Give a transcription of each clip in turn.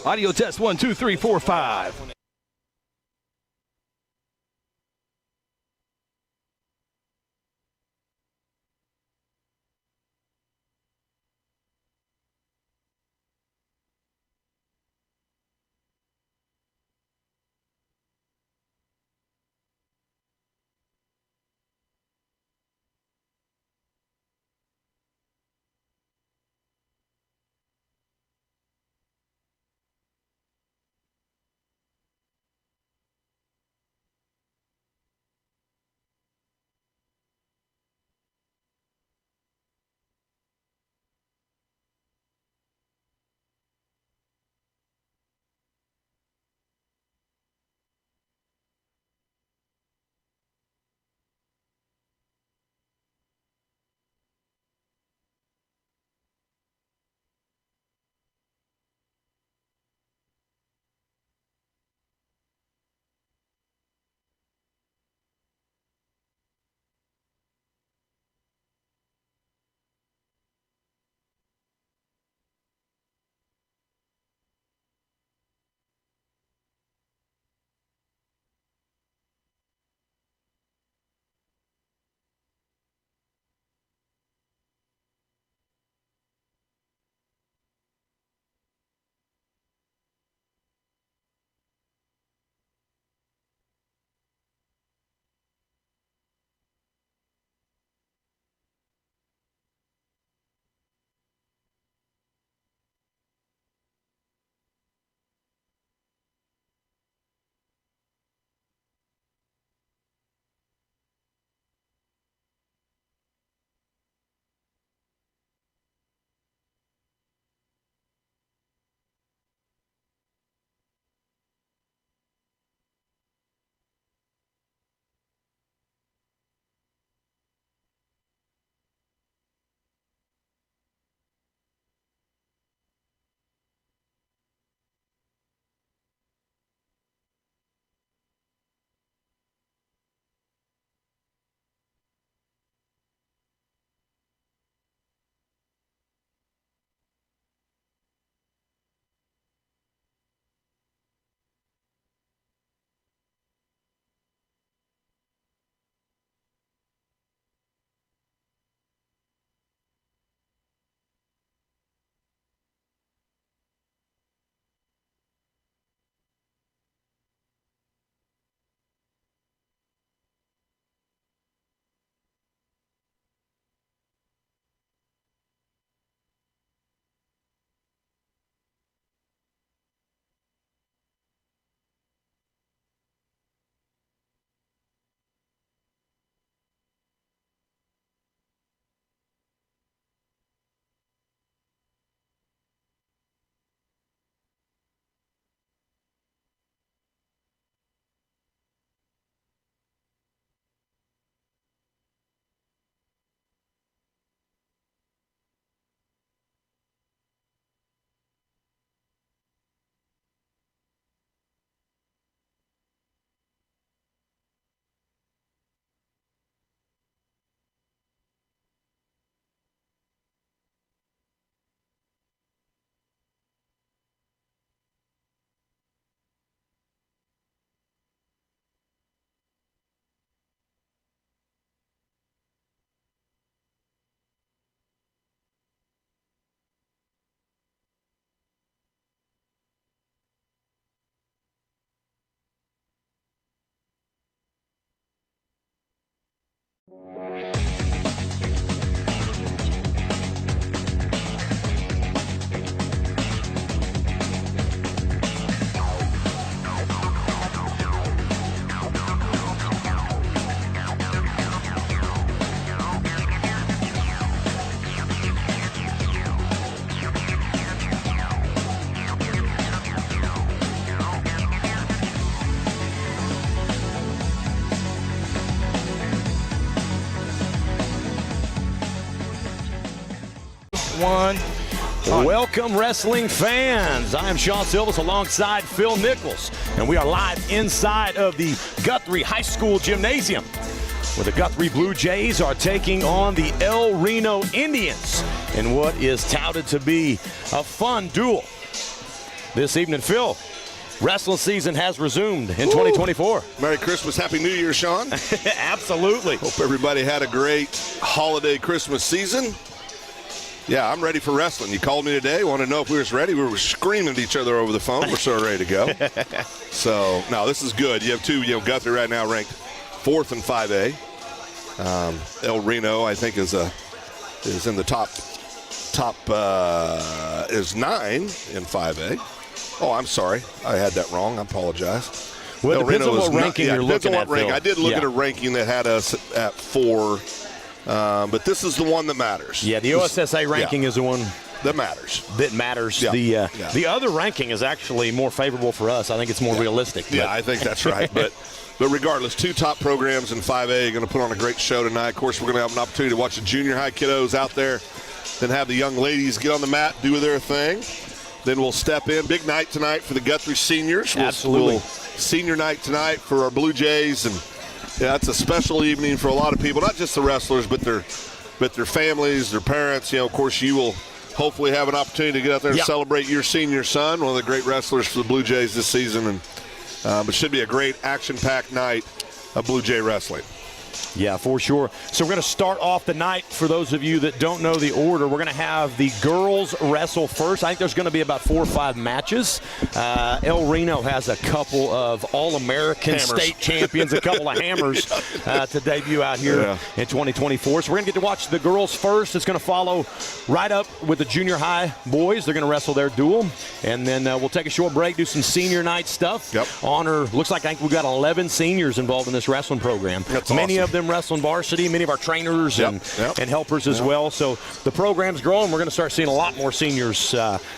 Audio test 1, 2, 3, 4, 5. One. Welcome, wrestling fans. I am Sean Silvas alongside Phil Nichols, and we are live inside of the Guthrie High School Gymnasium, where the Guthrie Bluejays are taking on the Reno Indians in what is touted to be a fun duel. this evening. Phil, wrestling season has resumed in 2024. Merry Christmas. Happy New Year, Sean. Absolutely. Hope everybody had a great holiday Christmas season. Yeah, I'm ready for wrestling. You called me today, wanted to know if we was ready. We were screaming at each other over the phone. We're so ready to go. So, no, this is good. You have two, Guthrie right now ranked 4th in 5A. El Reno, I think, is in the top is 9 in 5A. Oh, I'm sorry. I had that wrong. I apologize. Well, it depends on what ranking you're looking at, Phil. I did look at a ranking that had us at 4. But this is the one that matters. Yeah, the OSSA ranking is the one that matters. Yeah. The other ranking is actually more favorable for us. I think it's more realistic. Yeah, I think that's right. But regardless, 2 top programs in 5A are going to put on a great show tonight. Of course, we're going to have an opportunity to watch the junior high kiddos out there, then have the young ladies get on the mat, do their thing. Then we'll step in. Big night tonight for the Guthrie seniors. Absolutely. Senior night tonight for our Blue Jays, and yeah, it's a special evening for a lot of people, not just the wrestlers, but their families, their parents. Of course, you will hopefully have an opportunity to get out there and celebrate your senior son, one of the great wrestlers for the Blue Jays this season. And it should be a great action-packed night of Blue Jay wrestling. Yeah, for sure. So we're going to start off the night. For those of you that don't know the order, we're going to have the girls wrestle first. I think there's going to be about 4 or 5 matches. El Reno has a couple of All-American state champions, a couple of hammers to debut out here in 2024. So we're going to get to watch the girls first. It's going to follow right up with the junior high boys. They're going to wrestle their duel. And then we'll take a short break, do some senior night stuff. Looks like I think we've got 11 seniors involved in this wrestling program. That's Many awesome. of them wrestling varsity, many of our trainers and helpers as well. So the program's growing. We're going to start seeing a lot more seniors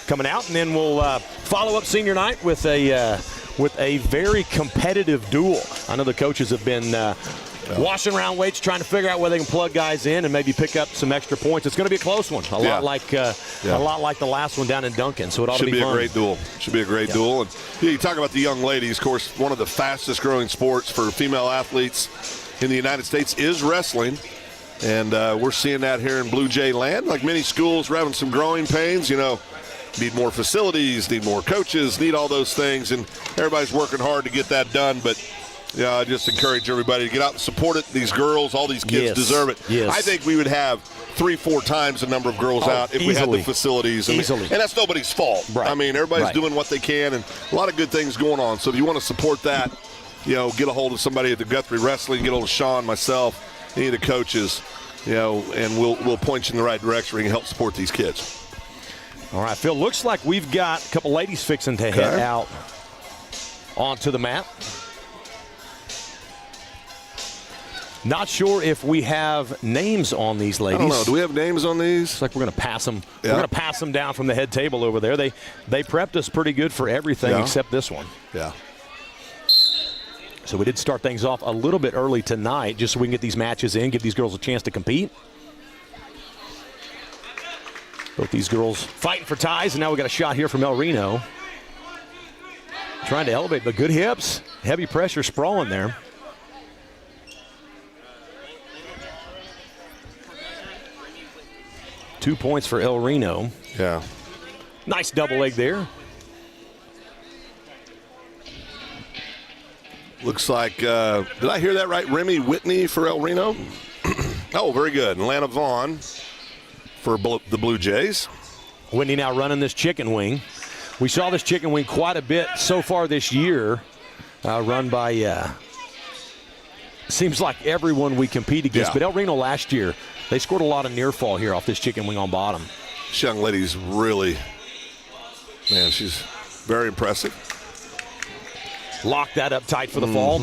coming out, and then we'll follow up senior night with a very competitive duel. I know the coaches have been washing around weights, trying to figure out where they can plug guys in and maybe pick up some extra points. It's going to be a close one, a lot like the last one down in Duncan. So it ought to be fun. Should be a great duel. Should be a great duel. And you talk about the young ladies. Of course, one of the fastest growing sports for female athletes in the United States is wrestling, and we're seeing that here in Blue Jay land. Like many schools, we're having some growing pains. Need more facilities, need more coaches, need all those things, and everybody's working hard to get that done. But I just encourage everybody to get out and support it. These girls, all these kids deserve it. Yes. I think we would have 3-4 times the number of girls out if we had the facilities. And that's nobody's fault. Right. I mean, everybody's doing what they can, and a lot of good things going on. So if you want to support that, get a hold of somebody at the Guthrie Wrestling, get a hold of Sean, myself, any of the coaches, and we'll point you in the right direction where you can help support these kids. All right, Phil, looks like we've got a couple ladies fixing to head out onto the mat. Not sure if we have names on these ladies. I don't know. Do we have names on these? Looks like we're going to pass them. We're going to pass them down from the head table over there. They prepped us pretty good for everything except this one. Yeah. So we did start things off a little bit early tonight just so we can get these matches in, give these girls a chance to compete. Both these girls fighting for ties, and now we got a shot here from El Reno. Trying to elevate, but good hips. Heavy pressure sprawling there. Two points for El Reno. Yeah. Nice double leg there. Looks like, did I hear that right? Remy Whitney for El Reno? Oh, very good. And Lana Vaughn for the Blue Jays. Whitney now running this chicken wing. We saw this chicken wing quite a bit so far this year, run by, seems like everyone we compete against. But El Reno last year, they scored a lot of near fall here off this chicken wing on bottom. This young lady's really, man, she's very impressive. Lock that up tight for the fall.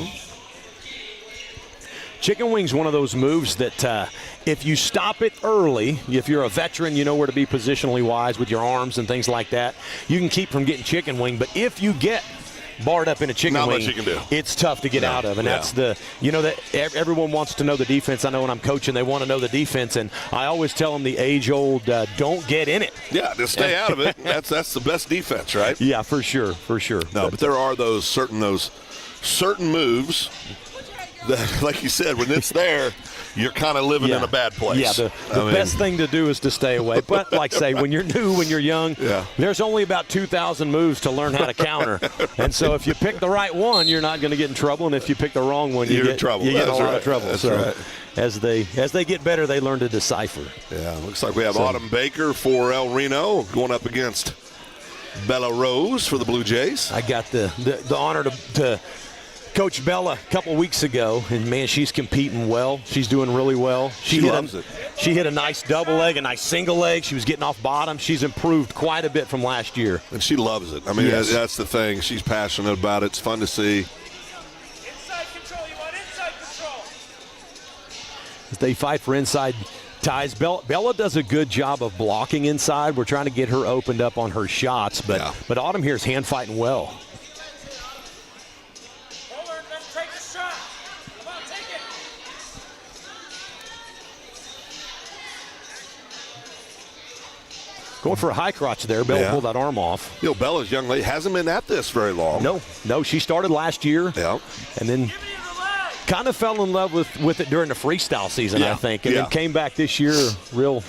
Chicken wing's one of those moves that if you stop it early, if you're a veteran, you know where to be positionally wise with your arms and things like that, you can keep from getting chicken wing. But if you get barred up in a chicken wing, much you can do. It's tough to get out of. And that's that everyone wants to know the defense. I know when I'm coaching, they want to know the defense. And I always tell them the age-old, don't get in it. Yeah, just stay out of it. That's the best defense, right? Yeah, for sure. No, but there are those certain moves that, like you said, when it's there, you're kind of living in a bad place. Yeah, the best thing to do is to stay away. But like I say, when you're new, when you're young, there's only about 2,000 moves to learn how to counter. And so if you pick the right one, you're not going to get in trouble. And if you pick the wrong one, you get in trouble. You get a lot of trouble. That's right. As they get better, they learn to decipher. Yeah, looks like we have Autumn Baker for El Reno going up against Bella Rose for the Blue Jays. I got the honor to coach Bella a couple weeks ago, and, man, she's competing well. She's doing really well. She loves it. She hit a nice double leg, a nice single leg. She was getting off bottom. She's improved quite a bit from last year. And she loves it. I mean, that's the thing. She's passionate about it. It's fun to see. Inside control. You want inside control. They fight for inside ties. Bella does a good job of blocking inside. We're trying to get her opened up on her shots, but Autumn here is hand fighting well. Let's take the shot. Come on, take it. Going for a high crotch there. Bella pulled that arm off. You know, Bella's young lady hasn't been at this very long. No, she started last year. Yeah. And then kind of fell in love with it during the freestyle season, I think, and then came back this year real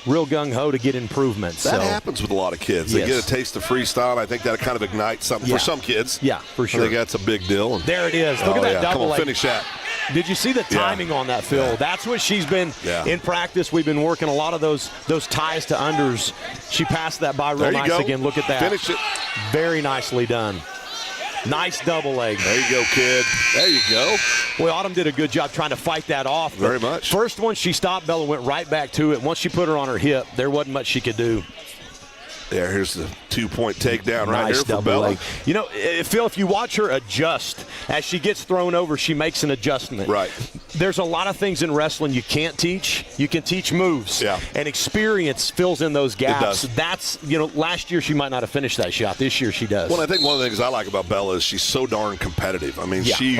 gung-ho to get improvements. That happens with a lot of kids. They get a taste of freestyle, and I think that kind of ignites something for some kids. Yeah, for sure. I think that's a big deal. And there it is. Look at that double. Come on, finish that. Did you see the timing on that, Phil? Yeah. That's what she's been in practice. We've been working a lot of those ties to unders. She passed that by real nice again. Look at that. Finish it. Very nicely done. Nice double leg. There you go, kid. There you go. Boy, Autumn did a good job trying to fight that off. Very much. First one she stopped, Bella went right back to it. Once she put her on her hip, there wasn't much she could do. There, here's the 2-point takedown right here for Bella. Leg. You know, Phil, if you watch her adjust, as she gets thrown over, she makes an adjustment. Right. There's a lot of things in wrestling you can't teach. You can teach moves. Yeah. And experience fills in those gaps. It does. That's, last year she might not have finished that shot. This year she does. Well, I think one of the things I like about Bella is she's so darn competitive. I mean, she's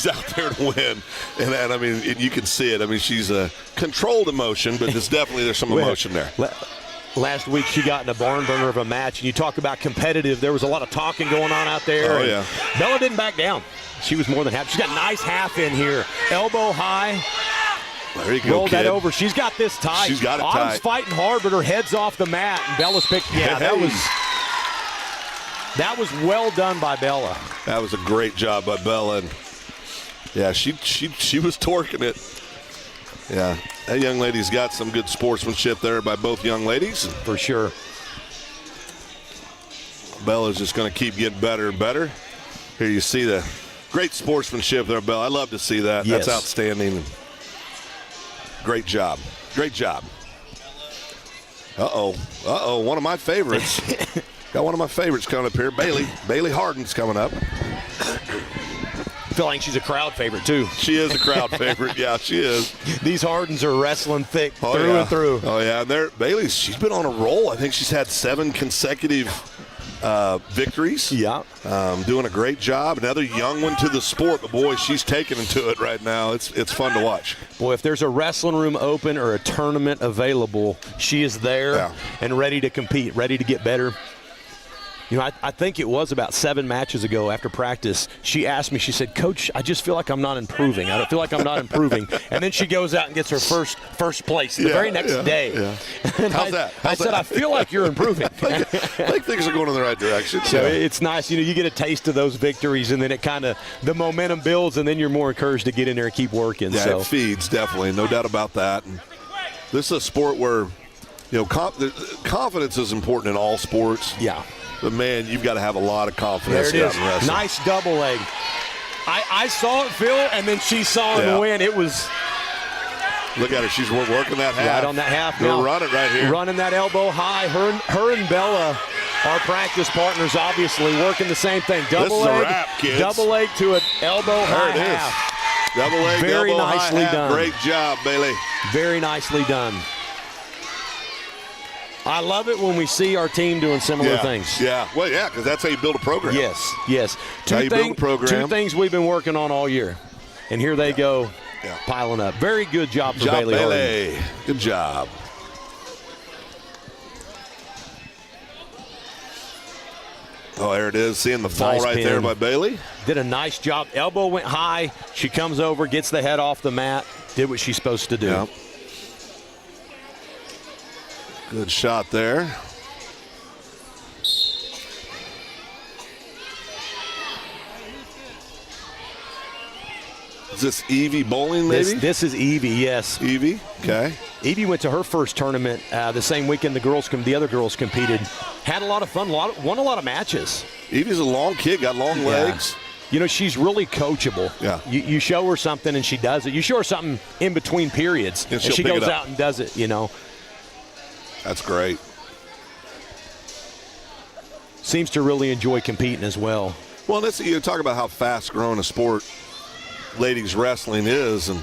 out there to win. And I mean, you can see it. I mean, she's a controlled emotion, but there's some emotion there. Last week she got in a barn burner of a match, and you talk about competitive. There was a lot of talking going on out there. Oh, yeah. Bella didn't back down. She was more than happy. She's got a nice half in here. Elbow high. There you go, rolled that over. She's got this tight. She's got it Autumn's tight. fighting hard, but her head's off the mat, and Bella's picked. Yeah, that was well done by Bella. That was a great job by Bella. And yeah, she was torquing it. Yeah, that young lady's got some good sportsmanship there by both young ladies. For sure. Bella's just going to keep getting better and better. Here you see the great sportsmanship there, Bella. I love to see that. Yes. That's outstanding. Great job. Great job. Uh-oh. One of my favorites. Got one of my favorites coming up here. Bailey Harden's coming up. I feel like she's a crowd favorite, too. She is a crowd favorite. Yeah, she is. These Hardens are wrestling thick through and through. Oh, yeah. And she's been on a roll. I think she's had 7 consecutive victories. Yeah. Doing a great job. Another young one to the sport, but boy, she's taking into it right now. It's fun to watch. Boy, if there's a wrestling room open or a tournament available, she is there and ready to compete, ready to get better. I think it was about 7 matches ago after practice, she asked me, she said, Coach, I just feel like I'm not improving. I don't feel like I'm not improving. And then she goes out and gets her first place the very next day. Yeah. And How's that? I said, I feel like you're improving. I think things are going in the right direction. So it's nice. You get a taste of those victories, and then it kind of, the momentum builds, and then you're more encouraged to get in there and keep working. Yeah, it feeds, definitely. No doubt about that. And this is a sport where, confidence is important in all sports. Yeah. But, man, you've got to have a lot of confidence. There it is. Nice double leg. I saw it, Phil, and then she saw him win. It was. Look at her. She's working that half. Right on that half. They're running right here. Running that elbow high. Her and Bella are practice partners, obviously, working the same thing. Double leg. This is a wrap, kids. Double leg to an elbow high there it half. Is. Double leg, very elbow nicely high done. Half. Great job, Bailey. Very nicely done. I love it when we see our team doing similar things. Yeah, well, yeah, because that's how you build a program. Yes. Two things we've been working on all year, and here they go, piling up. Very good job for Bailey. Good job. Oh, there it is. Seeing the fall right there by Bailey. Did a nice job. Elbow went high. She comes over, gets the head off the mat. did what she's supposed to do. Yeah. Good shot there. Is this Evie Bowling, maybe? This is Evie, yes. Evie, okay. Evie went to her first tournament the same weekend the other girls competed. Had a lot of fun, won a lot of matches. Evie's a long kid, got long legs. You know, she's really coachable. Yeah. You show her something and she does it. You show her something in between periods and she goes out and does it, you know. That's great. Seems to really enjoy competing as well. Well, you talk about how fast-growing a sport ladies wrestling is, and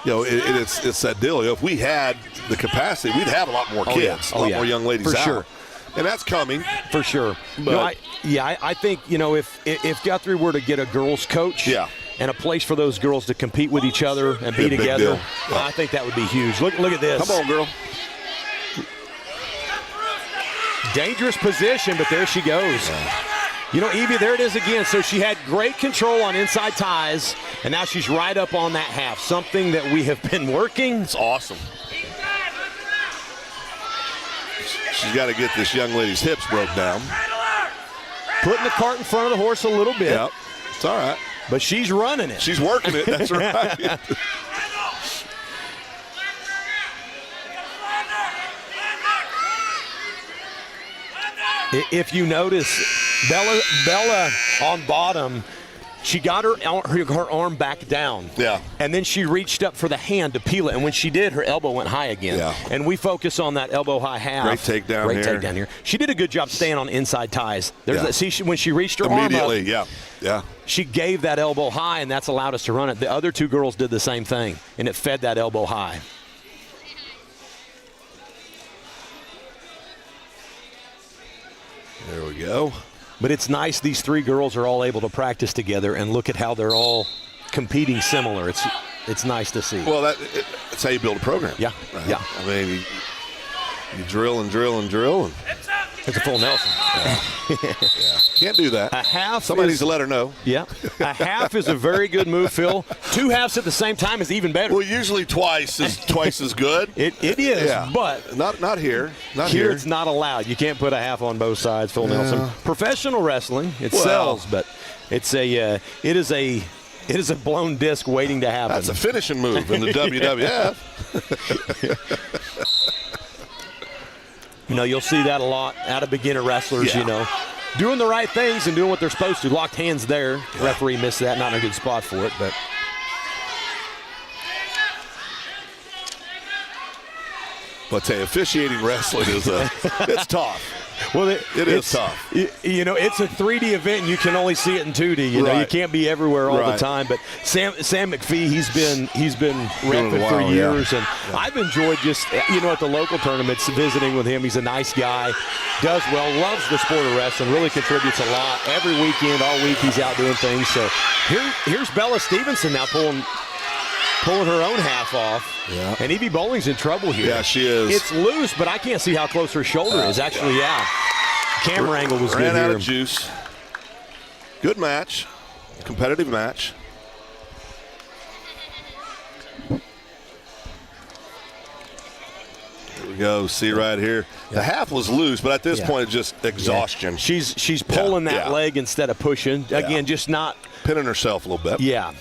you know it's that deal. If we had the capacity, we'd have a lot more kids, a lot more young ladies for out. Sure. And that's coming for sure. But I think if Guthrie were to get a girls coach, and a place for those girls to compete with each other and be together, I think that would be huge. Look at this. Come on, girl. Dangerous position, but there she goes. You know, Evie, there it is again. So she had great control on inside ties, and now she's right up on that half, something that we have been working. It's awesome. She's got to get this young lady's hips broke down. Putting the cart in front of the horse a little bit. Yep, it's all right. But she's running it. She's working it, that's right. If you notice, Bella on bottom, she got her arm back down. Yeah. And then she reached up for the hand to peel it. And when she did, her elbow went high again. Yeah. And we focus on that elbow high half. Great takedown here. She did a good job staying on inside ties. When she reached her immediately, arm up, yeah. She gave that elbow high, and that's allowed us to run it. The other two girls did the same thing, and it fed that elbow high. There we go. But it's nice these three girls are all able to practice together, and look at how they're all competing similar. It's nice to see. Well, that's how you build a program. Yeah, right? yeah. I mean, you drill and drill and drill. And it's a full Nelson. Yeah. Can't do that. A half. Somebody needs to let her know. Yeah. A half is a very good move, Phil. Two halves at the same time is even better. Well, usually twice is good. It is, but not here. Not here. here. It's not allowed. You can't put a half on both sides, Phil Nelson. Professional wrestling, it sells, but it is a blown disc waiting to happen. That's a finishing move in the WWF. You know, you'll see that a lot out of beginner wrestlers, you know. Doing the right things and doing what they're supposed to. Locked hands there. Yeah. Referee missed that. Not in a good spot for it, but. But say officiating wrestling is it's tough. Well, it is tough. You know, it's a 3D event, and you can only see it in 2D. You know, you can't be everywhere all the time. But Sam McPhee, he's been repping for years, and I've enjoyed just at the local tournaments visiting with him. He's a nice guy, does well, loves the sport of wrestling, really contributes a lot. Every weekend, all week, he's out doing things. So here's Bella Stevenson now pulling her own half off. Yeah. And Evie Bowling's in trouble here. Yeah, she is. It's loose, but I can't see how close her shoulder is. Actually, Camera angle was good here. Ran out of juice. Good match. Competitive match. Here we go. See right here. The half was loose, but at this point, it's just exhaustion. She's pulling that leg instead of pushing. Again, just not. Pinning herself a little bit. Yeah.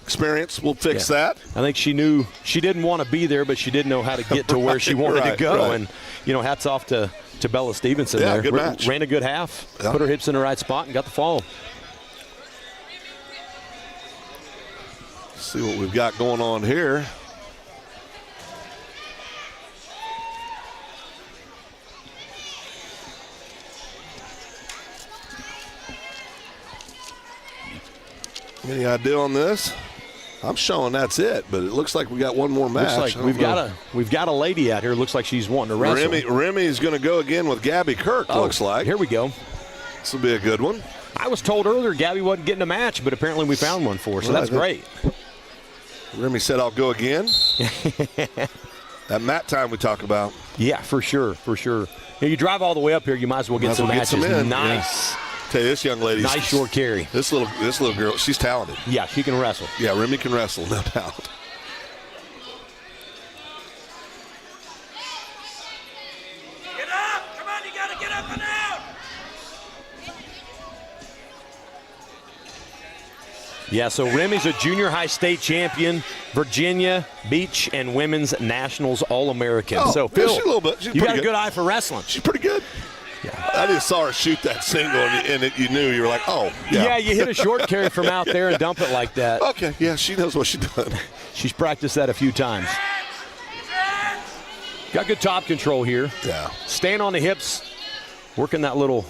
Experience will fix that. I think she knew she didn't want to be there, but she did know how to get to where she wanted to go. And, hats off to Bella Stevenson there. Good match. Ran a good half, put her hips in the right spot, and got the fall. See what we've got going on here. Any idea on this? I'm showing that's it, but it looks like we got one more match. Looks like we've got a lady out here. Looks like she's wanting to wrestle. Remy's going to go again with Gabby Kirk. Looks like. Here we go. This will be a good one. I was told earlier Gabby wasn't getting a match, but apparently we found one for her, so that's great. Remy said, "I'll go again." That mat time we talk about. Yeah, for sure. You drive all the way up here, you might as well get some matches. Nice. Tell you, this young lady. Nice short carry. This little girl, she's talented. Yeah, she can wrestle. Yeah, Remy can wrestle, no doubt. Get up! Come on, you gotta get up and out! Yeah, so Remy's a junior high state champion, Virginia Beach and Women's Nationals All-American. Oh, so, Phil, she's a little bit. She's you got pretty a good eye for wrestling. She's pretty good. Yeah. I just saw her shoot that single, and you knew. You were like, oh, yeah. Yeah, you hit a short carry from out there and dump it like that. Okay, yeah, she knows what she's done. She's practiced that a few times. Got good top control here. Yeah. Staying on the hips, working that little.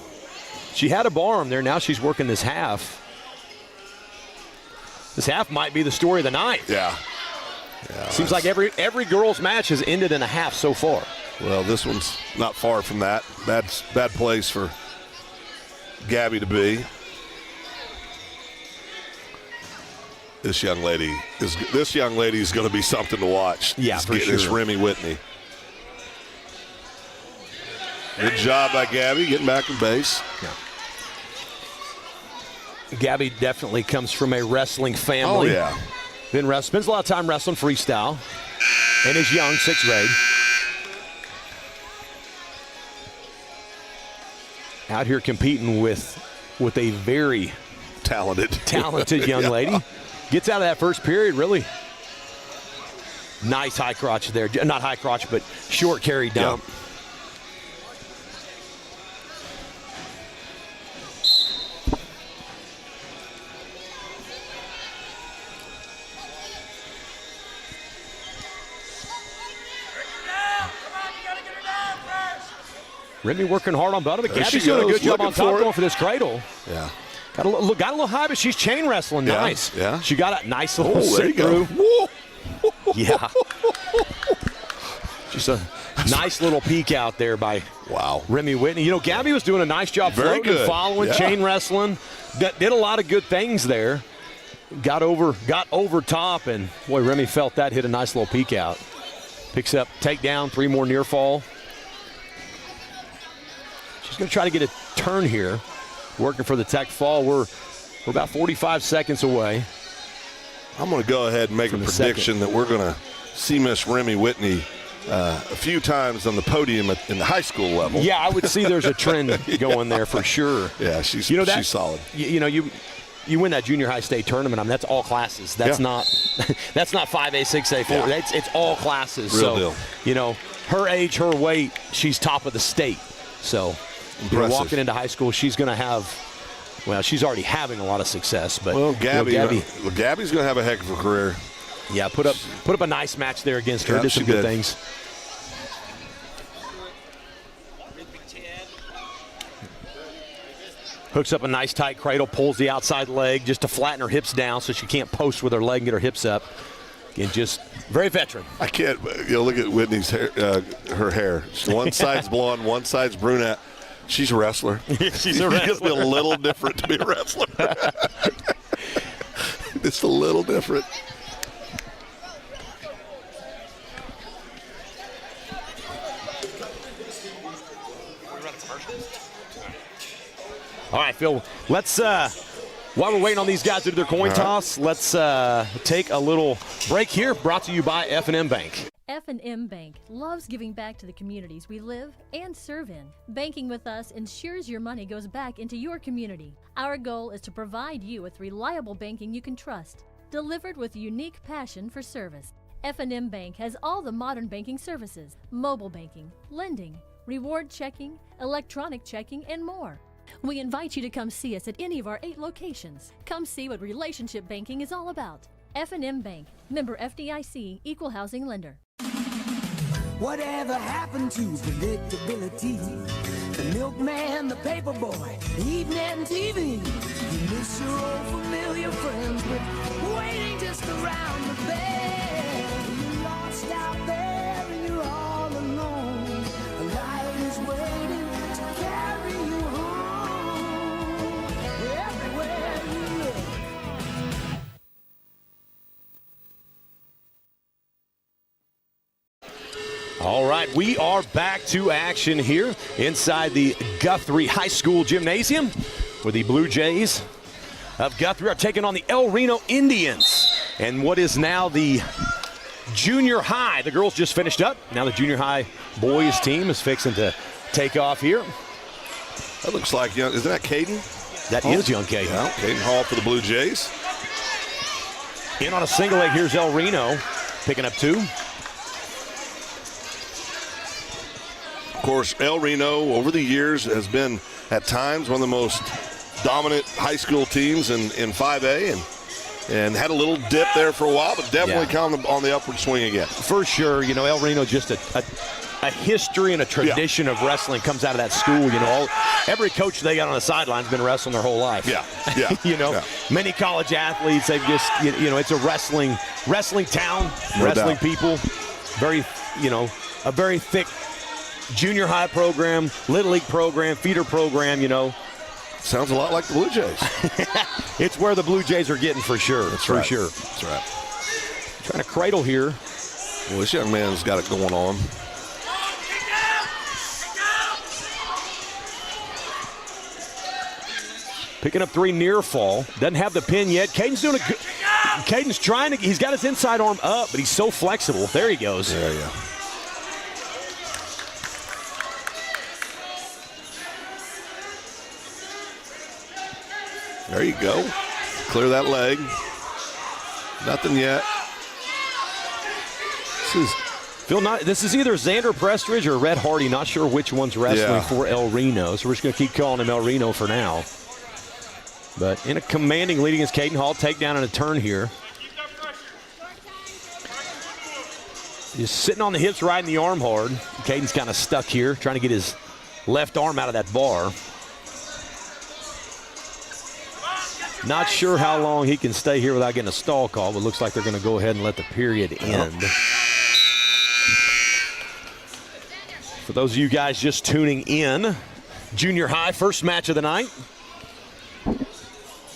She had a bar arm there. Now she's working this half. This half might be the story of the night. Yeah. Seems like every girls' match has ended in a half so far. Well, this one's not far from that. Bad place for Gabby to be. This young lady is going to be something to watch. Yeah, for sure. This Remy Whitney. Good job by Gabby getting back in base. Yeah. Gabby definitely comes from a wrestling family. Oh, yeah. Spends a lot of time wrestling freestyle and is young, 6th grade. Out here competing with a very talented young lady. Gets out of that first period, really nice high crotch there. Not high crotch, but short carry dump. Yeah. Remy working hard on bottom, but Gabby's she doing a goes, good job on top looking for going for this cradle. Yeah. Got a little high, but she's chain wrestling Yeah, nice. yeah. She got a nice little there you sit go. through. Whoa. Yeah. Just a nice little peek out there by Remy Whitney. You know, Gabby was doing a nice job Very floating, good. following, Yeah. chain wrestling. Did a lot of good things there. Got over top, and boy, Remy felt that, hit a nice little peek out. Picks up takedown, 3 more near fall. She's going to try to get a turn here. Working for the tech fall. We're about 45 seconds away. I'm going to go ahead and make a prediction that we're going to see Miss Remy Whitney a few times on the podium in the high school level. Yeah, I would see there's a trend going there for sure. Yeah, she's solid. You win that junior high state tournament. I mean, that's all classes. That's not 5A, 6A, 4. Yeah. It's all classes. Real deal. You know, her age, her weight, she's top of the state. So, walking into high school, she's going to have. Well, she's already having a lot of success, but Gabby's going to have a heck of a career. Yeah, put up a nice match there against her. Did some good things. Hooks up a nice tight cradle, pulls the outside leg just to flatten her hips down so she can't post with her leg and get her hips up. Again, just very veteran. I can't. Look at Whitney's hair. Her hair. One side's blonde, one side's brunette. She's a wrestler. She's a wrestler. It's a little different to be a wrestler. It's a little different. All right, Phil, let's, while we're waiting on these guys to do their coin toss, let's take a little break here, brought to you by F&M Bank. F&M Bank loves giving back to the communities we live and serve in. Banking with us ensures your money goes back into your community. Our goal is to provide you with reliable banking you can trust, delivered with unique passion for service. F&M Bank has all the modern banking services, mobile banking, lending, reward checking, electronic checking, and more. We invite you to come see us at any of our 8 locations. Come see what relationship banking is all about. F&M Bank, member FDIC, equal housing lender. Whatever happened to predictability? The milkman, the paper boy, evening TV. You miss your old familiar friends, but waiting just around the bend. You're lost out there and you're all alone. A light is waiting to carry you home. Everywhere you look. All right, we are back to action here inside the Guthrie High School Gymnasium. for the Blue Jays of Guthrie are taking on the Reno Indians. And what is now the junior high. The girls just finished up. Now the junior high boys team is fixing to take off here. That looks like young. Isn't that Caden? That is young Caden. Yeah, Caden Hall for the Blue Jays. In on a single leg, here's Reno picking up 2. Of course, Reno over the years has been at times one of the most dominant high school teams in 5A and had a little dip there for a while, but definitely on the upward swing again. For sure, Reno just a history and a tradition of wrestling comes out of that school. Every coach they got on the sideline has been wrestling their whole life. Yeah. Many college athletes, they've just, it's a wrestling town, No wrestling doubt. people. Very, a very thick junior high program, little league program, feeder program, Sounds a lot like the Blue Jays. It's where the Blue Jays are getting for sure. That's for right. sure. That's right. Trying to cradle here. Well, this young man's got it going on. Picking up 3 near fall. Doesn't have the pin yet. Caden's doing a good. Caden's trying to. He's got his inside arm up, but he's so flexible. There he goes. Yeah. There you go. Clear that leg. Nothing yet. This is either Xander Prestridge or Red Hardy. Not sure which one's wrestling for Reno. So we're just going to keep calling him Reno for now. But in a commanding lead against Caden Hall. Takedown and a turn here. He's sitting on the hips, riding the arm hard. Caden's kind of stuck here, trying to get his left arm out of that bar. Not sure how long he can stay here without getting a stall call, but looks like they're going to go ahead and let the period end. For those of you guys just tuning in, junior high, first match of the night.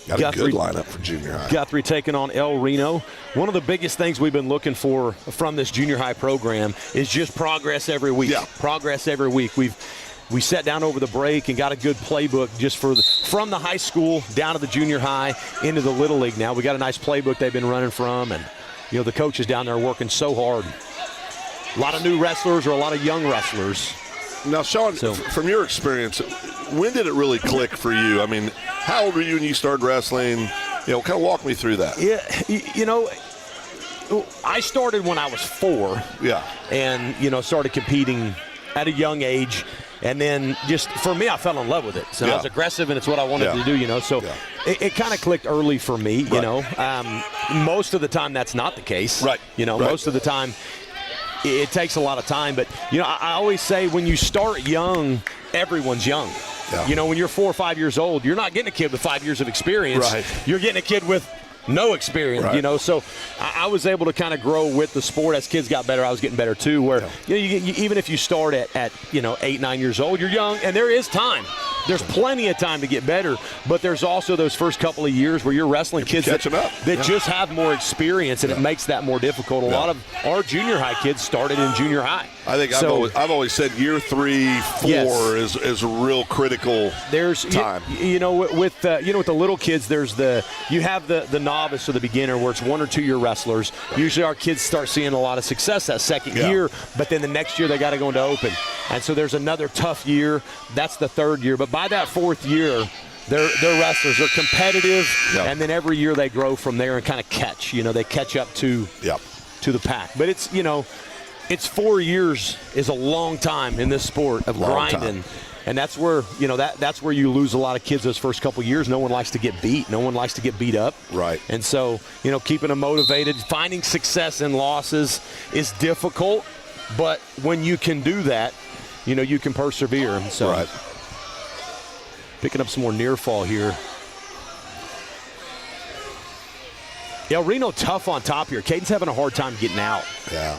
Got a good lineup for junior high. Guthrie taking on Reno. One of the biggest things we've been looking for from this junior high program is just progress every week. Yeah. Progress every week. We sat down over the break and got a good playbook just from the high school down to the junior high into the little league now. We got a nice playbook they've been running from, and the coaches down there are working so hard. A lot of new wrestlers or a lot of young wrestlers. Now, Sean, from your experience, when did it really click for you? I mean, how old were you when you started wrestling? Kind of walk me through that. Yeah, I started when I was 4. Yeah. And, started competing at a young age. And then just for me, I fell in love with it. So I was aggressive, and it's what I wanted to do, So it kind of clicked early for me, Most of the time, that's not the case. Right. Most of the time, it takes a lot of time. But, I always say when you start young, everyone's young. Yeah. When you're 4 or 5 years old, you're not getting a kid with 5 years of experience. Right. You're getting a kid with no experience, right. So I was able to kind of grow with the sport. As kids got better, I was getting better too, where even if you start at 8, 9 years old, you're young, and there is time. There's plenty of time to get better, but there's also those first couple of years where you're wrestling kids that just have more experience, and it makes that more difficult. A lot of our junior high kids started in junior high. I think I've always said year 3, 4 is a real critical time. With the little kids, you have the novice or the beginner, where it's 1 or 2 year wrestlers. Usually our kids start seeing a lot of success that second year, but then the next year they got to go into open, and so there's another tough year. That's the 3rd year, but by that 4th year, they're wrestlers. They're competitive, and then every year they grow from there and kind of catch. They catch up to the pack. But it's 4 years is a long time in this sport of grinding. And that's where, that's where you lose a lot of kids those first couple years. No one likes to get beat. No one likes to get beat up. Right. And so, keeping them motivated, finding success in losses is difficult. But when you can do that, you can persevere. And so, picking up some more near fall here. Reno tough on top here. Caden's having a hard time getting out. Yeah.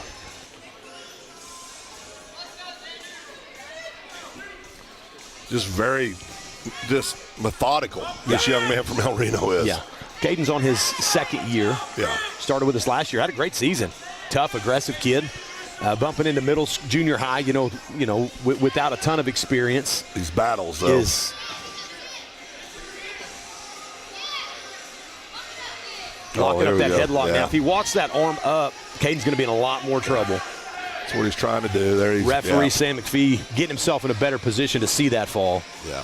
Just methodical. This young man from Reno is. Yeah. Caden's on his 2nd year. Yeah. Started with us last year. Had a great season. Tough, aggressive kid. Bumping into junior high, without a ton of experience. These battles, though. Locking up that headlock. Yeah. Now, if he walks that arm up, Caden's going to be in a lot more trouble. That's what he's trying to do. There he's Referee Sam McPhee getting himself in a better position to see that fall. Yeah.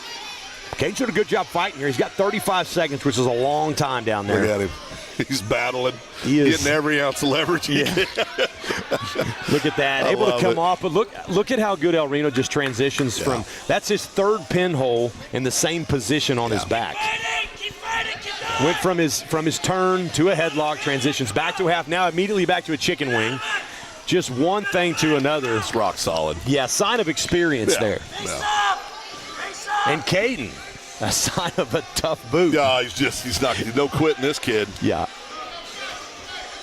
Caden's did a good job fighting here. He's got 35 seconds, which is a long time down there. Look at him. He's battling. He is. Getting every ounce of leverage. Yeah. Look at that. Able to come off. But look at how good El Reno just transitions from. That's his third pinhole in the same position on his back. Went from his turn to a headlock, transitions back to a half, now immediately back to a chicken wing. Just one thing to another. It's rock solid. Yeah, sign of experience there. Yeah. And Caden, a sign of a tough boot. Yeah, he's not no quitting this kid. Yeah.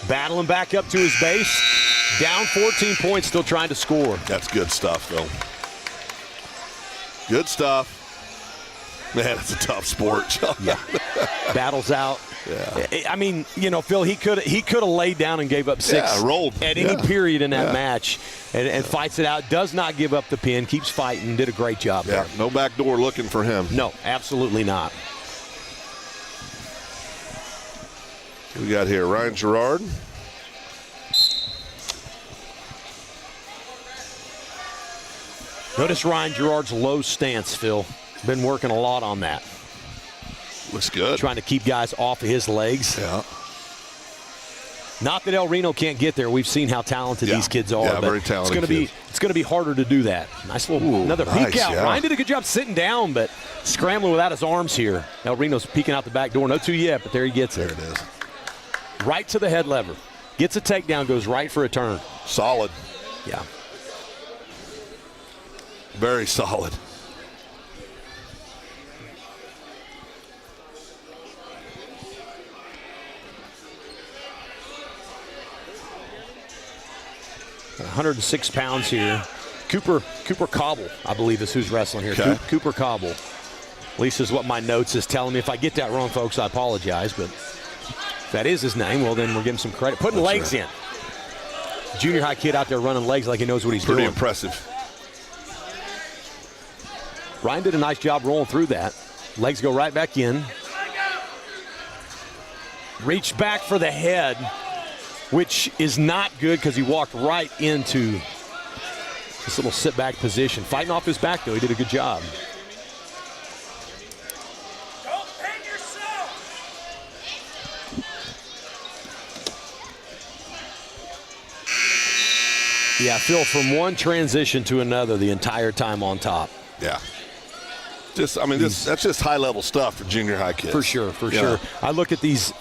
Battling back up to his base. Down 14 points, still trying to score. That's good stuff, though. Good stuff. Man, it's a tough sport. Yeah. Battles out. Yeah. I mean, Phil, he could have laid down and gave up 6 rolled. at any period in that match and fights it out. Does not give up the pin. Keeps fighting. Did a great job there. No back door looking for him. No, absolutely not. We got here Ryan Gerard. Notice Ryan Gerard's low stance, Phil. Been working a lot on that. Looks good. Trying to keep guys off of his legs. Yeah. Not that El Reno can't get there. We've seen how talented these kids are. Yeah, very talented. It's going to be harder to do that. Nice little another peek out. Yeah. Ryan did a good job sitting down, but scrambling without his arms here. El Reno's peeking out the back door. No 2 yet, but there he gets it. There it is. Right to the head lever. Gets a takedown, goes right for a turn. Solid. Yeah. Very solid. £106 here. Cooper Cobble, I believe, is who's wrestling here. Okay. Cooper Cobble. At least is what my notes is telling me. If I get that wrong, folks, I apologize. But if that is his name, well, then we're giving some credit. Putting legs in. Junior high kid out there running legs like he knows what he's doing. Pretty impressive. Ryan did a nice job rolling through that. Legs go right back in. Reached back for the head, which is not good because he walked right into this little sit-back position. Fighting off his back, though. He did a good job. Don't hang yourself. Yeah, Phil, from one transition to another the entire time on top. Yeah. That's just high-level stuff for junior high kids. For sure. I look at these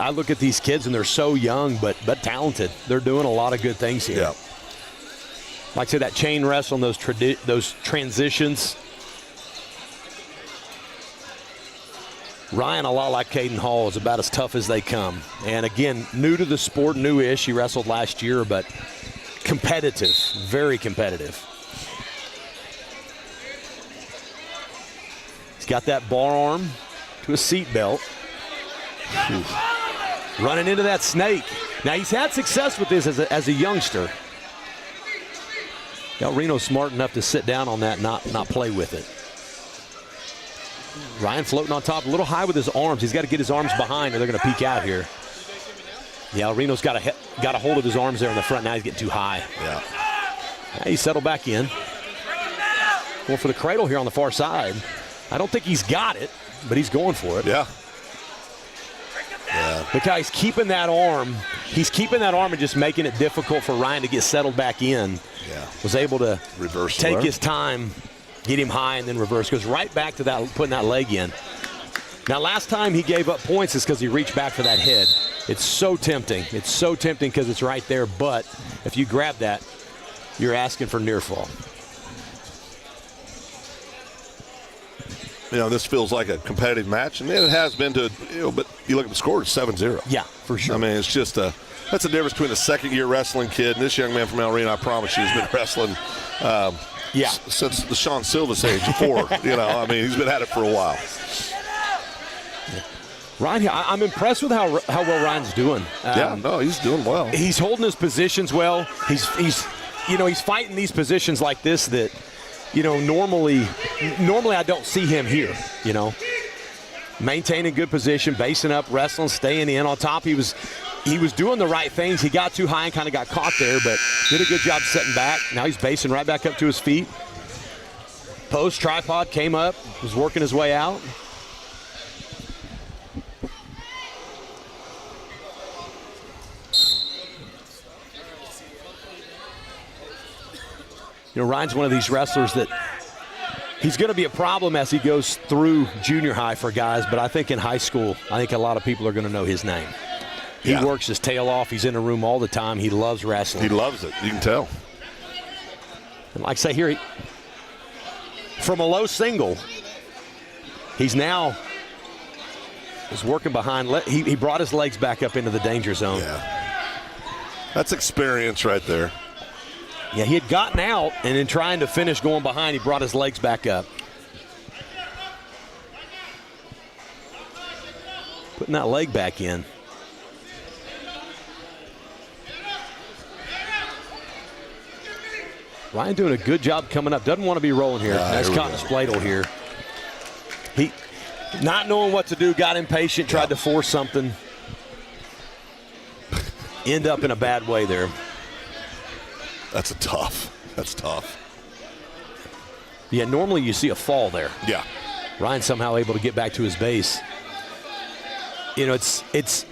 kids, and they're so young but talented. They're doing a lot of good things here. Yeah. Like I said, that chain wrestle and those transitions. Ryan, a lot like Caden Hall, is about as tough as they come. And again, new to the sport, new-ish. He wrestled last year, but competitive, very competitive. He's got that bar arm to a seat belt. Running into that snake. Now, he's had success with this as a youngster. El Reno's smart enough to sit down on that and not play with it. Ryan floating on top, a little high with his arms. He's got to get his arms behind or they're going to peek out here. Yeah, El Reno's got a hold of his arms there in the front. Now he's getting too high. Yeah. Now he settled back in. Going for the cradle here on the far side. I don't think he's got it, but he's going for it. Yeah. Look how he's keeping that arm. He's keeping that arm and just making it difficult for Ryan to get settled back in. Yeah. Was able to take his time, get him high, and then reverse. Goes right back to that, putting that leg in. Now, last time he gave up points is because he reached back for that head. It's so tempting. It's so tempting because it's right there, but if you grab that, you're asking for near fall. This feels like a competitive match, and it has been but you look at the score, it's 7-0. Yeah, for sure. I mean, it's just that's the difference between a second-year wrestling kid and this young man from El Reno, I promise you, has been wrestling since the Sean Silva's age of 4. He's been at it for a while. Ryan, I'm impressed with how well Ryan's doing. He's doing well. He's holding his positions well. He's fighting these positions like this that, normally I don't see him here, Maintaining good position, basing up, wrestling, staying in. On top, he was he was doing the right things. He got too high and kind of got caught there, but did a good job setting back. Now he's basing right back up to his feet. Post tripod came up, was working his way out. You know, Ryan's one of these wrestlers that he's going to be a problem as he goes through junior high for guys, but I think in high school, I think a lot of people are going to know his name. He works his tail off. He's in the room all the time. He loves wrestling. He loves it. You can tell. And like I say here, from a low single, he's now working behind. He brought his legs back up into the danger zone. Yeah. That's experience right there. Yeah, he had gotten out, and in trying to finish going behind, he brought his legs back up. Putting that leg back in. Ryan doing a good job coming up. Doesn't want to be rolling here. Nice caught in Spladle here. He, not knowing what to do, got impatient, tried to force something. End up in a bad way there. That's tough. Yeah, normally you see a fall there. Yeah. Ryan's somehow able to get back to his base. You know, it's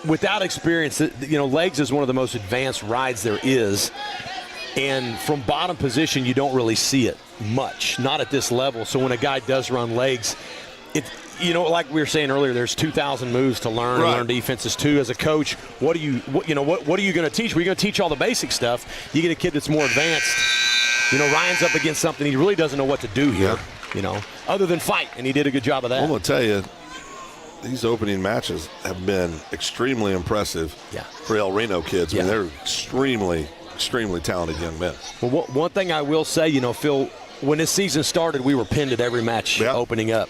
without experience, you know, legs is one of the most advanced rides there is. And from bottom position, you don't really see it much, not at this level. So when a guy does run legs, you know, like we were saying earlier, there's 2,000 moves to learn, and learn defenses too. As a coach, what are you going to teach? We're going to teach all the basic stuff. You get a kid that's more advanced. You know, Ryan's up against something he really doesn't know what to do here. You know, other than fight, and he did a good job of that. I'm going to tell you, these opening matches have been extremely impressive for El Reno kids. I mean, they're extremely talented young men. Well, one thing I will say, you know, Phil, when this season started, we were pinned at every match opening up.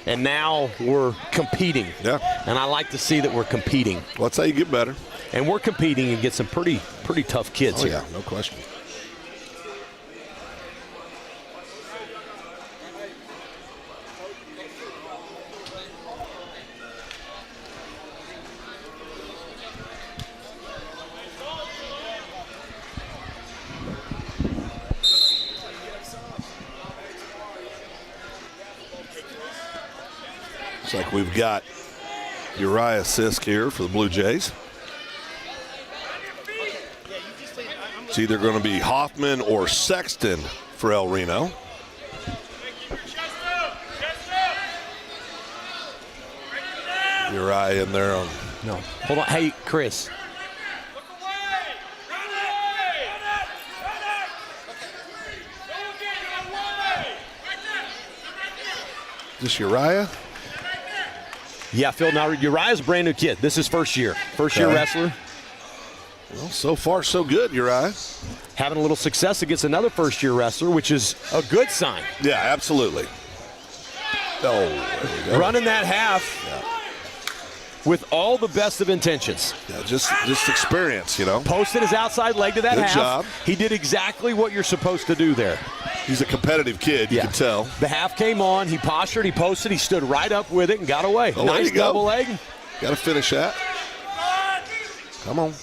And now we're competing. Yeah. And I like to see that we're competing. Well, that's how you get better. And we're competing and get some pretty tough kids here. Yeah, no question. Looks like we've got Uriah Sisk here for the Blue Jays. It's either going to be Hoffman or Sexton for El Reno. Uriah in there on. No, hold on. Hey, Chris. Is this Uriah? Yeah, Phil, now Uriah's a brand new kid. This is first year wrestler. Well, so far so good, Uriah. Having a little success against another first-year wrestler, which is a good sign. Yeah, absolutely. Oh, there you go. Running that half with all the best of intentions. Yeah, just experience, you know. Posted his outside leg to that good half. Job. He did exactly what you're supposed to do there. He's a competitive kid, you can tell. The half came on, he postured, he posted, he stood right up with it and got away. Oh, nice double leg. Got to finish that. Come on.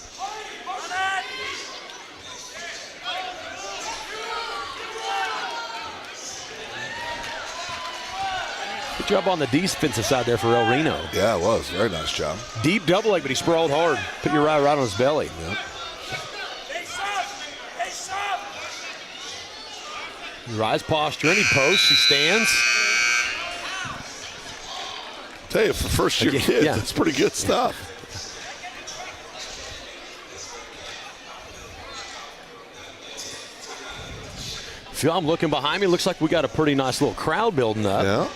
Good job on the defensive side there for El Reno. Yeah, it was. Very nice job. Deep double leg, but he sprawled hard. Put Uriah right on his belly. Yep. Uriah's posturing, he posts, he stands. Tell you, for first-year kids, it's pretty good stuff. Phil, I'm looking behind me. Looks like we got a pretty nice little crowd building up. Yeah,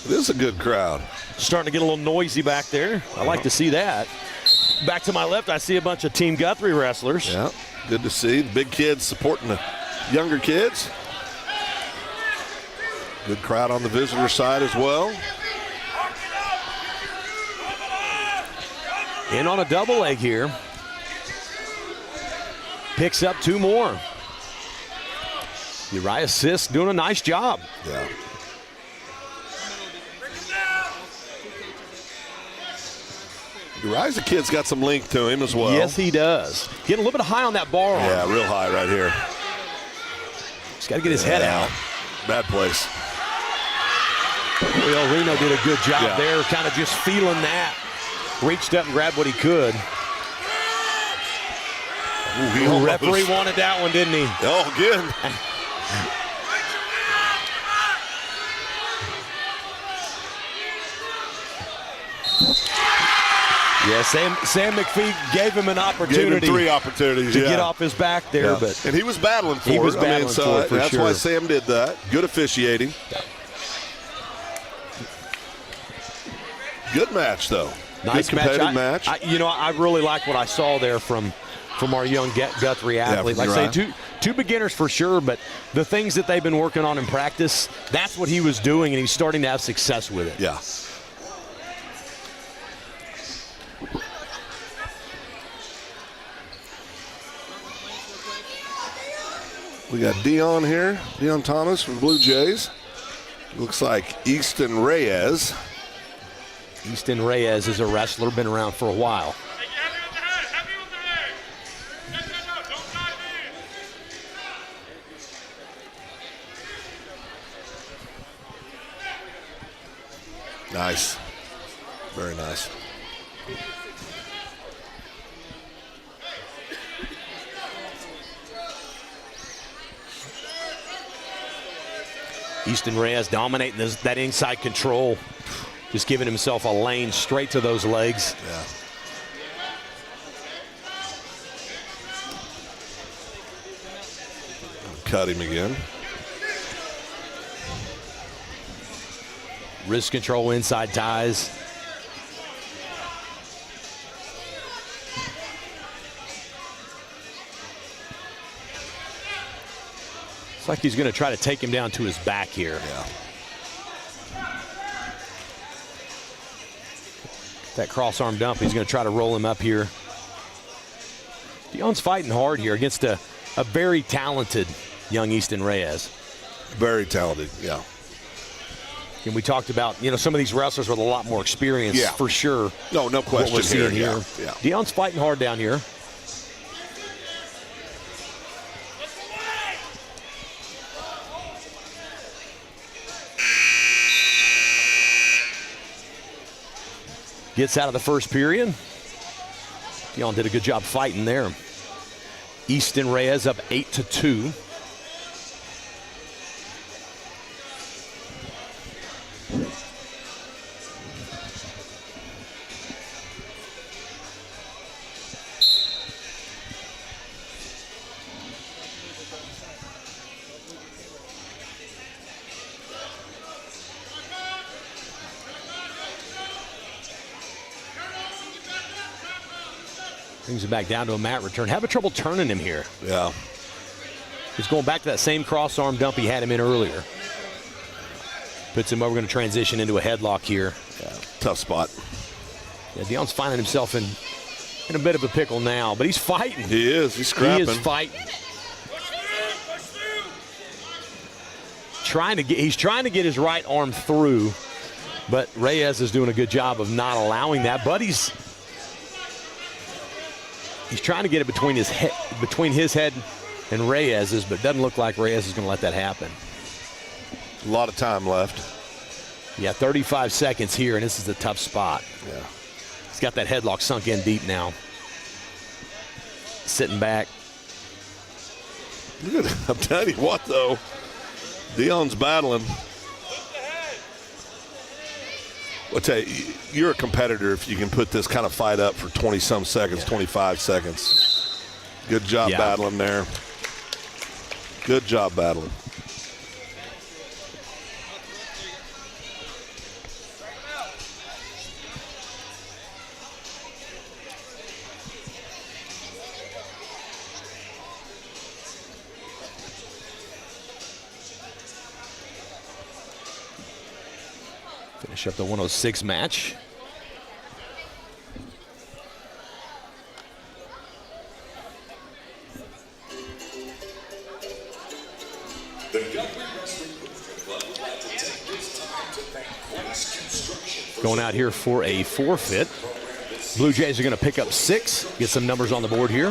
it is a good crowd. Starting to get a little noisy back there. I like to see that. Back to my left, I see a bunch of Team Guthrie wrestlers. Yeah, good to see. The big kids supporting the younger kids. Good crowd on the visitor side as well. In on a double leg here. Picks up two more. Uriah Sisk doing a nice job. Yeah. Uriah's kid's got some length to him as well. Yes, he does. Getting a little bit high on that bar arm. Yeah, real high right here. He's got to get his head out. Bad place. Well, Reno did a good job there, kind of just feeling that. Reached up and grabbed what he could. The referee wanted that one, didn't he? Oh, again. Yeah, Sam McPhee gave him an opportunity. Gave him 3 opportunities to get off his back there, but and he was battling for it. He was battling for it, for that's sure. why Sam did that. Good officiating. Yeah. Good match, though. Nice good competitive match. I really like what I saw there from our young Guthrie athlete. Like I say, two beginners for sure, but the things that they've been working on in practice, that's what he was doing, and he's starting to have success with it. Yeah. We got Dion here, Dion Thomas from Blue Jays. Looks like Easton Reyes. Easton Reyes is a wrestler, been around for a while. Heavy with the head. No, don't dive in. Nice. Very nice. Easton Reyes dominating that inside control. Just giving himself a lane straight to those legs. Yeah. Cut him again. Wrist control, inside ties. It's like he's going to try to take him down to his back here. Yeah. That cross arm dump, he's going to try to roll him up here. Dion's fighting hard here against a very talented young Easton Reyes. Very talented, yeah. And we talked about, some of these wrestlers with a lot more experience, for sure. No question. What we're seeing here. Yeah. Dion's fighting hard down here. Gets out of the first period. Dion did a good job fighting there. Easton Reyes up 8-2. Brings him back down to a mat return. Having trouble turning him here. Yeah. He's going back to that same cross arm dump he had him in earlier. Puts him over, going to transition into a headlock here. Yeah, tough spot. Yeah, Dion's finding himself in a bit of a pickle now, but he's fighting. He is. He's scrapping. He is fighting. He's trying to get his right arm through, but Reyes is doing a good job of not allowing that. But he's trying to get it between his head and Reyes's, but it doesn't look like Reyes is going to let that happen. A lot of time left. Yeah, 35 seconds here, and this is a tough spot. Yeah. He's got that headlock sunk in deep now. Sitting back. Look at, I'm telling you what, though. Dion's battling. I'll tell you, you're a competitor if you can put this kind of fight up for 20-some seconds, 25 seconds. Good job battling there. Good job battling. Finish up the 106 match. Going out here for a forfeit. Blue Jays are going to pick up 6. Get some numbers on the board here.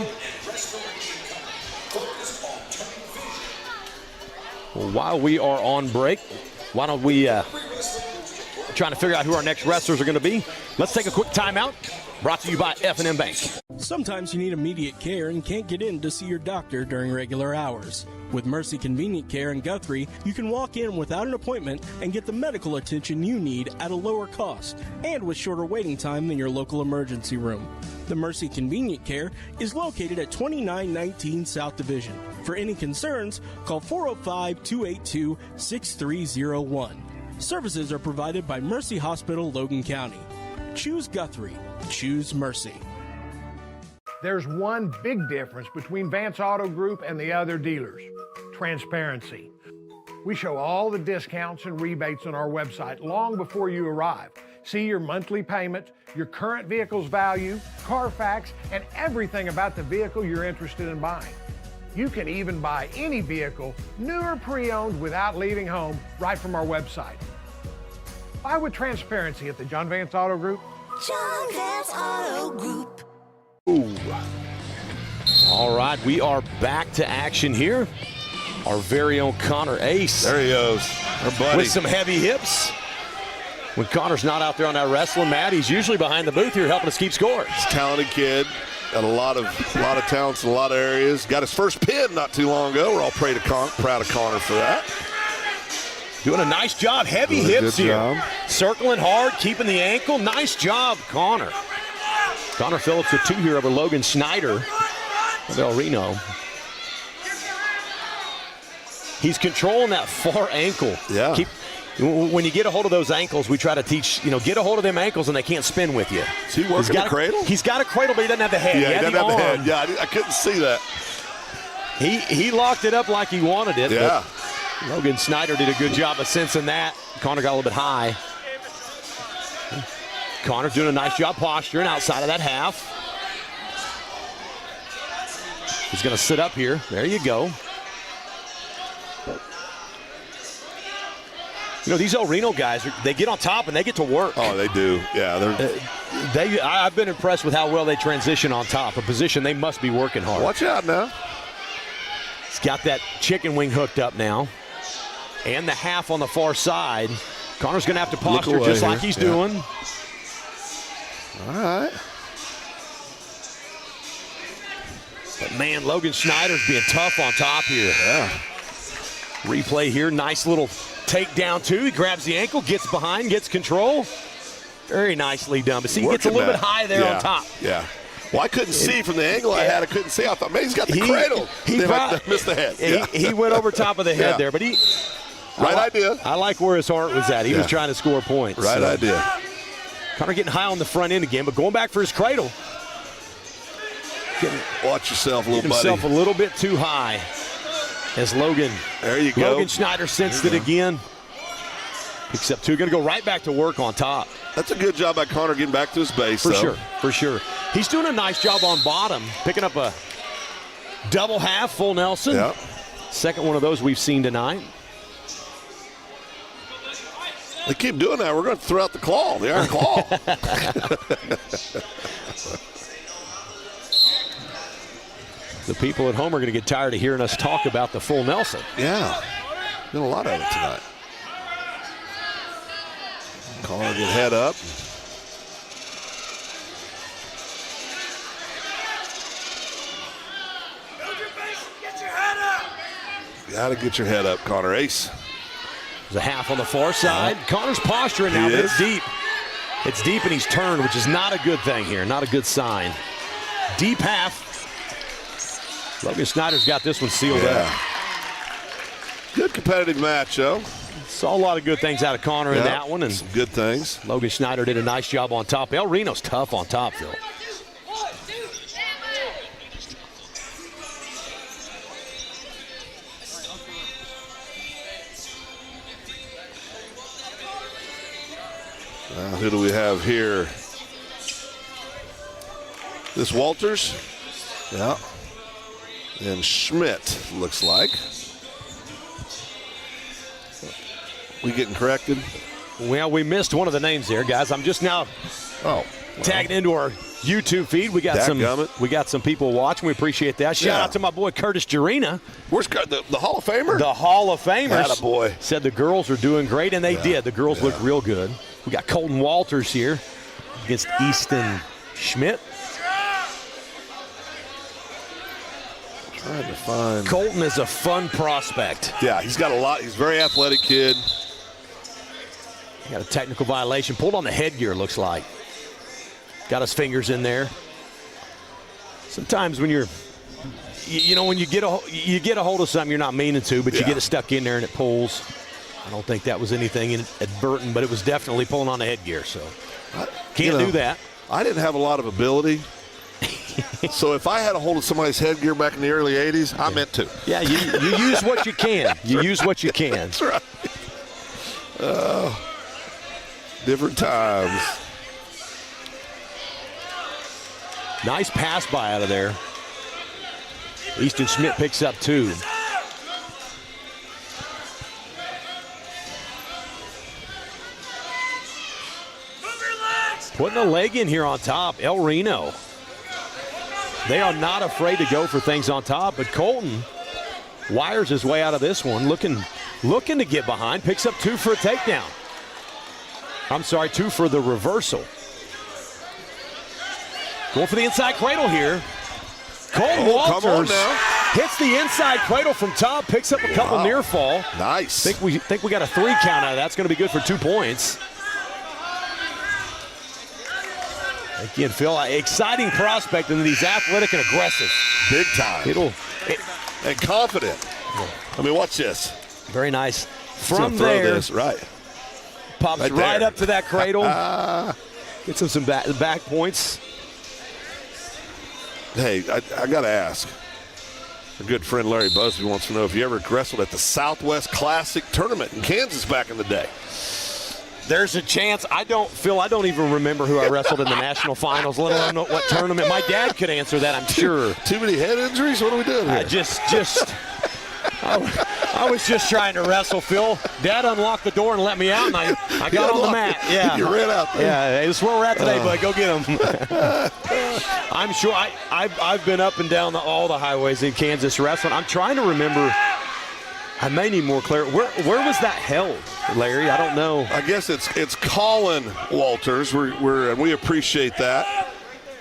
Well, while we are on break, why don't we trying to figure out who our next wrestlers are going to be. Let's take a quick timeout. Brought to you by F&M Bank. Sometimes you need immediate care and can't get in to see your doctor during regular hours. With Mercy Convenient Care in Guthrie, you can walk in without an appointment and get the medical attention you need at a lower cost and with shorter waiting time than your local emergency room. The Mercy Convenient Care is located at 2919 South Division. For any concerns, call 405-282-6301. Services are provided by Mercy Hospital, Logan County. Choose Guthrie. Choose Mercy. There's one big difference between Vance Auto Group and the other dealers: transparency. We show all the discounts and rebates on our website long before you arrive. See your monthly payment, your current vehicle's value, Carfax, and everything about the vehicle you're interested in buying. You can even buy any vehicle, new or pre-owned, without leaving home, right from our website. Buy with transparency at the John Vance Auto Group. John Vance Auto Group. Ooh. All right, we are back to action here. Our very own Connor Ace. There he goes, our buddy. With some heavy hips. When Connor's not out there on that wrestling mat, he's usually behind the booth here helping us keep score. He's a talented kid. Got a lot of talents in a lot of areas. Got his first pin not too long ago. We're all proud of Connor for that. Doing a nice job. Heavy hips here. Job. Circling hard, keeping the ankle. Nice job, Connor. Connor Phillips with 2 here over Logan Snyder of El Reno. He's controlling that far ankle. Yeah. When you get a hold of those ankles, we try to teach, get a hold of them ankles and they can't spin with you. Is he working the cradle? He's got a cradle, but he doesn't have the head. Yeah, he doesn't have the head. Yeah, I couldn't see that. He locked it up like he wanted it. Yeah. Logan Snyder did a good job of sensing that. Connor got a little bit high. Connor's doing a nice job posturing outside of that half. He's going to sit up here. There you go. These El Reno guys, they get on top and they get to work. Oh, they do. Yeah. I've been impressed with how well they transition on top. A position they must be working hard. Watch out now. He's got that chicken wing hooked up now. And the half on the far side. Connor's going to have to posture just like he's doing. All right. But, man, Logan Snyder's being tough on top here. Yeah. Replay here. Nice little takedown, too. He grabs the ankle, gets behind, gets control. Very nicely done. But see, he gets a little bit high there on top. Yeah. Well, I couldn't see from the angle I had. I couldn't see. I thought, man, he's got the cradle. He missed the head. He went over top of the head there. But Right idea. I like where his heart was at. He was trying to score points. Right idea. Connor getting high on the front end again, but going back for his cradle. Watch yourself, little buddy. Himself a little bit too high. As Logan. There you go. Logan Snyder sensed it again. Picks up 2. Going to go right back to work on top. That's a good job by Connor getting back to his base. For sure. He's doing a nice job on bottom, picking up a double half, full Nelson. Yeah. Second one of those we've seen tonight. They keep doing that. We're going to throw out the claw, the iron claw. The people at home are going to get tired of hearing us talk about the full Nelson. Yeah. Been a lot of it tonight. Connor get head up. Build your base, get your head up. Got to get your head up, Connor Ace. There's a half on the far side. Connor's posturing now, but it's deep. It's deep and he's turned, which is not a good thing here, not a good sign. Deep half. Logan Snyder's got this one sealed up. Good competitive match, though. Saw a lot of good things out of Connor in that one. And some good things. Logan Snyder did a nice job on top. El Reno's tough on top, Phil. Who do we have here? This Walters. Yeah. And Schmidt, looks like. We getting corrected? Well, we missed one of the names there, guys. I'm just now tagging into our YouTube feed. We got some people watching. We appreciate that. Shout out to my boy Curtis Jarena. Where's the Hall of Famer? The Hall of Famers. Attaboy. Said the girls are doing great, and they did. The girls look real good. We got Colton Walters here against Easton Schmidt. Trying to find. Colton is a fun prospect. Yeah, he's got a lot. He's a very athletic kid. Got a technical violation. Pulled on the headgear, looks like. Got his fingers in there. Sometimes when when you get a hold of something you're not meaning to, but you get it stuck in there and it pulls. I don't think that was anything inadvertent, but it was definitely pulling on the headgear. So can't do that. I didn't have a lot of ability. So if I had a hold of somebody's headgear back in the early 80s, I meant to. Yeah, you use what you can. You use what you can. That's right. Different times. Nice pass by out of there. Easton Schmidt picks up 2. Putting a leg in here on top, El Reno. They are not afraid to go for things on top, but Colton wires his way out of this one, looking to get behind, picks up 2 for a takedown. I'm sorry, 2 for the reversal. Going for the inside cradle here. Colton Walters hits the inside cradle from top, picks up a couple near fall. Nice. Think we got a 3 count out of that. That's going to be good for 2 points. Again, Phil, exciting prospect, and he's athletic and aggressive. Big time. And confident. I mean, watch this. Very nice. From there, right. Pops right up to that cradle. Gets him some back points. Hey, I got to ask. A good friend Larry Busby wants to know if you ever wrestled at the Southwest Classic Tournament in Kansas back in the day. There's a chance. I don't even remember who I wrestled in the national finals, let alone know what tournament. My dad could answer that, I'm sure. Too many head injuries? What are we doing here? I was just trying to wrestle, Phil. Dad unlocked the door and let me out, and I got on the mat. Yeah, you ran out there. Yeah, hey, this is where we're at today, bud. Go get them. I'm sure I've been up and down all the highways in Kansas wrestling. I'm trying to remember. I may need more clarity. Where was that held, Larry? I don't know. I guess it's Colin Walters. We appreciate that.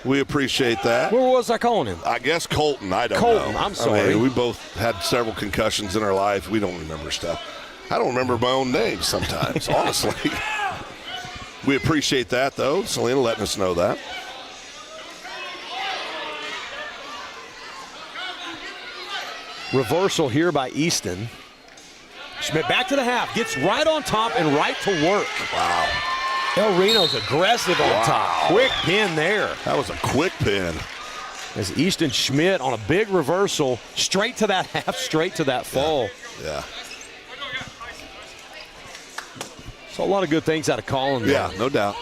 We appreciate that. Where was I calling him? I guess Colton. I don't know. I'm sorry. I mean, we both had several concussions in our life. We don't remember stuff. I don't remember my own name sometimes, honestly. We appreciate that, though. Selena letting us know that. Reversal here by Easton. Schmidt back to the half. Gets right on top and right to work. Wow. El Reno's aggressive on top. Quick pin there. That was a quick pin. As Easton Schmidt on a big reversal, straight to that half, straight to that fall. Yeah. So a lot of good things out of Colin there. Yeah, no doubt.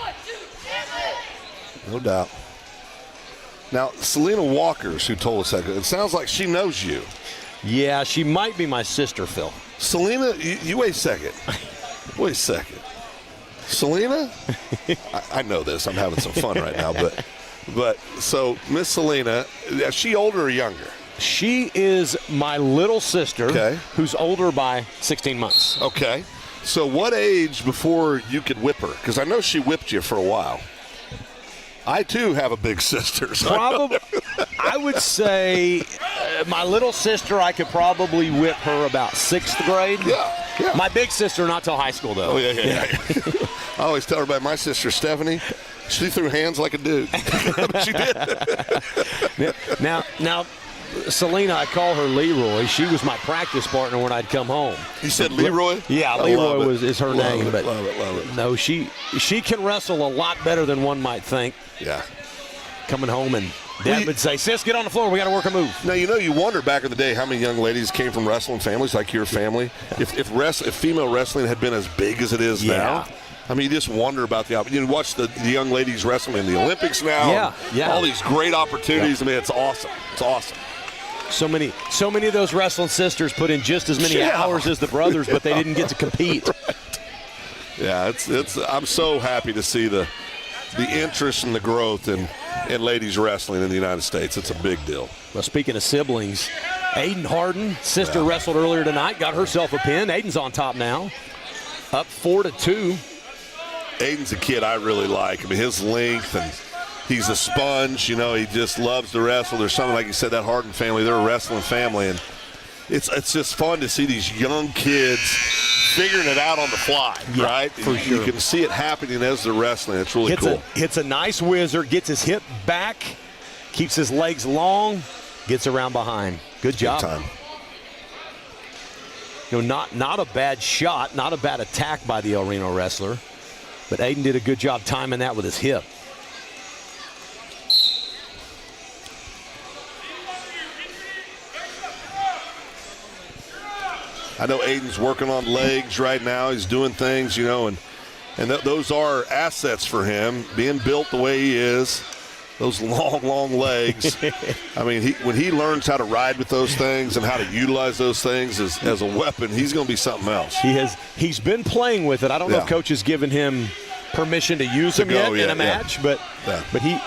No doubt. Now, Selena Walker's who told us that. It sounds like she knows you. Yeah, she might be my sister, Phil. Selena, you wait a second. Wait a second. Selena? I know this. I'm having some fun right now. But so Miss Selena, is she older or younger? She is my little sister, who's older by 16 months. Okay. So what age before you could whip her? Because I know she whipped you for a while. I, too, have a big sister. So probably, I would say my little sister, I could probably whip her about 6th grade. Yeah. My big sister, not till high school, though. Oh, yeah. I always tell her about my sister, Stephanie. She threw hands like a dude. She did. Now, Selena, I call her Leroy. She was my practice partner when I'd come home. You said Leroy? Yeah, Leroy is her name. Love it. No, she can wrestle a lot better than one might think. Yeah. Coming home and Dad would say, "Sis, get on the floor. We got to work a move." Now, you wonder back in the day how many young ladies came from wrestling families like your family. If female wrestling had been as big as it is now. I mean, you just wonder about the opportunity. You watch the young ladies wrestling in the Olympics now. Yeah. All these great opportunities. I mean, it's awesome. It's awesome. So many of those wrestling sisters put in just as many hours as the brothers, but they didn't get to compete. Right. Yeah, it's. I'm so happy to see the interest and the growth, and in ladies wrestling in the United States. It's a big deal. Well, speaking of siblings, Aiden Harden, sister wrestled earlier tonight, got herself a pin. Aiden's on top now, up 4-2. Aiden's a kid I really like. I mean, his length, and he's a sponge. You know, he just loves to wrestle. There's something, like you said, that Harden family, they're a wrestling family, and it's just fun to see these young kids figuring it out on the fly, right? For sure. You can see it happening as they're wrestling. It's really cool. Hits a nice whizzer, gets his hip back, keeps his legs long, gets around behind. Good job. Good time. You know, not a bad shot, not a bad attack by the El Reno wrestler, but Aiden did a good job timing that with his hip. I know Aiden's working on legs right now. He's doing things, you know, and those are assets for him, being built the way he is. Those long legs. I mean, when he learns how to ride with those things and how to utilize those things as a weapon, he's going to be something else. He's been playing with it. I don't know if Coach has given him permission to use him yet in a match, but he,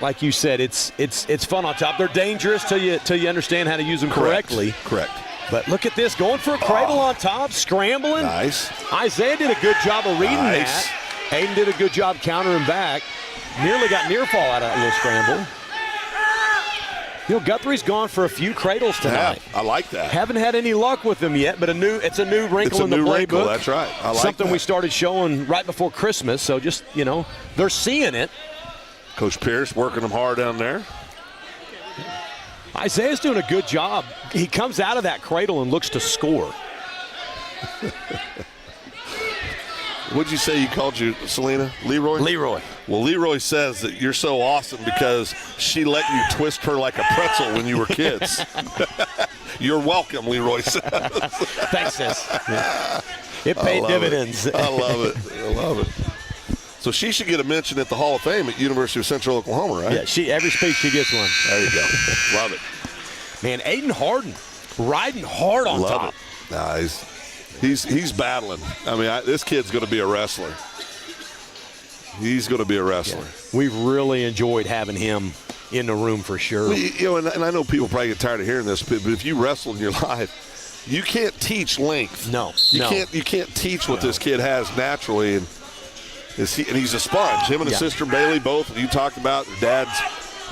like you said, it's fun on top. They're dangerous till you understand how to use them correctly. Correct. But look at this, going for a cradle on top, scrambling. Nice. Isaiah did a good job of reading that. Aiden did a good job countering back. Nearly got near fall out of that little scramble. You know, Guthrie's gone for a few cradles tonight. Yeah, I like that. Haven't had any luck with them yet, but it's a new wrinkle in the playbook. That's right. I like something that. we started showing right before Christmas. So just, you know, they're seeing it. Coach Pierce working them hard down there. Isaiah's doing a good job. He comes out of that cradle and looks to score. What'd you say you called you, Selena? Leroy? Leroy. Well, Leroy says that you're so awesome because she let you twist her like a pretzel when you were kids. You're welcome, Leroy says. Thanks, sis. Yeah. It paid dividends. I love it. I love it. So she should get a mention at the Hall of Fame at University of Central Oklahoma, right? Yeah, every speech she gets one. There you go. Love it. Man, Aiden Harden riding hard on top. It. Nah, he's battling. I mean, this kid's going to be a wrestler. He's going to be a wrestler. Yeah. We've really enjoyed having him in the room for sure. Well, you know, and I know people probably get tired of hearing this, but if you wrestle in your life, you can't teach length. No. You can't teach what this kid has naturally, and he's a sponge. Him and his sister Bailey, both you talked about. Their dad's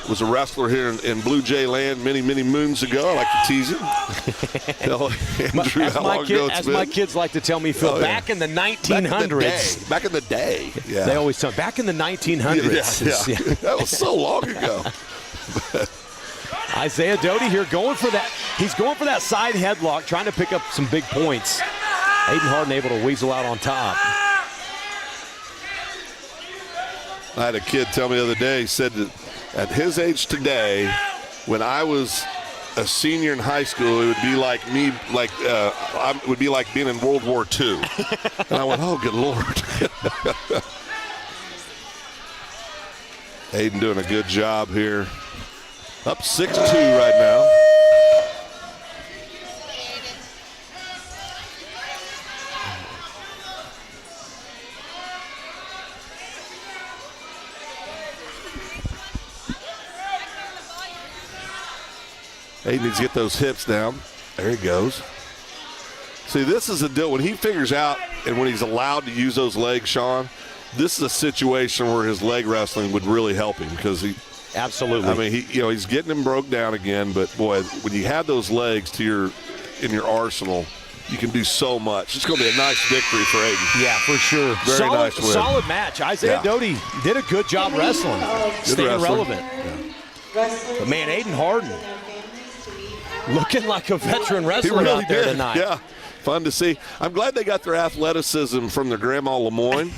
was a wrestler here in Blue Jay land many moons ago. I like to tease him. Tell Andrew how long ago it's been. My kids like to tell me, Phil, back in the 1900s. Back in the day. Yeah. They always tell me, back in the 1900s. Yeah. That was so long ago. Isaiah Doty here going for that. He's going for that side headlock, trying to pick up some big points. Aiden Harden able to weasel out on top. I had a kid tell me the other day, he said that at his age today, when I was a senior in high school, it would be like me, it would be like being in World War II. And I went, oh, good Lord. Aiden doing a good job here. Up 6-2 right now. Aiden needs to get those hips down. There he goes. See, this is a deal. When he figures out and when he's allowed to use those legs, Sean, this is a situation where his leg wrestling would really help him because he. Absolutely. I mean, he's getting him broke down again. But boy, when you have those legs in your arsenal, you can do so much. It's going to be a nice victory for Aiden. Yeah, for sure. Very nice win. Solid match. Isaiah Doty did a good job wrestling, staying relevant. Yeah. But man, Aiden Harden looking like a veteran wrestler out there tonight. Yeah, fun to see. I'm glad they got their athleticism from their grandma Lemoyne.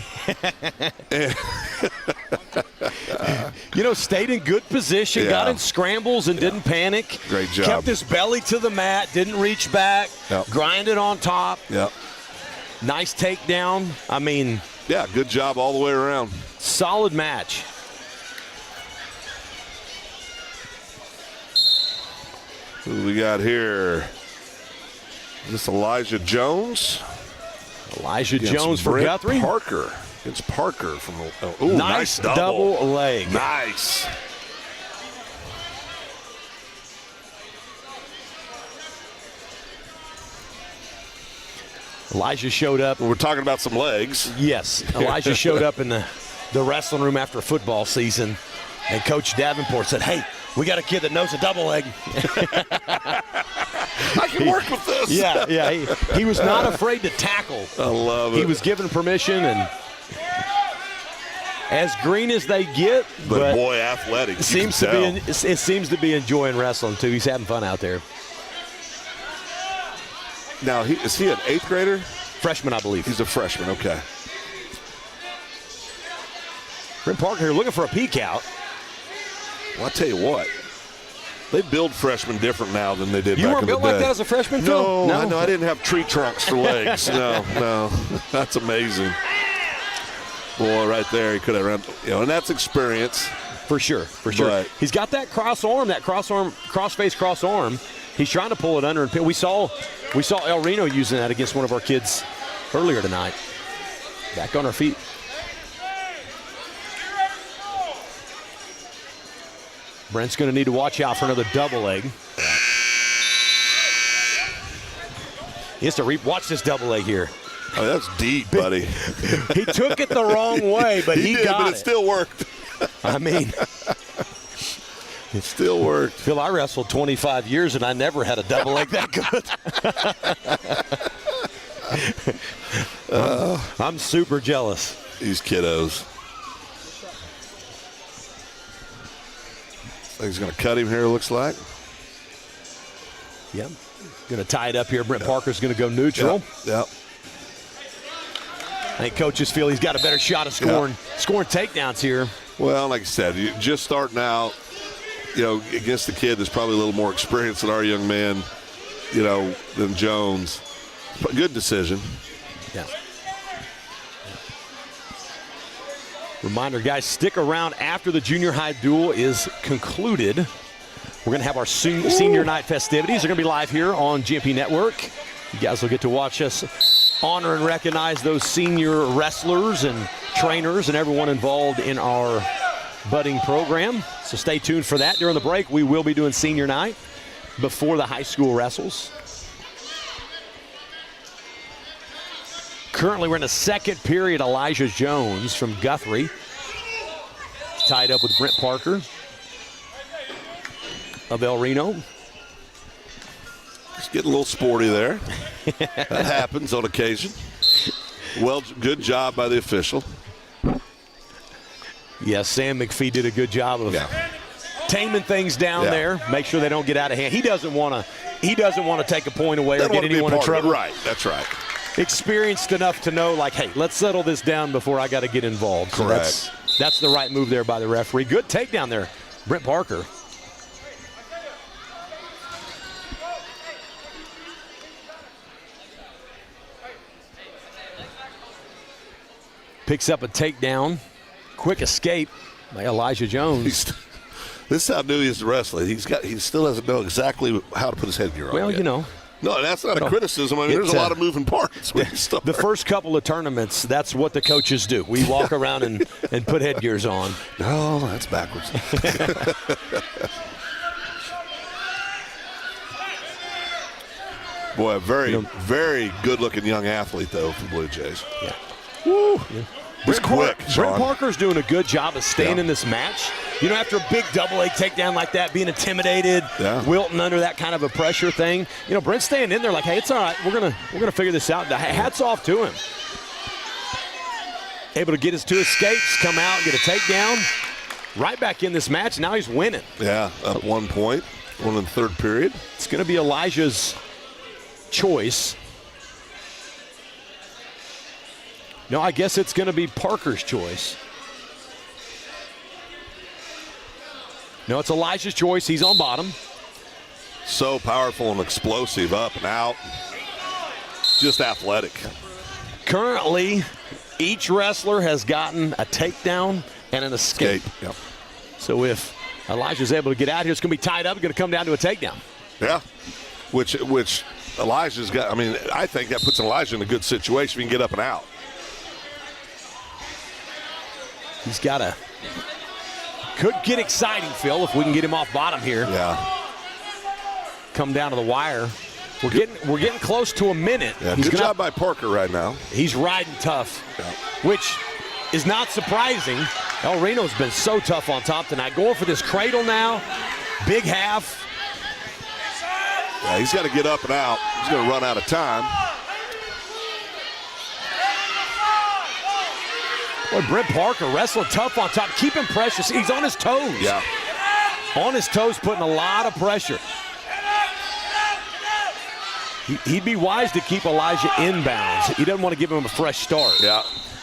Stayed in good position, got in scrambles and didn't panic. Great job. Kept his belly to the mat, didn't reach back, grinded on top. Yep. Nice takedown. I mean. Yeah, good job all the way around. Solid match. Who we got here? Is this Elijah Jones? Elijah Jones for Guthrie. Parker. It's Parker from. Nice double leg. Nice. Elijah showed up. We're talking about some legs. Yes, Elijah showed up in the wrestling room after football season, and Coach Davenport said, "Hey, we got a kid that knows a double leg." I can work with this. Yeah. He was not afraid to tackle. I love it. He was given permission, and as green as they get, but boy, athletic. It seems to be enjoying wrestling too. He's having fun out there. Now, is he an 8th grader? Freshman, I believe. He's a freshman. Okay. Brent Parker here looking for a peek out. Well, I tell you what. They build freshmen different now than they did back in the day. You weren't built like that as a freshman, Phil? No, I didn't have tree trunks for legs. No. That's amazing. Boy, right there, he could have run. And that's experience. For sure. But he's got that cross-face cross arm. He's trying to pull it under. And we saw El Reno using that against one of our kids earlier tonight. Back on our feet. Brent's going to need to watch out for another double leg. He has to watch this double leg here. Oh, that's deep, buddy. He took it the wrong way, but he got but it still worked. I mean, it still worked. Phil, I wrestled 25 years, and I never had a double leg that good. I'm super jealous. These kiddos. He's going to cut him here, looks like. Yep. Going to tie it up here. Brent Parker's going to go neutral. Yep. I think coaches feel he's got a better shot of scoring takedowns here. Well, like I said, just starting out, against the kid that's probably a little more experienced than our young man, than Jones. But good decision. Yeah. Reminder, guys, stick around after the junior high duel is concluded. We're going to have our senior night festivities. They're going to be live here on GMP Network. You guys will get to watch us honor and recognize those senior wrestlers and trainers and everyone involved in our budding program. So stay tuned for that. During the break, we will be doing senior night before the high school wrestles. Currently, we're in the second period. Elijah Jones from Guthrie tied up with Brent Parker of El Reno. It's getting a little sporty there. That happens on occasion. Well, good job by the official. Yes, Sam McPhee did a good job of taming things down there. Make sure they don't get out of hand. He doesn't want to take a point away or get anyone in trouble. Right, that's right. Experienced enough to know, like, hey, let's settle this down before I got to get involved. Correct. So that's the right move there by the referee. Good takedown there, Brent Parker. Picks up a takedown. Quick escape by Elijah Jones. This is how new he is to wrestling. He still doesn't know exactly how to put his headgear on. Well, yet. No, that's not a criticism. I mean, there's a lot of moving parts when you start. The first couple of tournaments, that's what the coaches do. We walk around and put headgears on. No, that's backwards. Boy, a very, very good-looking young athlete, though, for Blue Jays. Yeah. Woo. Yeah. Brent Parker's doing a good job of staying in this match. After a big double leg takedown like that, being intimidated, wilting under that kind of a pressure thing. Brent's staying in there like, hey, it's all right. We're gonna figure this out. Hats off to him. Able to get his two escapes, come out, get a takedown. Right back in this match. Now he's winning. Yeah, up 1 point. One in the third period. It's going to be Elijah's choice. No, I guess it's going to be Parker's choice. No, it's Elijah's choice. He's on bottom. So powerful and explosive, up and out. Just athletic. Currently, each wrestler has gotten a takedown and an escape. Yep. So if Elijah's able to get out here, it's going to be tied up. It's going to come down to a takedown. Yeah, which Elijah's got. I mean, I think that puts Elijah in a good situation. He can get up and out. He's got a – could get exciting, Phil, if we can get him off bottom here. Yeah. Come down to the wire. We're getting close to a minute. Yeah, good job by Parker right now. He's riding tough, which is not surprising. El Reno's been so tough on top tonight. Going for this cradle now. Big half. Yeah, he's got to get up and out. He's going to run out of time. Boy, Brent Parker wrestling tough on top, keeping pressure. He's on his toes. Yeah. On his toes, putting a lot of pressure. He'd be wise to keep Elijah inbounds. He doesn't want to give him a fresh start. Yeah.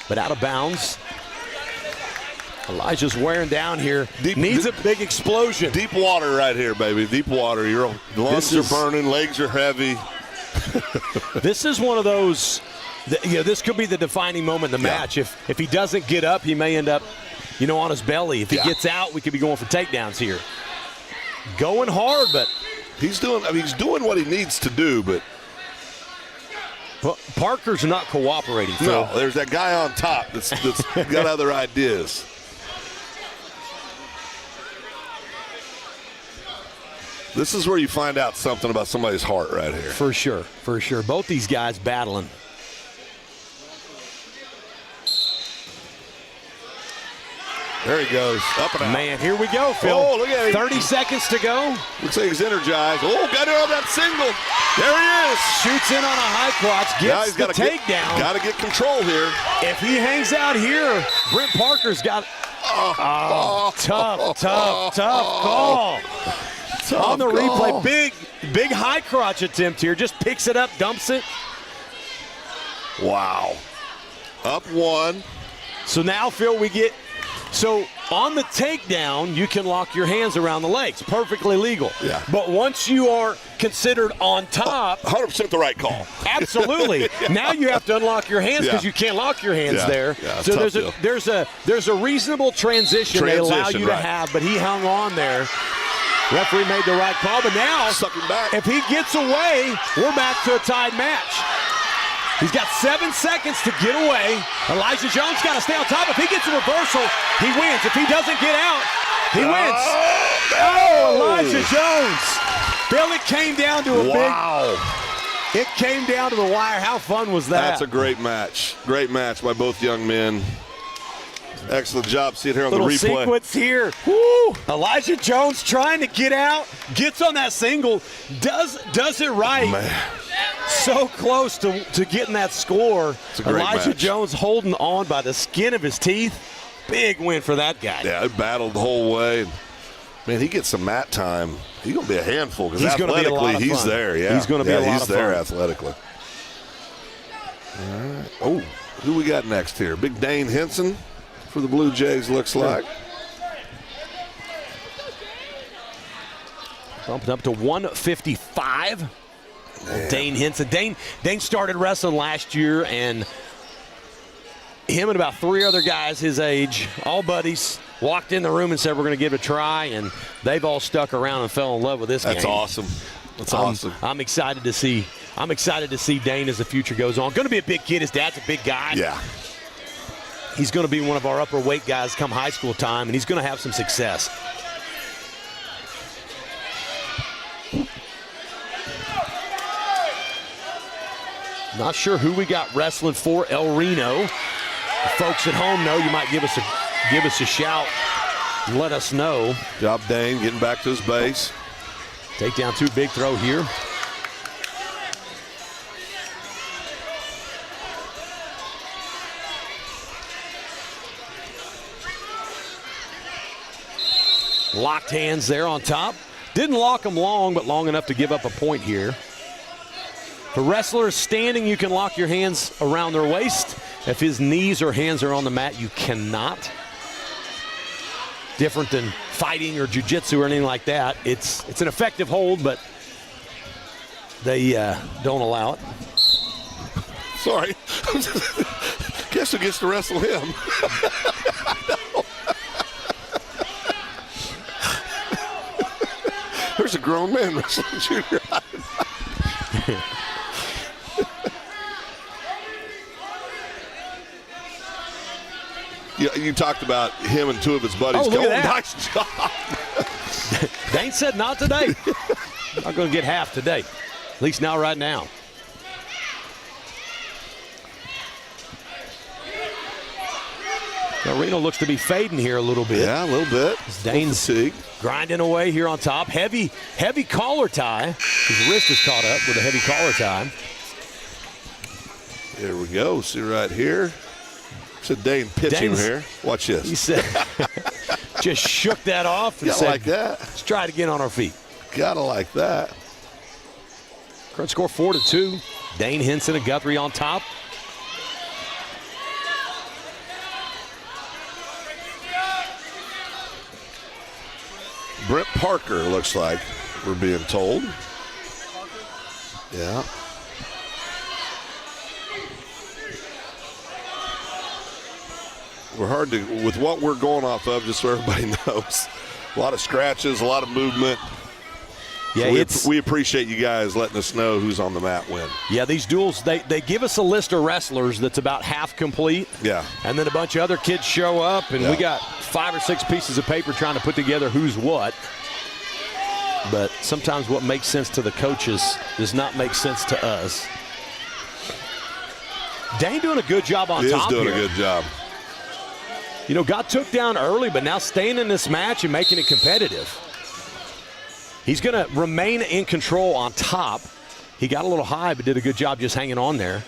But out of bounds. Elijah's wearing down here. Needs a big explosion. Deep water right here, baby. Deep water. Your lungs are burning, legs are heavy. This is one of those, this could be the defining moment in the match. If he doesn't get up, he may end up, on his belly. If he gets out, we could be going for takedowns here. Going hard, but he's doing what he needs to do, but Parker's not cooperating, Phil. No, there's that guy on top that's got other ideas. This is where you find out something about somebody's heart right here. For sure. Both these guys battling. There he goes, up and out. Man, here we go, Phil. Oh, look at him. 30 seconds to go. Looks like he's energized. Oh, got it on that single. There he is. Shoots in on a high crotch, gets the takedown. Got to get control here. If he hangs out here, Brent Parker's got tough call. On the replay, big high crotch attempt here. Just picks it up, dumps it. Wow. Up one. So now, Phil, so on the takedown, you can lock your hands around the legs. Perfectly legal. Yeah. But once you are considered on top. 100% the right call. Absolutely. Now you have to unlock your hands because you can't lock your hands there. Yeah, so there's a reasonable transition they allow you to have, but he hung on there. Referee made the right call, but now if he gets away, we're back to a tied match. He's got 7 seconds to get away. Elijah Jones got to stay on top. If he gets a reversal, he wins. If he doesn't get out, he wins. Elijah Jones. Bill, it came down to It came down to the wire. How fun was that? That's a great match. Great match by both young men. Excellent job. See it here on the replay. Sequence here. Woo! Elijah Jones trying to get out. Gets on that single. Does it right. Man. So close to getting that score. Elijah match. Jones holding on by the skin of his teeth. Big win for that guy. Yeah, he battled the whole way. Man, he gets some mat time. He's going to be a handful because athletically he's there. Yeah, he's going to be a lot of fun. He's there athletically. All right. Oh, who we got next here? Big Dane Henson for the Blue Jays, looks like. Bumped up to 155. Dane Henson. Dane started wrestling last year, and him and about 3 other guys his age, all buddies, walked in the room and said we're going to give it a try, and they've all stuck around and fell in love with this game. That's awesome. That's awesome. I'm excited to see Dane as the future goes on. Going to be a big kid. His dad's a big guy. Yeah. He's going to be one of our upper weight guys come high school time, and he's going to have some success. Not sure who we got wrestling for El Reno. The folks at home know. You might give us a shout. Let us know. Job Dane getting back to his base. Takedown 2, big throw here. Locked hands there on top. Didn't lock them long, but long enough to give up a point here. For wrestlers standing, you can lock your hands around their waist. If his knees or hands are on the mat, you cannot. Different than fighting or jiu-jitsu or anything like that. It's an effective hold, but they don't allow it. Sorry. Guess who gets to wrestle him? There's a grown man wrestling junior high. You talked about him and 2 of his buddies. Oh, look at that. Nice job. Dane said not today. Not going to get half today. At least not right now. Now Reno looks to be fading here a little bit. Yeah, a little bit. Dane's grinding away here on top. Heavy collar tie. His wrist is caught up with a heavy collar tie. There we go. See right here. Said Dane pitching here. Watch this. He said, just shook that off and Gotta said, like that. Let's try it again on our feet. Gotta like that. Current score 4-2. Dane Henson and Guthrie on top. Brent Parker looks like we're being told. Yeah. We're hard to, with what we're going off of, just so everybody knows. A lot of scratches, a lot of movement. Yeah, so we appreciate you guys letting us know who's on the mat when. Yeah, these duels, they give us a list of wrestlers that's about half complete. Yeah. And then a bunch of other kids show up, and we got 5 or 6 pieces of paper trying to put together who's what. But sometimes what makes sense to the coaches does not make sense to us. Dane doing a good job on top here. He is doing a good job. You know, got took down early, but now staying in this match and making it competitive. He's going to remain in control on top. He got a little high, but did a good job just hanging on there,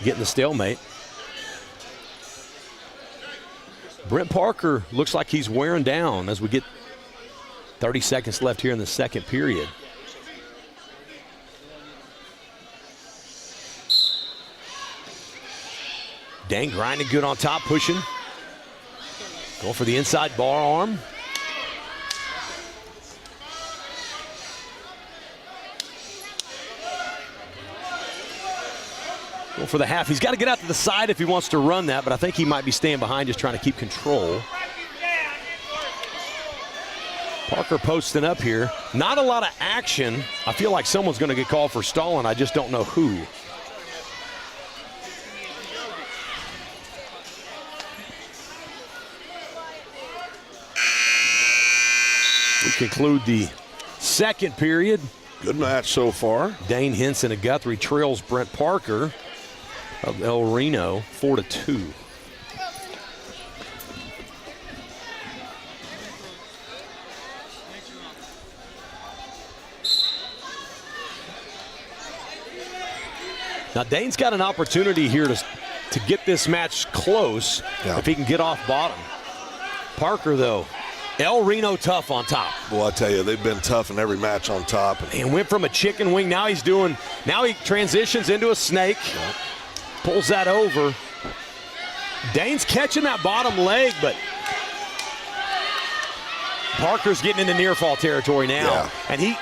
getting the stalemate. Brent Parker looks like he's wearing down as we get 30 seconds left here in the second period. Dane grinding good on top, pushing. Going for the inside bar arm. Going for the half. He's got to get out to the side if he wants to run that, but I think he might be staying behind just trying to keep control. Parker posting up here. Not a lot of action. I feel like someone's going to get called for stalling. I just don't know who. We conclude the second period. Good match so far. Dane Henson of Guthrie trails Brent Parker of El Reno 4-2. Now Dane's got an opportunity here to get this match close if he can get off bottom. Parker, though, El Reno tough on top. Well, I tell you, they've been tough in every match on top. And went from a chicken wing, now he transitions into a snake. Yeah. Pulls that over. Dane's catching that bottom leg, but Parker's getting into near fall territory now. Yeah. And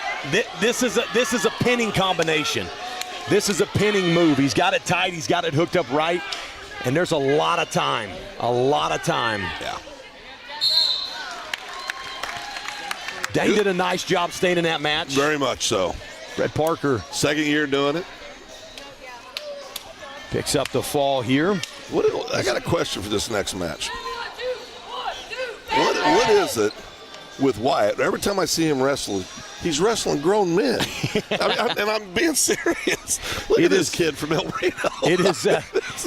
this is a pinning combination. This is a pinning move. He's got it tight, he's got it hooked up right, and there's a lot of time. Yeah. Dane did a nice job staying in that match. Very much so. Brent Parker. Second year doing it. Picks up the fall here. I got a question for this next match. What is it with Wyatt? Every time I see him wrestle, he's wrestling grown men. And I'm being serious. Look at this kid from El Reno. It is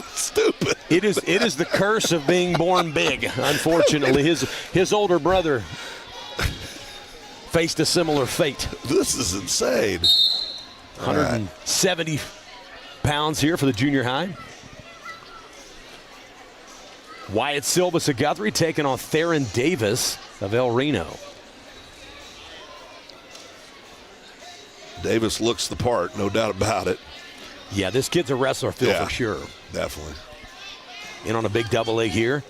stupid. It is the curse of being born big, unfortunately. His older brother faced a similar fate. This is insane. 170 pounds here for the junior high. Wyatt Silvas of Guthrie taking on Theron Davis of El Reno. Davis looks the part, no doubt about it. Yeah, this kid's a wrestler, Phil, for sure. Definitely. In on a big double leg here.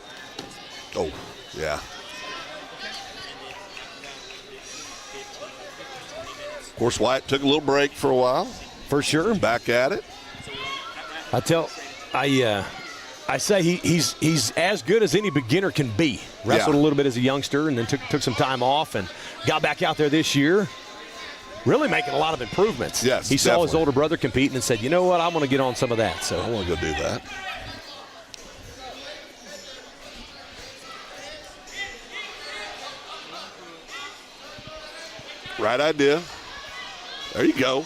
Oh, yeah. Of course, Wyatt took a little break for a while. For sure. Back at it. I say he's as good as any beginner can be. Wrestled a little bit as a youngster and then took some time off and got back out there this year. Really making a lot of improvements. Yes, he saw his older brother competing and said, you know what, I want to get on some of that. So I want to go do that. Right idea. There you go.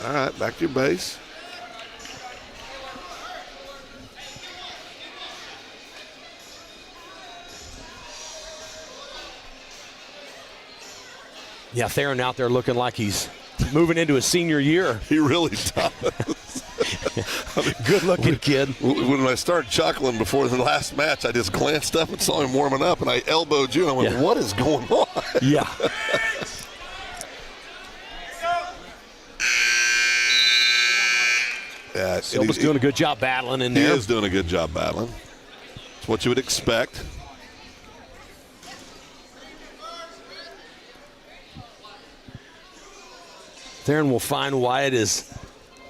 All right, back to your base. Yeah, Theron out there looking like he's moving into his senior year. He really does. Good-looking kid. When I started chuckling before the last match, I just glanced up and saw him warming up, and I elbowed you, and I went, what is going on? Yeah. Yeah, Silva's doing a good job battling in there. He is doing a good job battling. It's what you would expect. Theron will find Wyatt is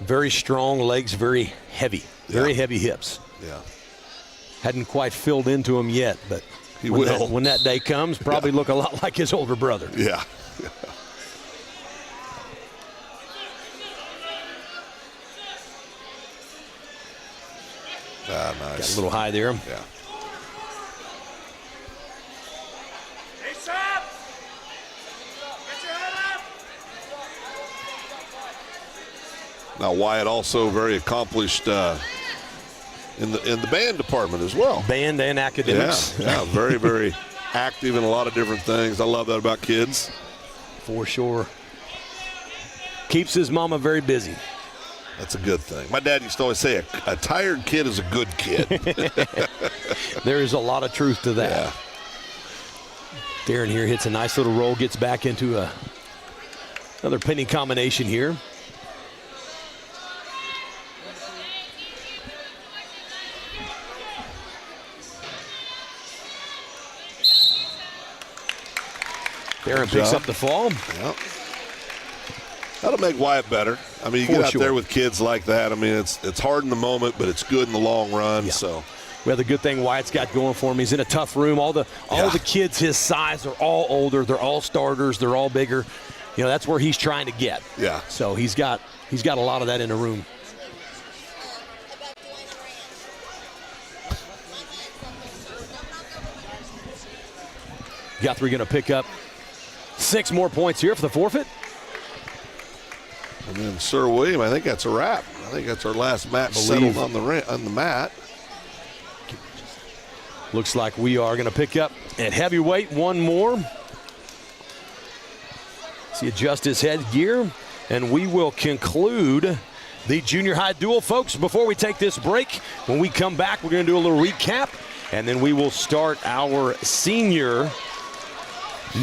very strong, legs very heavy, very heavy hips. Yeah. Hadn't quite filled into him yet, but he will. When that day comes, probably look a lot like his older brother. Yeah. Nice. Got a little high there. Yeah. Face up! Get your head up! Now Wyatt also very accomplished in the band department as well. Band and academics. Yeah, very, very active in a lot of different things. I love that about kids. For sure. Keeps his mama very busy. That's a good thing. My dad used to always say a tired kid is a good kid. There is a lot of truth to that. Yeah. Theron here hits a nice little roll, gets back into another pinning combination here. Theron picks up the fall. Yep. That'll make Wyatt better. I mean, you get out there with kids like that. I mean, it's hard in the moment, but it's good in the long run. Yeah. So, well, the good thing Wyatt's got going for him, he's in a tough room. All the kids his size are all older. They're all starters. They're all bigger. You know, that's where he's trying to get. Yeah. So he's got a lot of that in the room. Guthrie going to pick up 6 more points here for the forfeit. And then Sir William, I think that's a wrap. I think that's our last match settled on the mat. Looks like we are going to pick up at heavyweight one more. See, adjust his headgear, and we will conclude the junior high duel. Folks, before we take this break, when we come back, we're going to do a little recap, and then we will start our senior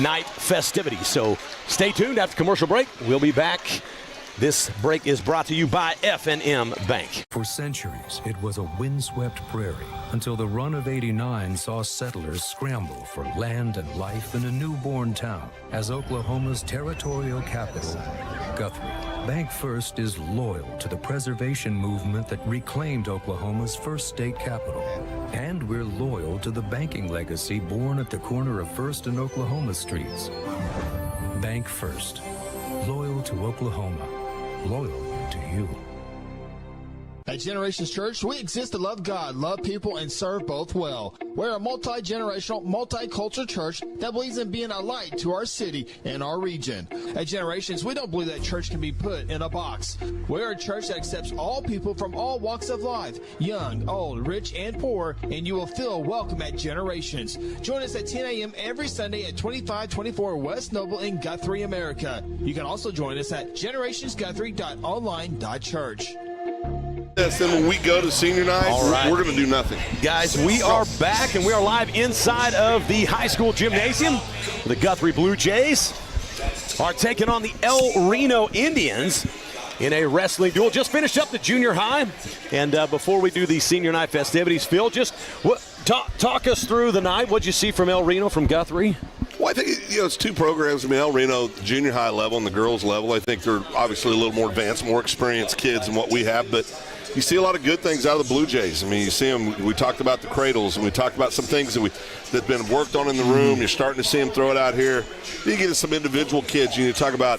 night festivities. So stay tuned after commercial break. We'll be back. This break is brought to you by F&M Bank. For centuries, it was a windswept prairie until the run of '89 saw settlers scramble for land and life in a newborn town as Oklahoma's territorial capital, Guthrie. Bank First is loyal to the preservation movement that reclaimed Oklahoma's first state capital. And we're loyal to the banking legacy born at the corner of First and Oklahoma streets. Bank First. Loyal to Oklahoma. Loyal to you. At Generations Church, we exist to love God, love people, and serve both well. We're a multi-generational, multicultural church that believes in being a light to our city and our region. At Generations, we don't believe that church can be put in a box. We're a church that accepts all people from all walks of life, young, old, rich, and poor, and you will feel welcome at Generations. Join us at 10 a.m. every Sunday at 2524 West Noble in Guthrie, America. You can also join us at generationsguthrie.online.church. Yes, then when we go to senior night, we're going to do nothing. Guys, we are back, and we are live inside of the high school gymnasium. The Guthrie Bluejays are taking on the Reno Indians in a wrestling duel. Just finished up the junior high, and before we do the senior night festivities, Phil, just talk us through the night. What'd you see from Reno, from Guthrie? Well, I think, it's 2 programs. I mean, Reno, junior high level and the girls level. I think they're obviously a little more advanced, more experienced kids than what we have, but you see a lot of good things out of the Bluejays. I mean, you see them. We talked about the cradles, and we talked about some things that've been worked on in the room. You're starting to see them throw it out here. You get to some individual kids. You talk about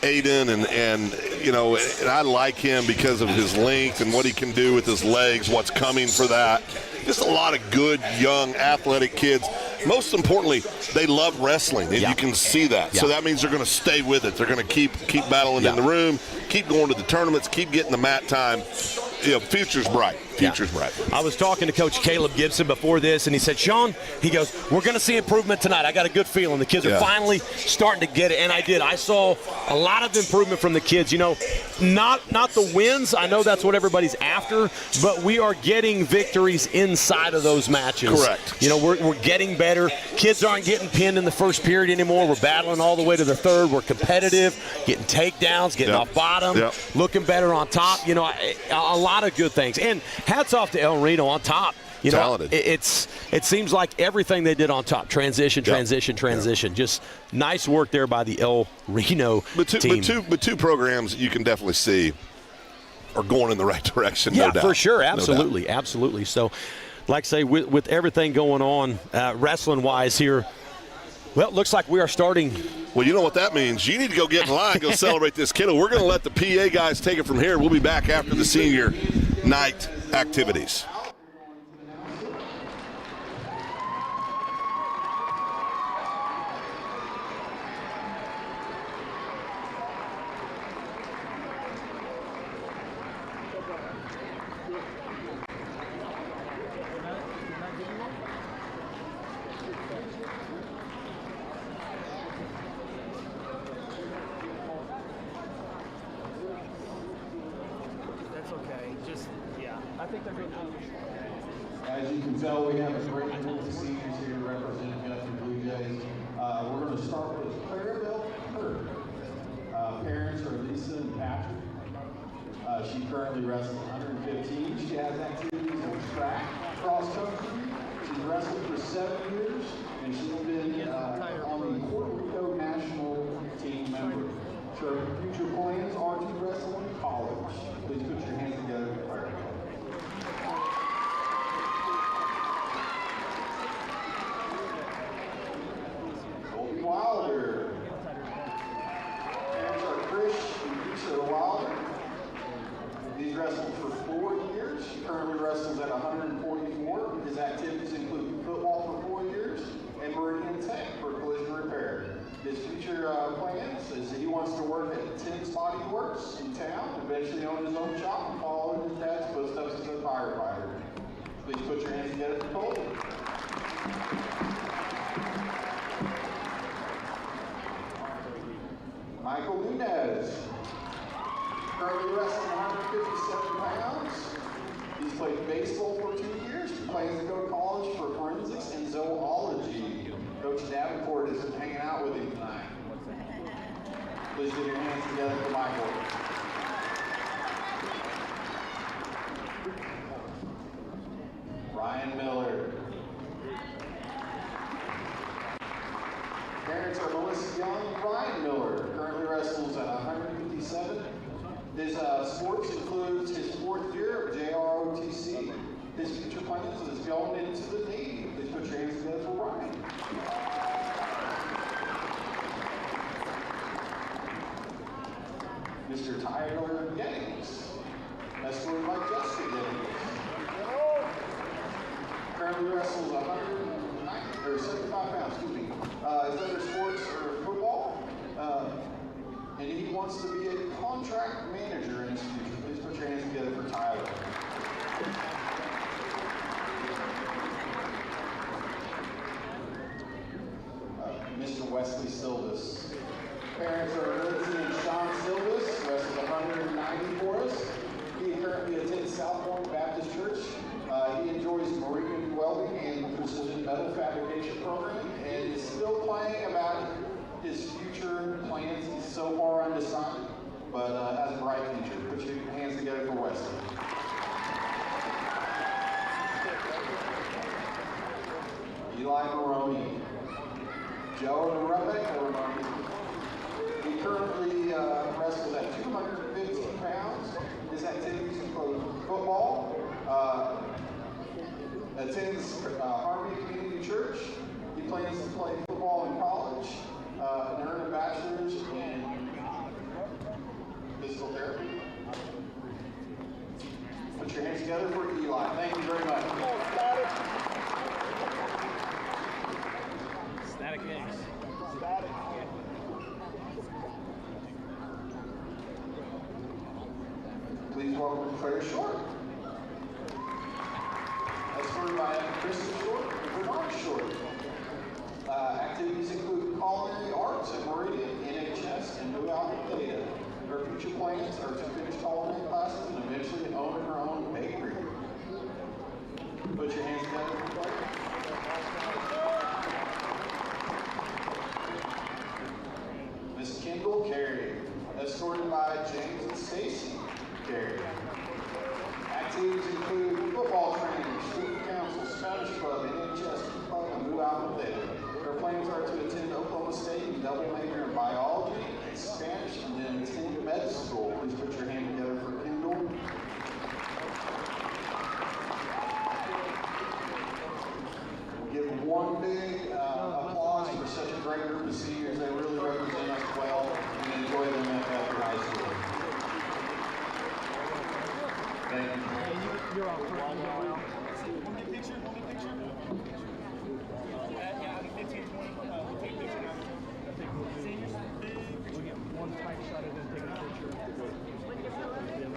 Aiden, and I like him because of his length and what he can do with his legs, what's coming for that. Just a lot of good, young, athletic kids. most importantly, they love wrestling, and you can see that. So that means they're going to stay with it. They're going to keep battling in the room, keep going to the tournaments, keep getting the mat time. Future's bright. Future's bright. I was talking to Coach Caleb Gibson before this, and he said, Sean, he goes, we're going to see improvement tonight. I got a good feeling. The kids are finally starting to get it, and I did. I saw a lot of improvement from the kids. Not the wins. I know that's what everybody's after, but we are getting victories inside of those matches. Correct. We're getting better. Kids aren't getting pinned in the first period anymore. We're battling all the way to the third. We're competitive, getting takedowns, getting off bottom, looking better on top. A lot of good things. And hats off to El Reno on top. Talented. It seems like everything they did on top, transition. Just nice work there by the El Reno team. But two programs you can definitely see are going in the right direction, no doubt. For sure. Absolutely. Absolutely. So, like I say, with everything going on wrestling-wise here, well, it looks like we are starting. Well, you know what that means. You need to go get in line, go celebrate this kiddo. We're going to let the PA guys take it from here. We'll be back after the senior night activities. As you can tell, we have a great group of seniors here representing Guthrie Bluejays. We're going to start with Clarabelle Kirk. Parents are Lisa and Patrick. She currently wrestles 115. She has activities in track, cross country. She's wrestled for 7 years, and she's been on the Puerto Rico national team member. So her future plans are to wrestle in college. Please put your hands together for Clarabelle. Wilder. Parents are Chris and Lisa Wilder. He's wrestled for 4 years. He currently wrestles at 144. His activities include football for 4 years and Meridian Tech for collision repair. His future plans is that he wants to work at Tim's Body Works in town, eventually own his own shop and follow in his dad's footsteps as a firefighter. Please put your hands together for Cole. Michael Nunez, currently wrestling 157 pounds. He's played baseball for 2 years. He plans to go to college for forensics and zoology. Coach Davenport is hanging out with him tonight. Please get your hands together for Michael. Ryan Miller. Parents are Melissa Young and Ryan Miller. Currently wrestles at 157. His sports includes his 4th year of JROTC. His future plans is going into the Navy. Please put your hands together for Ryan. Mr. Tyler Jennings. Escorted by Jessica Jennings. Currently wrestles 75 pounds, excuse me. His other sports are football, and he wants to be a contract manager in his future. Please put your hands together for Tyler. Mr. Wesley Silvis. Parents are Lindsay and Sean Silvis, wrestles 190 for us. He currently attends Southbourne Baptist Church. He enjoys marine welding and precision metal fabrication programming, and is still playing about his future plans. He's so far undecided, but has a bright future. Put your hands together for Wesley. Eli Maroney. Joe and Rebecca Maroney. He currently wrestles at 215 pounds. His activities include football, attends Harmony Community Church. He plans to play football in college and earn a bachelor's in physical therapy. Put your hands together for Eli. Thank you very much. Static eggs. Please welcome Claire Short. Escorted by Kristen Short and Bernard Short. Activities include culinary arts at Meridian, NHS, and New Alpha Theta. Her future plans are to finish culinary classes and eventually own her own bakery. Put your hands together for Claire. Miss Kendall Carey, escorted by James and Stacy Carey. Activities include football training, student council, Spanish club, NHS club, and New Alpha Theta. Her plans are to attend Oklahoma State and double major in biology and Spanish, and then attend med school. Please put your hand together for Kendall. We'll give them one big applause for such a great group of seniors. They really represent us well and enjoy them at Guthrie High School. Thank you. You're all perfect. Want me picture? Yeah, 15, 20. We'll take a picture now. Seniors, big picture. We'll get one tight shot and then take a picture. With your pillow? Yeah,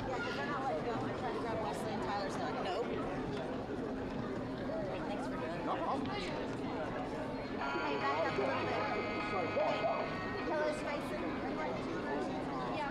because they're not letting go. I'm trying to grab Wesley and Tyler's not. Nope. Thanks for doing it. Hey, back up a little bit. Hey, pillows facing. Yeah.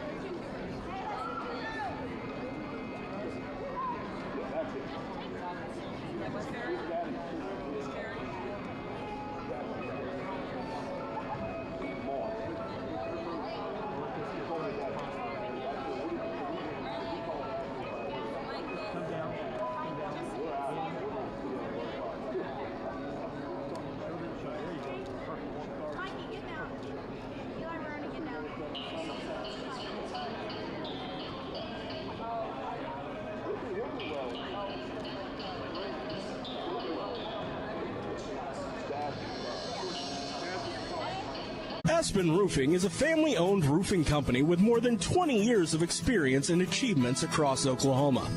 Aspen Roofing is a family-owned roofing company with more than 20 years of experience and achievements across Oklahoma.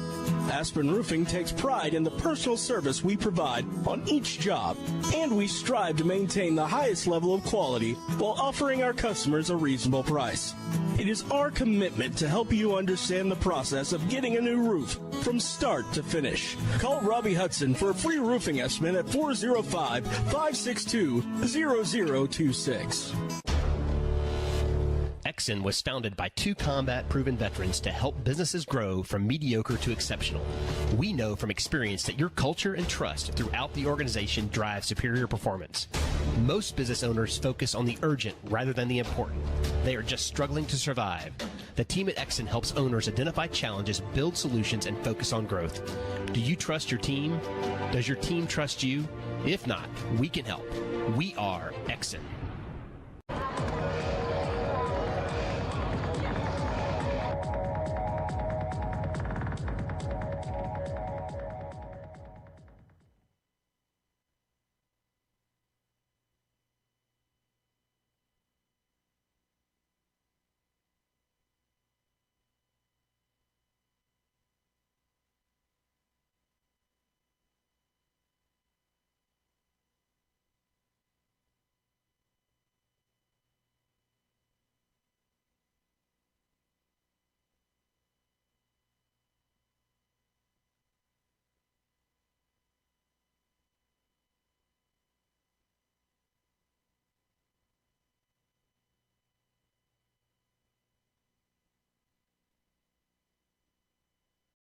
Aspen Roofing takes pride in the personal service we provide on each job, and we strive to maintain the highest level of quality while offering our customers a reasonable price. It is our commitment to help you understand the process of getting a new roof from start to finish. Call Robbie Hudson for a free roofing estimate at 405-562-0026. Exxon was founded by two combat-proven veterans to help businesses grow from mediocre to exceptional. We know from experience that your culture and trust throughout the organization drive superior performance. Most business owners focus on the urgent rather than the important. They are just struggling to survive. The team at Exxon helps owners identify challenges, build solutions, and focus on growth. Do you trust your team? Does your team trust you? If not, we can help. We are Exxon.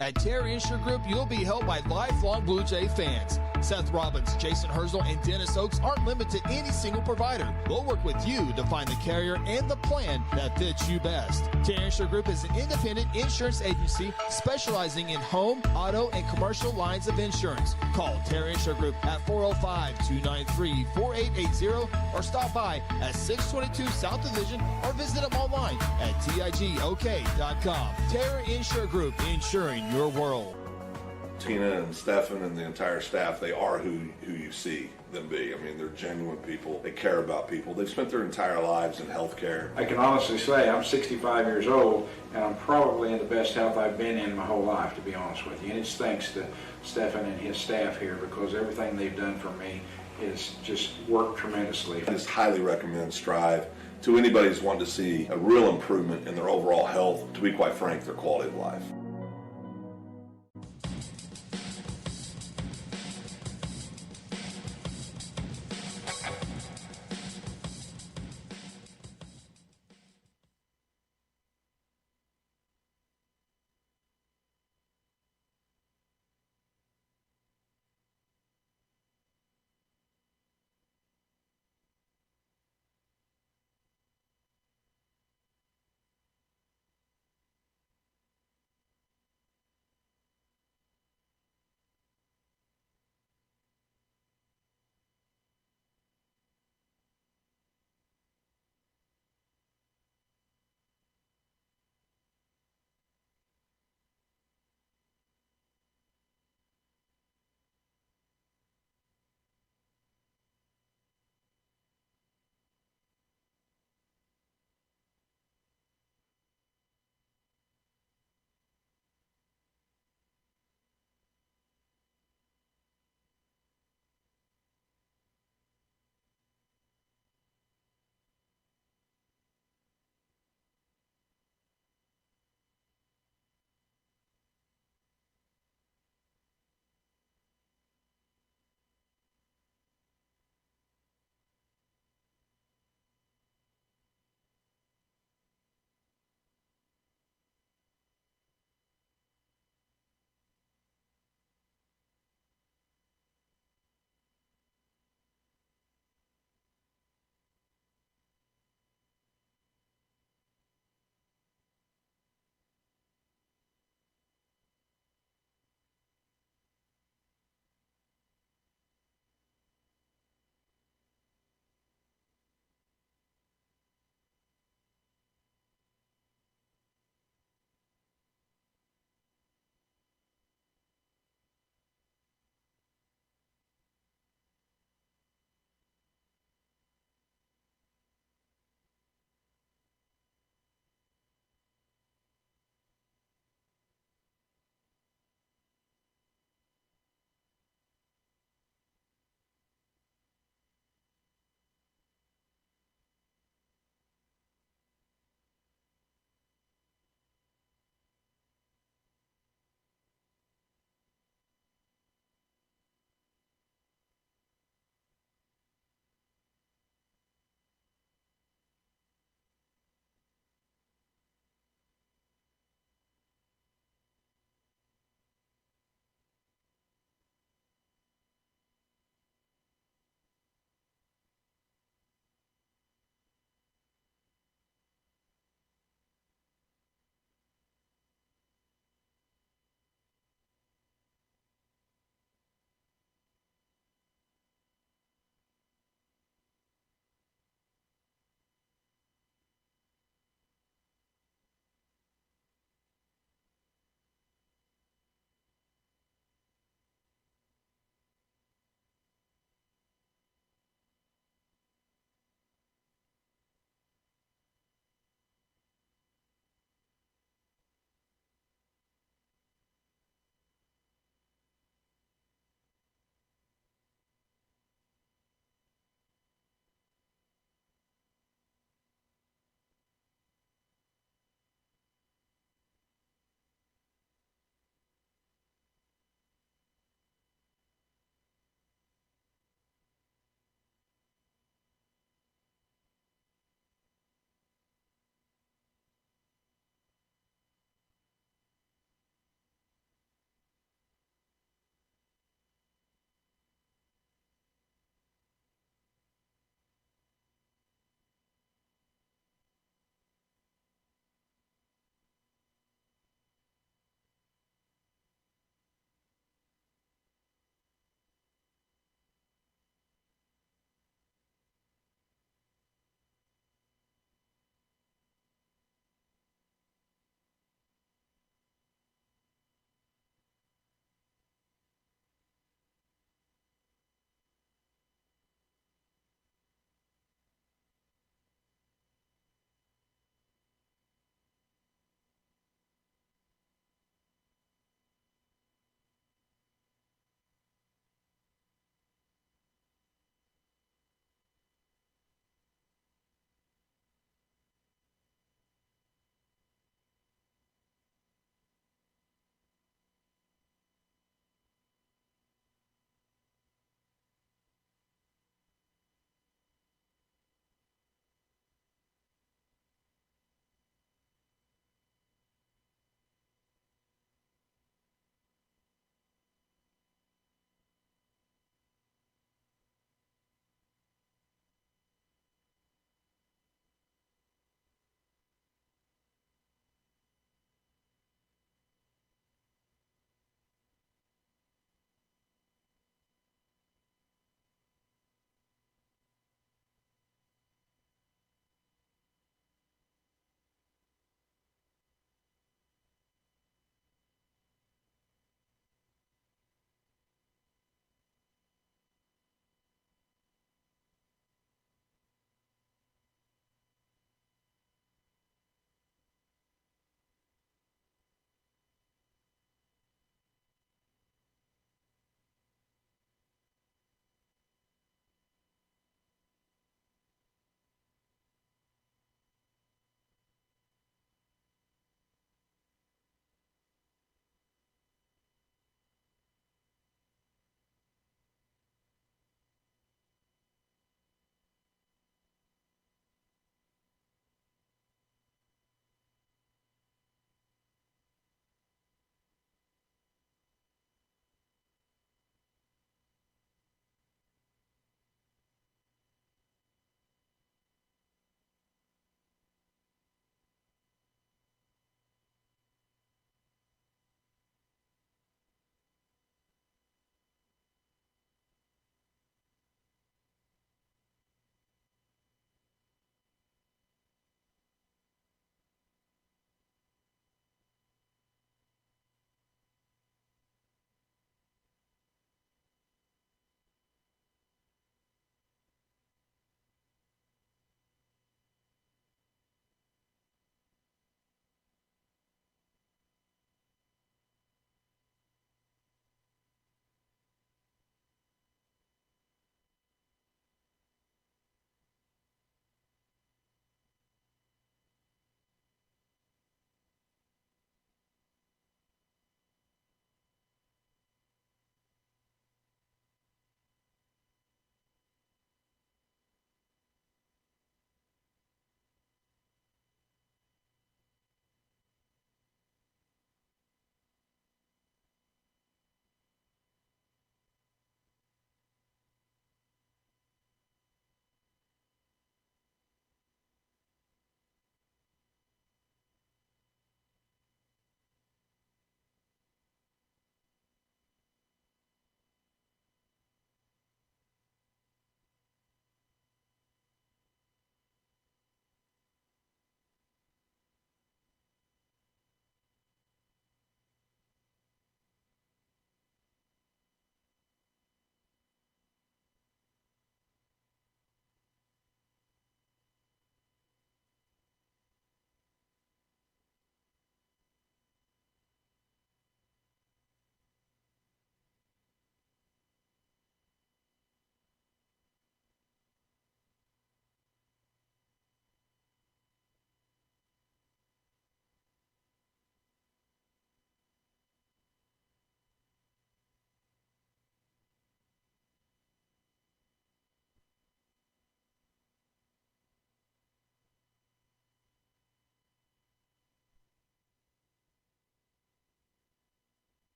At Terry Insure Group, you'll be helped by lifelong Blue Jay fans. Seth Robbins, Jason Herzl, and Dennis Oaks aren't limited to any single provider. We'll work with you to find the carrier and the plan that fits you best. Terry Insure Group is an independent insurance agency specializing in home, auto, and commercial lines of insurance. Call Terry Insure Group at 405-293-4880 or stop by at 622 South Division or visit them online at tigok.com. Terry Insure Group, insuring your world. Tina and Stefan and the entire staff, they are who you see them be. I mean, they're genuine people. They care about people. They've spent their entire lives in healthcare. I can honestly say I'm 65 years old, and I'm probably in the best health I've been in my whole life, to be honest with you. And it's thanks to Stefan and his staff here, because everything they've done for me has just worked tremendously. I just highly recommend Strive to anybody who's wanting to see a real improvement in their overall health, to be quite frank, their quality of life.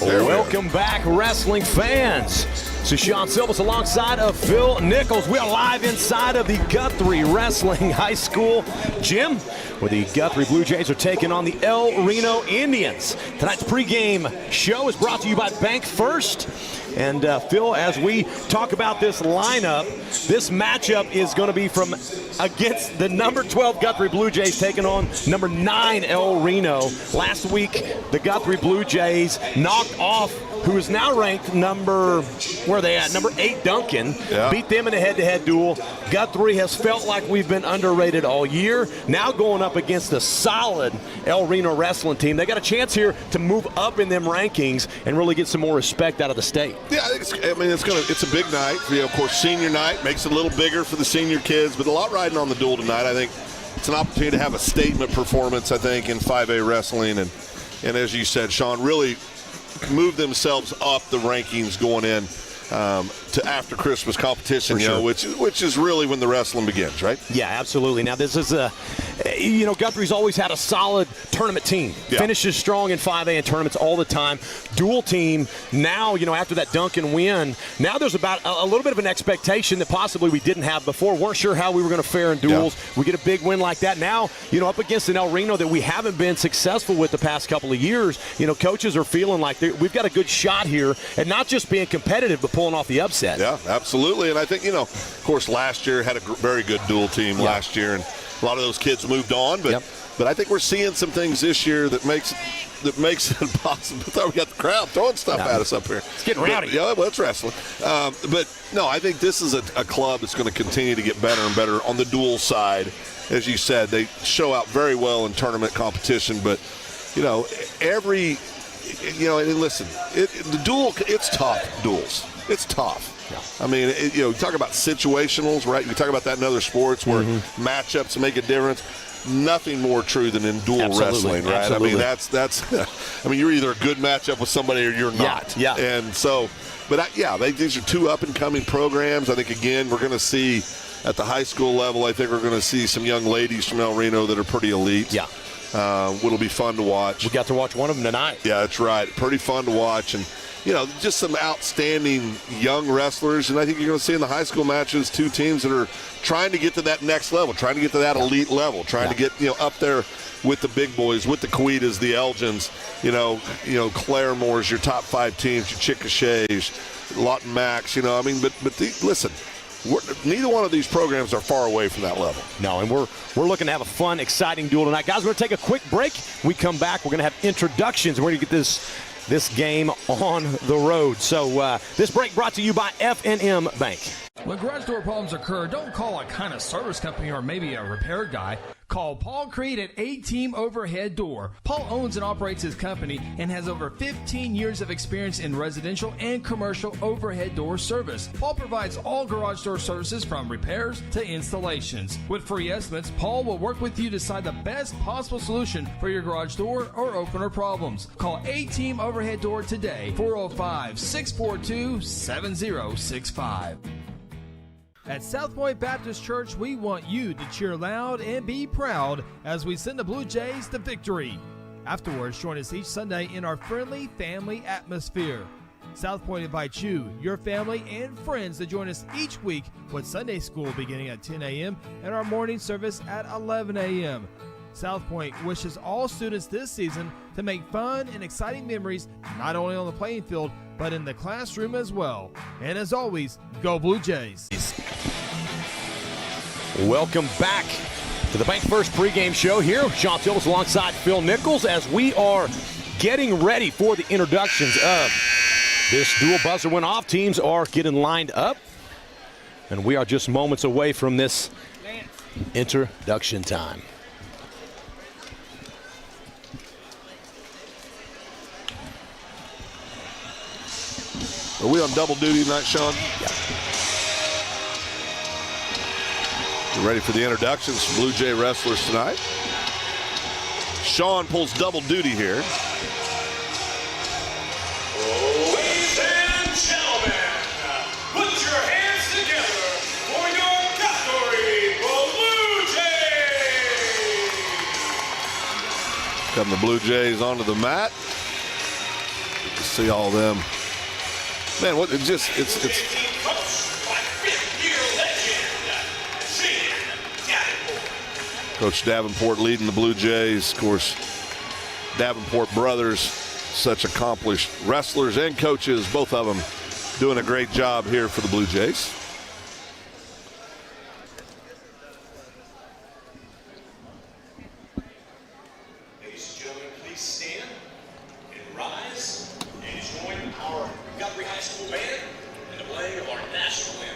Welcome back, wrestling fans. This is Sean Silvas alongside of Phil Nichols. We are live inside of the Guthrie Wrestling High School gym, where the Guthrie Bluejays are taking on the Reno Indians. Tonight's pregame show is brought to you by Bank First. And Phil, as we talk about this lineup, this matchup is going to be from against the number 12 Guthrie Bluejays taking on number 9 Reno. Last week, the Guthrie Bluejays knocked off who is now ranked number 8 Duncan. Yeah. Beat them in a head-to-head duel. Guthrie has felt like we've been underrated all year. Now going up against a solid Reno wrestling team. They got a chance here to move up in them rankings and really get some more respect out of the state. Yeah, it's a big night. Of course, senior night makes it a little bigger for the senior kids, but a lot riding on the duel tonight. I think it's an opportunity to have a statement performance, I think, in 5A wrestling. And as you said, Sean, really move themselves up the rankings going in to after Christmas competition, sure. which is really when the wrestling begins, right? Yeah, absolutely. Now, this is Guthrie's always had a solid tournament team. Yeah. Finishes strong in 5A and tournaments all the time. Dual team, now, after that Duncan win, now there's about a little bit of an expectation that possibly we didn't have before. Weren't sure how we were going to fare in duels. Yeah. We get a big win like that. Now, up against an Reno that we haven't been successful with the past couple of years, coaches are feeling like we've got a good shot here and not just being competitive, but pulling off the upset. Yeah, absolutely. And I think, of course, last year had a very good dual team last year, and a lot of those kids moved on, but I think we're seeing some things this year that makes it possible. I thought we got the crowd throwing stuff at us up here. It's getting rowdy. Yeah, well, it's wrestling. But no, I think this is a club that's going to continue to get better and better on the dual side. As you said, they show out very well in tournament competition, but and listen, the duel, it's tough. Duels, it's tough. Yeah. I mean, you talk about situationals, right? You talk about that in other sports where matchups make a difference. Nothing more true than in dual wrestling, right? Absolutely. I mean, that's. I mean, you're either a good matchup with somebody or you're not. Yeah. And so, but these are two up-and-coming programs. I think again we're going to see at the high school level. I think we're going to see some young ladies from Reno that are pretty elite. Yeah. It'll be fun to watch. We got to watch one of them tonight. Yeah, that's right. Pretty fun to watch. And, just some outstanding young wrestlers. And I think you're going to see in the high school matches two teams that are trying to get to that next level, trying to get to that elite level, trying to get, up there with the big boys, with the Coetas, the Elgins, Claremore's, your top 5 teams, your Chickashays, Lawton Max, listen. Neither one of these programs are far away from that level. No, and we're looking to have a fun, exciting duel tonight. Guys, we're going to take a quick break. We come back, we're going to have introductions. We're going to get this game on the road. So this break brought to you by F&M Bank. When garage door problems occur, don't call a kind of service company or maybe a repair guy. Call Paul Creed at A-Team Overhead Door. Paul owns and operates his company and has over 15 years of experience in residential and commercial overhead door service. Paul provides all garage door services from repairs to installations. With free estimates, Paul will work with you to decide the best possible solution for your garage door or opener problems. Call A-Team Overhead Door today, 405-642-7065. At South Point Baptist Church, we want you to cheer loud and be proud as we send the Blue Jays to victory. Afterwards, join us each Sunday in our friendly family atmosphere. South Point invites you, your family, and friends to join us each week with Sunday school beginning at 10 a.m. and our morning service at 11 a.m. South Point wishes all students this season to make fun and exciting memories not only on the playing field, but in the classroom as well. And as always, go Blue Jays. Welcome back to the Bank First pregame show here. Sean Silvas alongside Phil Nichols as we are getting ready for the introductions of this dual buzzer went off. Teams are getting lined up, and we are just moments away from this introduction time. Are we on double duty tonight, Sean? Yeah. We're ready for the introductions from Blue Jay wrestlers tonight. Sean pulls double duty here. Ladies and gentlemen, put your hands together for your Guthrie Bluejays. Come the Blue Jays onto the mat. see all of them. Man, what it's Coach Davenport leading the Blue Jays. Of course, Davenport brothers, such accomplished wrestlers and coaches, both of them doing a great job here for the Blue Jays. Ladies and gentlemen, please stand and rise and join our Guthrie High School band in the playing of our national anthem.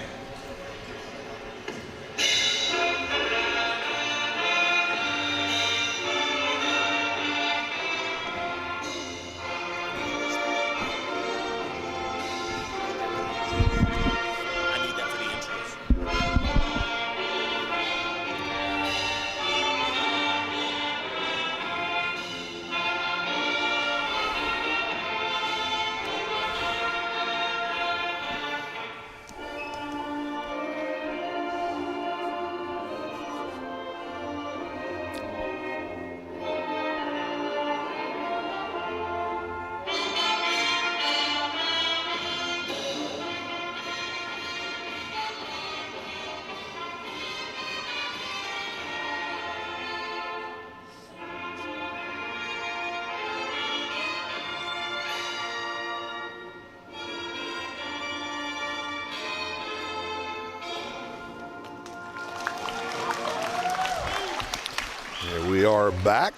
We are back.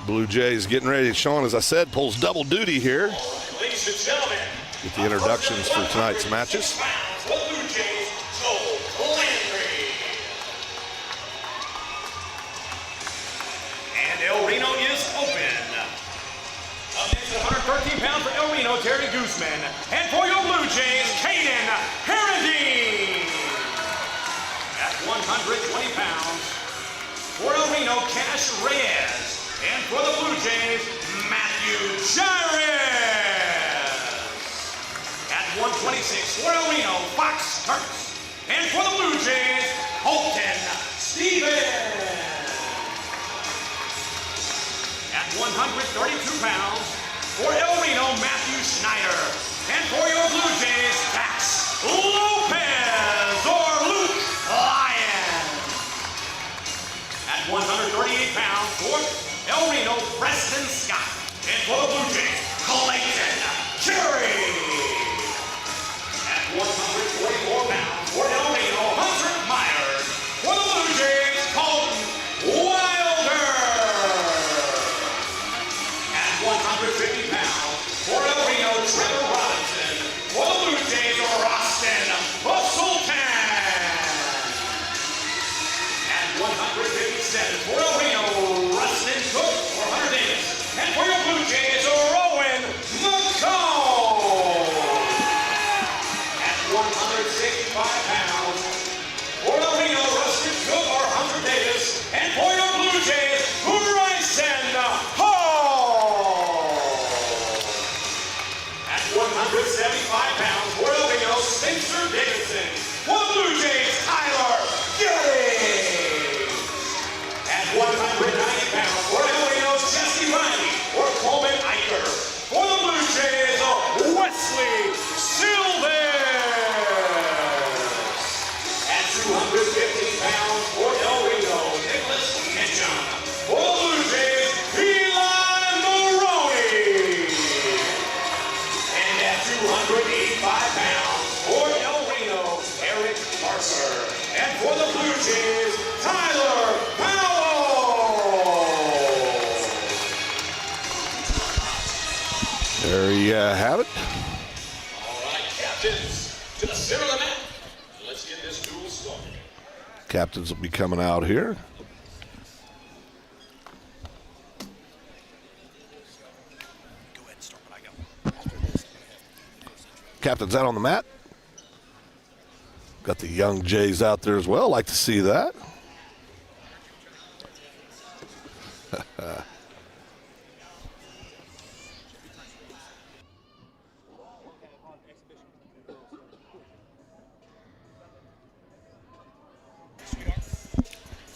Blue Jays getting ready. Sean, as I said, pulls double duty here. Ladies and gentlemen, Get the introductions for tonight's matches. the Blue Jays, Joel Landry. And El Reno is open. Up next at 113 pounds for El Reno, Terry Guzman. And for your Blue Jays, Caden Herendeen. At 120 pounds. For El Reno, Cash Reyes. And for the Blue Jays, Matthew Gires. At 126, for El Reno, Fox Kurtz. And for the Blue Jays, Holton Stevens. At 132 pounds, for El Reno, Matthew Schneider. And for your Blue Jays, Dax Lopez or Luke Lyon. At 138 pounds, for El Reno, Preston Scott. And for the Blue Jays, Clayton Cherry. At 144 pounds, for El Reno, Hunter Myers. For the Blue Jays, Colton Wilder. At 150 pounds, for El Reno, Trevor Robinson. For the Blue Jays, Roston Sultan. At 157, for El Reno, Rustin Cook. For Hunter Davis. And for your Blue Jays, Rowan McComb. At 165 pounds, for El Reno, Rustin Cook or Hunter Davis. And for your Blue Jays, Bryson Hall. At 175 pounds, for El Reno, Spencer Davidson. For the Blue Jays, Tyler Getty. At 190 pounds, for El Reno, Jesse Riley. Or Coleman Eicher. For the Blue Jays, Wesley Silvers. At 215 pounds, for El Reno, Nicholas Mitchum. For the Blue Jays, Eli Maroney. And at 285 pounds, for El Reno, Eric Parker. And for the Blue Jays, Tyler Powell. There you have it. All right, captains, to the center of the mat. Let's get this duel started. Captains will be coming out here. Captain's out on the mat. Got the young Jays out there as well. Like to see that.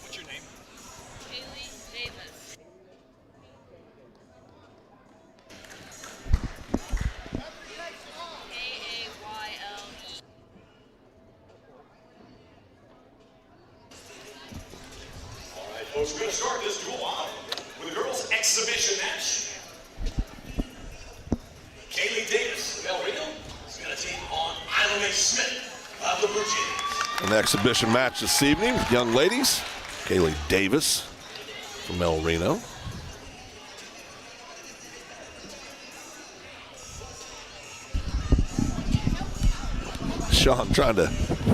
What's your name? Davis. Coach, we're going to start this duel off with a girls' exhibition match. Kaylee Davis of El Reno is going to take on Isla Mae Smith of the Bluejays. An exhibition match this evening, young ladies. Kaylee Davis from El Reno. Sean trying to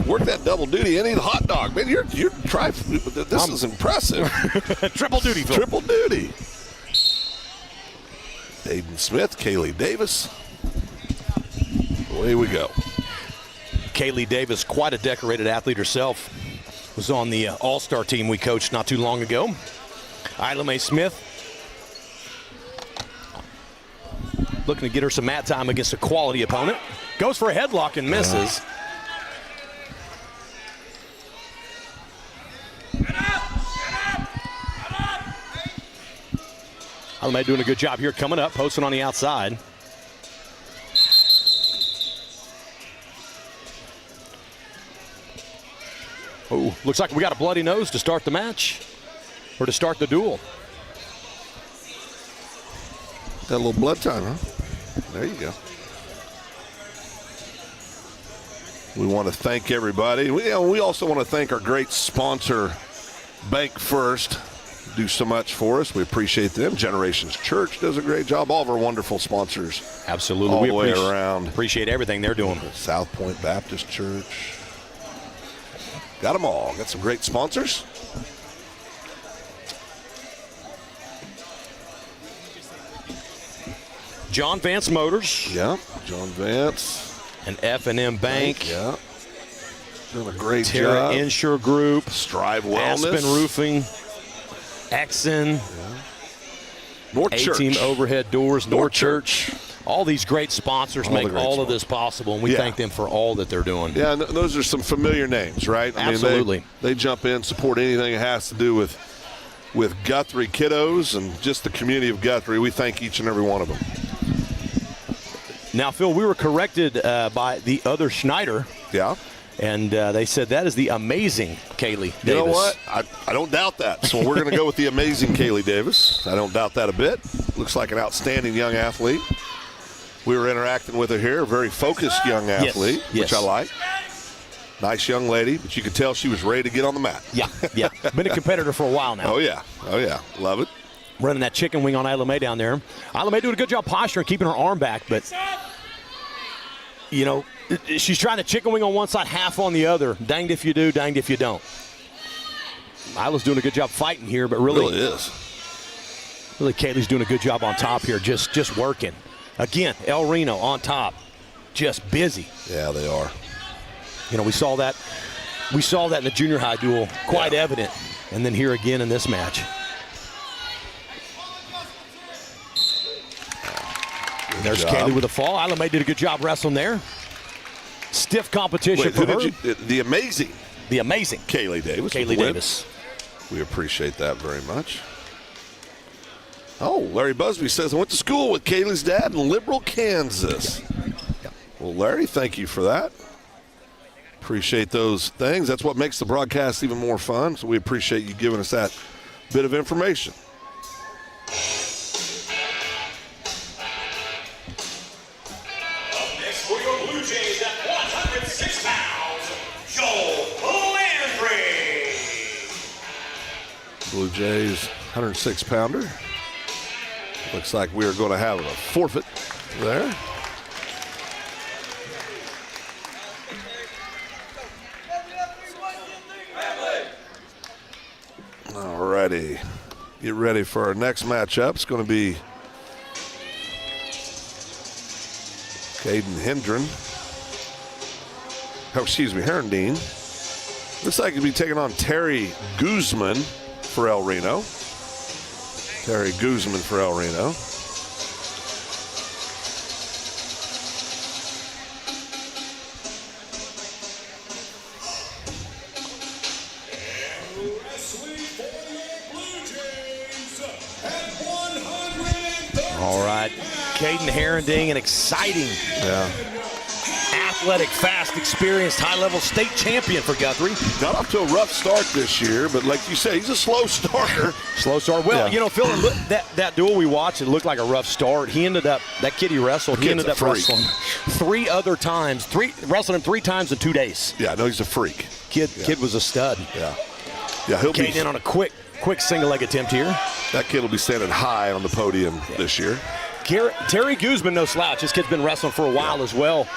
work that double duty and eat a hot dog. Man, you're trying. This is impressive. Triple duty, Phil. Triple duty. Aiden Smith, Kaylee Davis. Away we go. Kaylee Davis, quite a decorated athlete herself, was on the all-star team we coached not too long ago. Isla Mae Smith looking to get her some mat time against a quality opponent. Goes for a headlock and misses. Isla Mae doing a good job here coming up, posting on the outside. Oh, looks like we got a bloody nose to start the match, or to start the duel. Got a little blood time, huh? There you go. We want to thank everybody. We also want to thank our great sponsor, Bank First. Do so much for us. We appreciate them. Generations Church does a great job. All of our wonderful sponsors. Absolutely. All the way around. Appreciate everything they're doing. South Point Baptist Church. Got them all. Got some great sponsors. John Vance Motors. Yeah, John Vance. And F&M Bank. Yeah. Doing a great Terra job. Insure Group. Strive Wellness. Aspen Roofing. Exon. North Church. A-Team Overhead Doors. North Church. All these great sponsors make all of this possible, and we thank them for all that they're doing. Yeah, and those are some familiar names, right? Absolutely. I mean, they jump in, support anything that has to do with Guthrie kiddos and just the community of Guthrie. We thank each and every one of them. Now, Phil, we were corrected by the other Schneider. Yeah. And they said that is the amazing Kaylee Davis. You know what? I don't doubt that. So we're going to go with the amazing Kaylee Davis. I don't doubt that a bit. Looks like an outstanding young athlete. We were interacting with her here, a very focused young athlete, which I like. Nice young lady, but you could tell she was ready to get on the mat. Yeah. Been a competitor for a while now. Oh, yeah. Love it. Running that chicken wing on Isla Mae down there. Isla Mae doing a good job posturing, keeping her arm back, but, you know, she's trying to chicken wing on one side, half on the other. Danged if you do, danged if you don't. Isla's doing a good job fighting here, but really Kaylee's doing a good job on top here, just working. Again, El Reno on top, just busy. Yeah, they are. You know, we saw that in the junior high duel, quite evident, and then here again in this match. There's Kaylee with a fall. Isla Mae did a good job wrestling there. Stiff competition for her. The amazing Kaylee Davis. Kaylee Davis. We appreciate that very much. Oh, Larry Busby says, I went to school with Kaylee's dad in Liberal, Kansas. Well, Larry, thank you for that. Appreciate those things. That's what makes the broadcast even more fun, so we appreciate you giving us that bit of information. Next for your Blue Jays at 106 pounds, Joel Landry. Blue Jays, 106-pounder. Looks like we are going to have a forfeit there. All righty. Get ready for our next matchup. It's going to be Caden Herendine. Looks like he'll be taking on Terry Guzman for El Reno. Terry Guzman for El Reno. All right, Caden Herendine, an exciting athletic, fast, experienced, high-level state champion for Guthrie. Got off to a rough start this year, but like you say, he's a slow starter. Slow start. Well, Yeah. you know, Phil, that duel we watched, it looked like a rough start. He ended up, that kid he wrestled, he ended up wrestling 3 other times, wrestling him 3 times in 2 days. Yeah, no, he's a freak. Kid was a stud. Yeah. Yeah, he'll Came in on a quick single-leg attempt here. That kid will be standing high on the podium this year. Terry Guzman, no slouch. This kid's been wrestling for a while as well.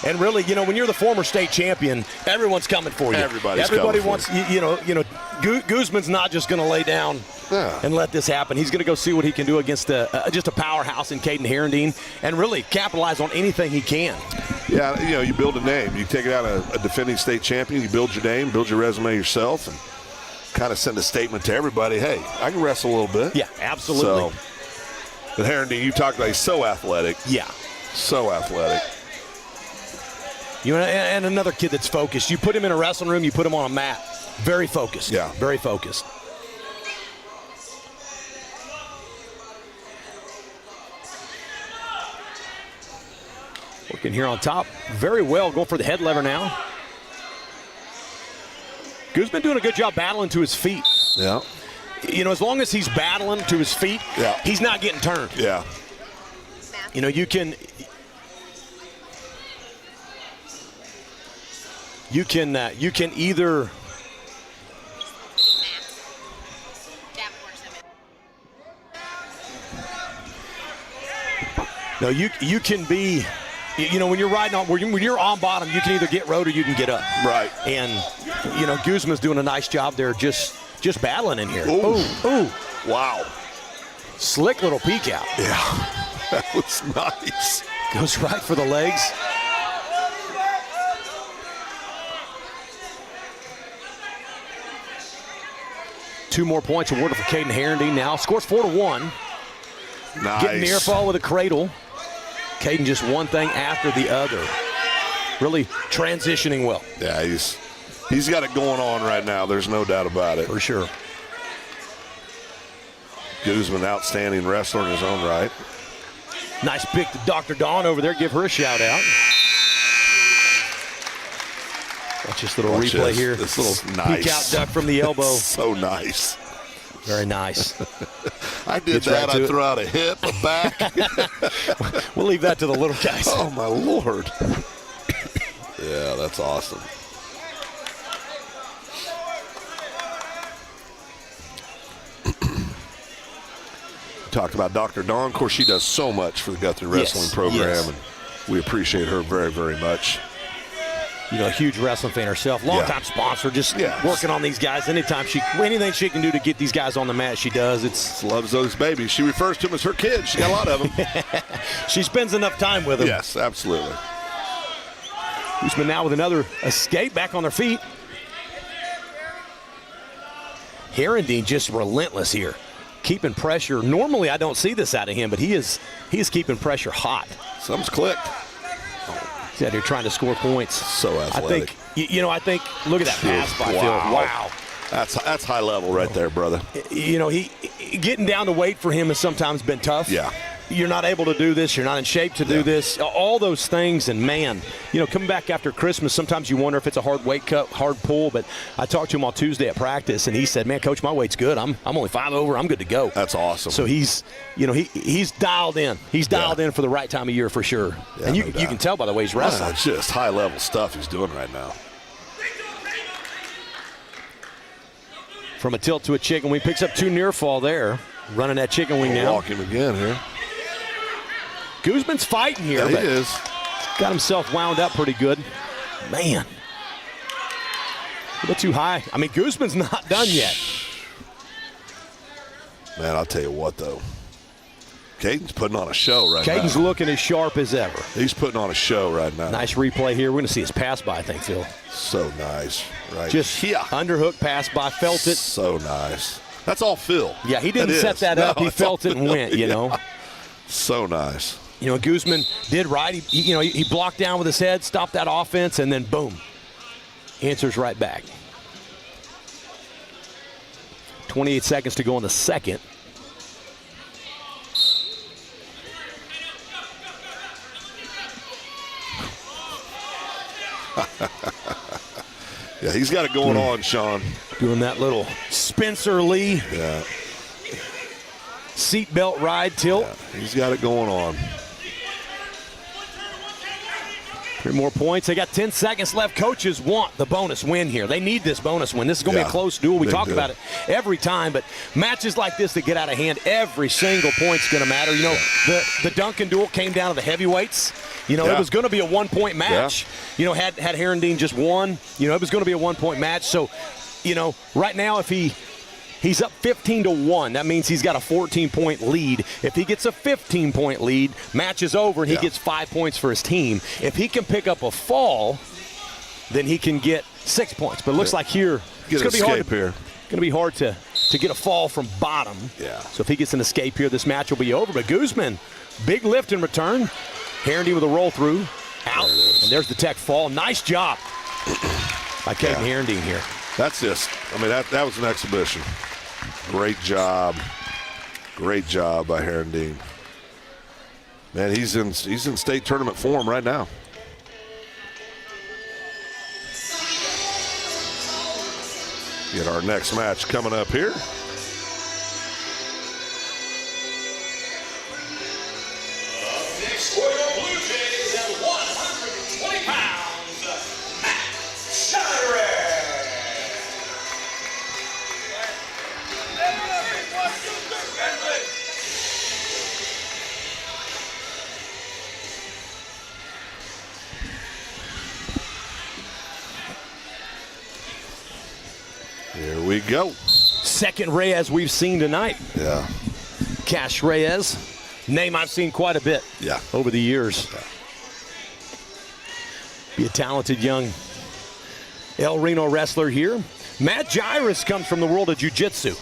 And really, you know, when you're the former state champion, everyone's coming for you. Everybody wants, you know, Guzman's not just going to lay down and let this happen. He's going to go see what he can do against just a powerhouse in Caden Herendeen and really capitalize on anything he can. Yeah, you know, you build a name. You take it out a defending state champion, you build your name, build your resume yourself, and kind of send a statement to everybody, hey, I can wrestle a little bit. Yeah, absolutely. So, but Herendeen, you talked about, he's so athletic. Yeah. So athletic. You know, and another kid that's focused. You put him in a wrestling room, you put him on a mat. Very focused. Yeah. Very focused. Working here on top. Very well. Going for the head lever now. Guzman doing a good job battling to his feet. Yeah. You know, as long as he's battling to his feet, he's not getting turned. Yeah. You know, you can either you can be, you know, when you're riding on, when you're on bottom, you can either get rode or you can get up. Right. And you know, Guzman's doing a nice job there, just battling in here. Ooh. Ooh. Wow. Slick little peek out. Yeah. That was nice. Goes right for the legs. Two more points awarded for Caden Herendeen now. Scores 4-1. Nice. Getting near fall with a cradle. Caden just one thing after the other. Really transitioning well. Yeah, he's got it going on right now. There's no doubt about it. For sure. Guzman, outstanding wrestler in his own right. Nice pick to Dr. Dawn over there. Give her a shout out. Watch this little replay here. This little nice peek out duck from the elbow. So nice. Very nice. I did that. I threw out a hip, a back. We'll leave that to the little guys. Oh, my Lord. Yeah, that's awesome. Talked about Dr. Dawn. Of course, she does so much for the Guthrie Wrestling program, and we appreciate her very, very much. You know, a huge wrestling fan herself, longtime sponsor, just working on these guys. Anything she can do to get these guys on the mat, she does. It's loves those babies. She refers to them as her kids. She got a lot of them. She spends enough time with them. Yes, absolutely. Guzman now with another escape, back on their feet. Herendeen just relentless here, keeping pressure. Normally, I don't see this out of him, but he is keeping pressure hot. Something's clicked. He's out here trying to score points. So athletic. I think, look at that pass by Phil. Wow. That's high level right there, brother. You know, he getting down to weight for him has sometimes been tough. Yeah. You're not able to do this. You're not in shape to do this. All those things, and man, you know, coming back after Christmas, sometimes you wonder if it's a hard weight cut, hard pull. But I talked to him on Tuesday at practice, and he said, "Man, Coach, my weight's good. I'm only 5 over. I'm good to go." That's awesome. So he's dialed in. He's dialed in for the right time of year for sure. Yeah, and you can tell by the way he's wrestling. It's just high level stuff he's doing right now. From a tilt to a chicken wing, picks up 2 near fall there. Running that chicken wing now. Walk him again here. Guzman's fighting here. Yeah, he is. Got himself wound up pretty good. Man. A bit too high. I mean, Guzman's not done yet. Man, I'll tell you what, though. Caden's putting on a show right now. Caden's looking as sharp as ever. He's putting on a show right now. Nice replay here. We're going to see his pass by, I think, Phil. So nice. Right. Just underhook pass by. Felt it. So nice. That's all Phil. Yeah, he didn't set that up. He felt it and went, you know. So nice. You know, Guzman did right. He blocked down with his head, stopped that offense, and then boom. Answers right back. 28 seconds to go in the second. Yeah, he's got it going on, Sean. Doing that little Spencer Lee seatbelt ride tilt. Yeah, he's got it going on. 3 more points. They got 10 seconds left. Coaches want the bonus win here. They need this bonus win. This is going to be a close duel. We talk about it every time, but matches like this that get out of hand, every single point's going to matter. You know, the Duncan duel came down to the heavyweights. You know, it was going to be a 1-point match. You know, had Herendeen just won, you know, it was going to be a 1-point match. So, you know, right now if he's up 15-1. That means he's got a 14-point lead. If he gets a 15-point lead, match is over, and he gets 5 points for his team. If he can pick up a fall, then he can get 6 points. But it looks like here it's going to be hard. Going to be hard to get a fall from bottom. Yeah. So if he gets an escape here, this match will be over. But Guzman, big lift in return. Herendeen with a roll through, out, and there's the tech fall. Nice job by Caden Herendeen here. That's just, I mean, that was an exhibition. Great job. Great job by Herendeen. Man, he's in state tournament form right now. Get our next match coming up here. Next for your Blue Jays at 120 pounds, Matt Schneider. Here we go. Second Reyes we've seen tonight. Yeah. Cash Reyes, name I've seen quite a bit over the years. Be a talented young El Reno wrestler here. Matt Jairus comes from the world of jiu-jitsu.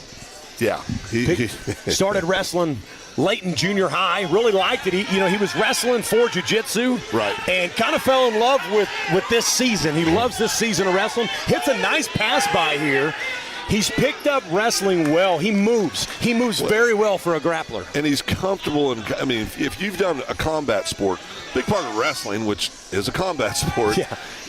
Yeah. He started wrestling late in junior high, really liked it. He was wrestling for jiu-jitsu. Right. And kind of fell in love with this season. He loves this season of wrestling. Hits a nice pass by here. He's picked up wrestling well. He moves. He moves very well for a grappler. And he's comfortable. I mean, if you've done a combat sport, big part of wrestling, which is a combat sport,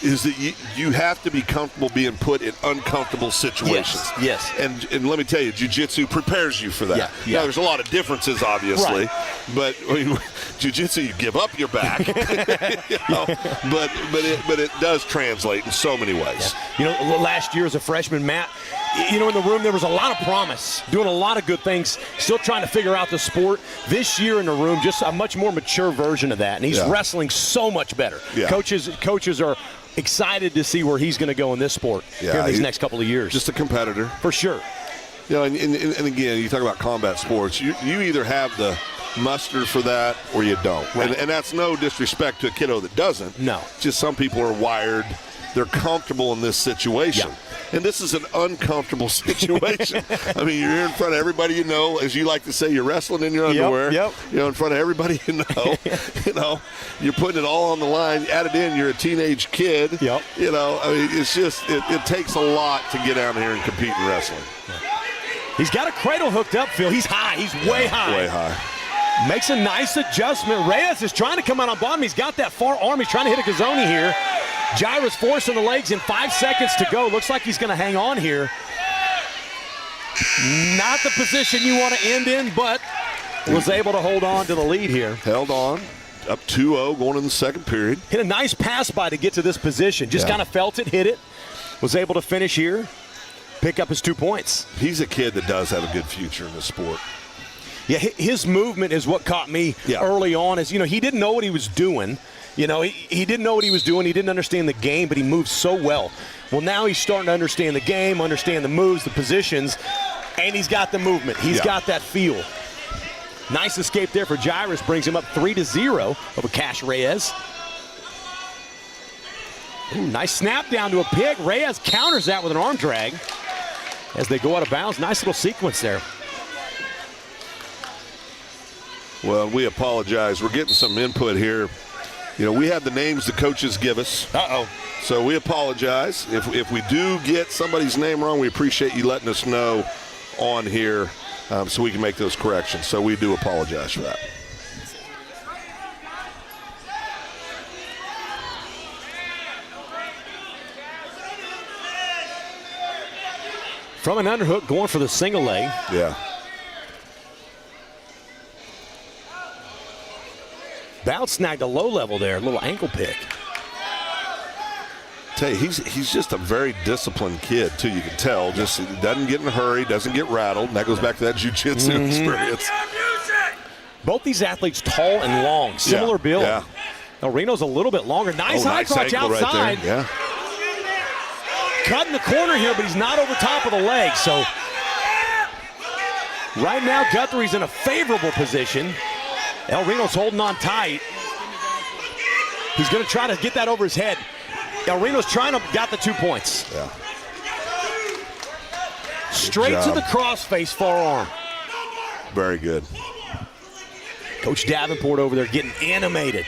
is that you have to be comfortable being put in uncomfortable situations. Yes. And let me tell you, jiu-jitsu prepares you for that. Yeah. Now, there's a lot of differences, obviously. But I mean, jiu-jitsu, you give up your back. But it does translate in so many ways. You know, last year as a freshman, Matt, in the room there was a lot of promise, doing a lot of good things, still trying to figure out the sport. This year in the room, just a much more mature version of that, and he's wrestling so much better. Yeah. Coaches are excited to see where he's going to go in this sport here in these next couple of years. Just a competitor. For sure. You know, and again, you talk about combat sports, you either have the muster for that or you don't. Right. And that's no disrespect to a kiddo that doesn't. No. Just some people are wired. They're comfortable in this situation. Yeah. And this is an uncomfortable situation. I mean, you're in front of everybody you know. As you like to say, you're wrestling in your underwear. Yep. You know, in front of everybody you know. You know, you're putting it all on the line. Add it in, you're a teenage kid. Yep. You know, I mean, it's just, it takes a lot to get out here and compete in wrestling. He's got a cradle hooked up, Phil. He's high. He's way high. Way high. Makes a nice adjustment. Reyes is trying to come out on bottom. He's got that far arm. He's trying to hit a Gazzoni here. Jairus forcing the legs in 5 seconds to go. Looks like he's going to hang on here. Not the position you want to end in, but was able to hold on to the lead here. Held on. Up 2-0 going in the second period. Hit a nice pass by to get to this position. Just kind of felt it, hit it. Was able to finish here. Pick up his 2 points. He's a kid that does have a good future in the sport. Yeah, his movement is what caught me early on. Is, he didn't know what he was doing. He didn't know what he was doing. He didn't understand the game, but he moved so well. Well, now he's starting to understand the game, understand the moves, the positions, and he's got the movement. He's got that feel. Nice escape there for Jairus. Brings him up 3-0 over Cash Reyes. Ooh, nice snap down to a pick. Reyes counters that with an arm drag as they go out of bounds. Nice little sequence there. Well, we apologize. We're getting some input here. We have the names the coaches give us. Uh-oh. So we apologize. If we do get somebody's name wrong, we appreciate you letting us know on here so we can make those corrections. So we do apologize for that. From an underhook, going for the single leg. Yeah. Bouts snagged a low level there, a little ankle pick. Tell you, he's just a very disciplined kid, too. You can tell. Just doesn't get in a hurry, doesn't get rattled. And that goes back to that jiu-jitsu experience. Both these athletes tall and long, similar build. Yeah. Now Reno's a little bit longer. Nice high crotch outside. Right there. Yeah. Cut in the corner here, but he's not over top of the leg. So right now, Guthrie's in a favorable position. El Reno's holding on tight. He's going to try to get that over his head. El Reno's trying to got the 2 points. Yeah. Straight to the crossface forearm. Very good. Coach Davenport over there getting animated.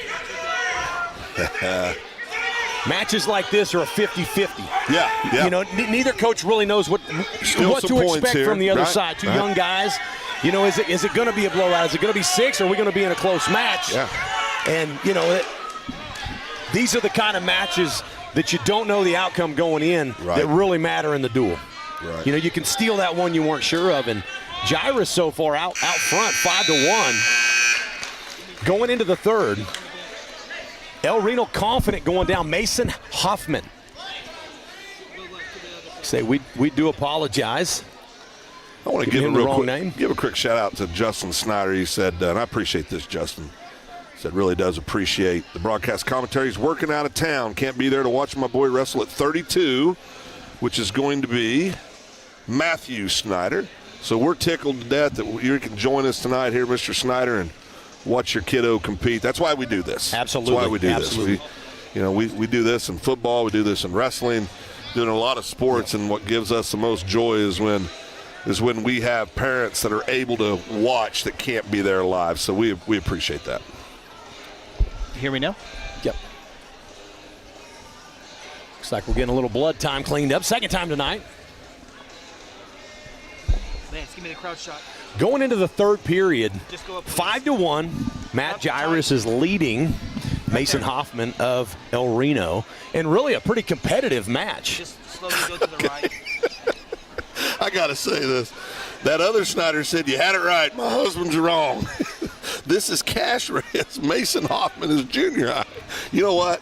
Matches like this are a 50-50. Yeah. You know, neither coach really knows what to expect from the other side. Two young guys. You know, is it going to be a blowout? Is it going to be 6, or are we going to be in a close match? Yeah. And, you know, these are the kind of matches that you don't know the outcome going in that really matter in the duel. Right. You know, you can steal that one you weren't sure of. And Jairus so far out front, 5-1. Going into the third, El Reno confident going down. Mason Hoffman. Say, we do apologize. I want to give a quick shout out to Justin Snyder. He said, and I appreciate this, Justin. He said, really does appreciate the broadcast commentary. He's working out of town. Can't be there to watch my boy wrestle at 32, which is going to be Matthew Snyder. So we're tickled to death that you can join us tonight here, Mr. Snyder, and watch your kiddo compete. That's why we do this. Absolutely. That's why we do this. We do this in football. We do this in wrestling, doing a lot of sports, and what gives us the most joy is when we have parents that are able to watch that can't be there live. So we appreciate that. You hear me now? Yep. Looks like we're getting a little blood time cleaned up. Second time tonight. Lance, give me the crouch shot. Going into the third period, 5-1. Matt Jairus is leading Mason Hoffman of El Reno, and really a pretty competitive match. Just slowly go to the right. I got to say this. That other Snyder said, you had it right. My husband's wrong. This is Cash Reyes. Mason Hoffman is junior high. You know what?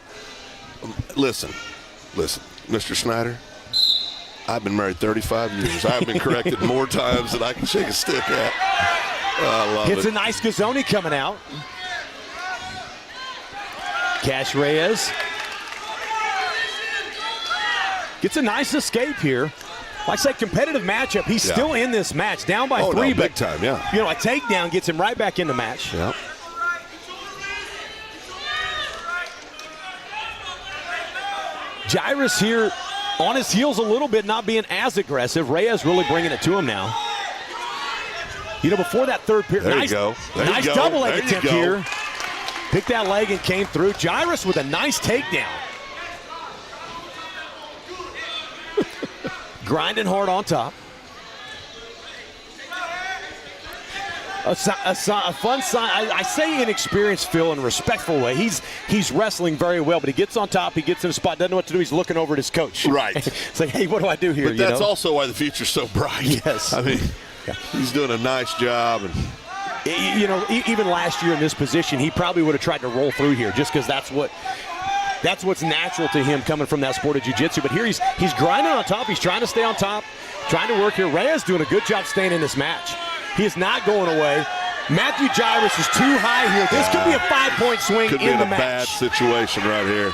Listen, Mr. Snyder, I've been married 35 years. I've been corrected more times than I can shake a stick at. I love it. It's a nice Gazzoni coming out. Cash Reyes gets a nice escape here. Like I said, competitive matchup. He's still in this match, down by 3. Big time, yeah. You know, a takedown gets him right back in the match. Yeah. Jairus here on his heels a little bit, not being as aggressive. Reyes really bringing it to him now. You know, before that third period, nice double leg attempt here. Picked that leg and came through. Jairus with a nice takedown. Grinding hard on top. A fun sign. I say inexperienced, Phil, in a respectful way. He's wrestling very well, but he gets on top. He gets in a spot. Doesn't know what to do. He's looking over at his coach. Right. It's like, hey, what do I do here? But that's also why the future's so bright. Yes. I mean, he's doing a nice job. And you know, even last year in this position, he probably would have tried to roll through here just because that's what's natural to him coming from that sport of jiu-jitsu. But here he's grinding on top. He's trying to stay on top, trying to work here. Reyes doing a good job staying in this match. He is not going away. Matthew Jairus is too high here. This could be a 5-point swing could in be the a match. Bad situation right here.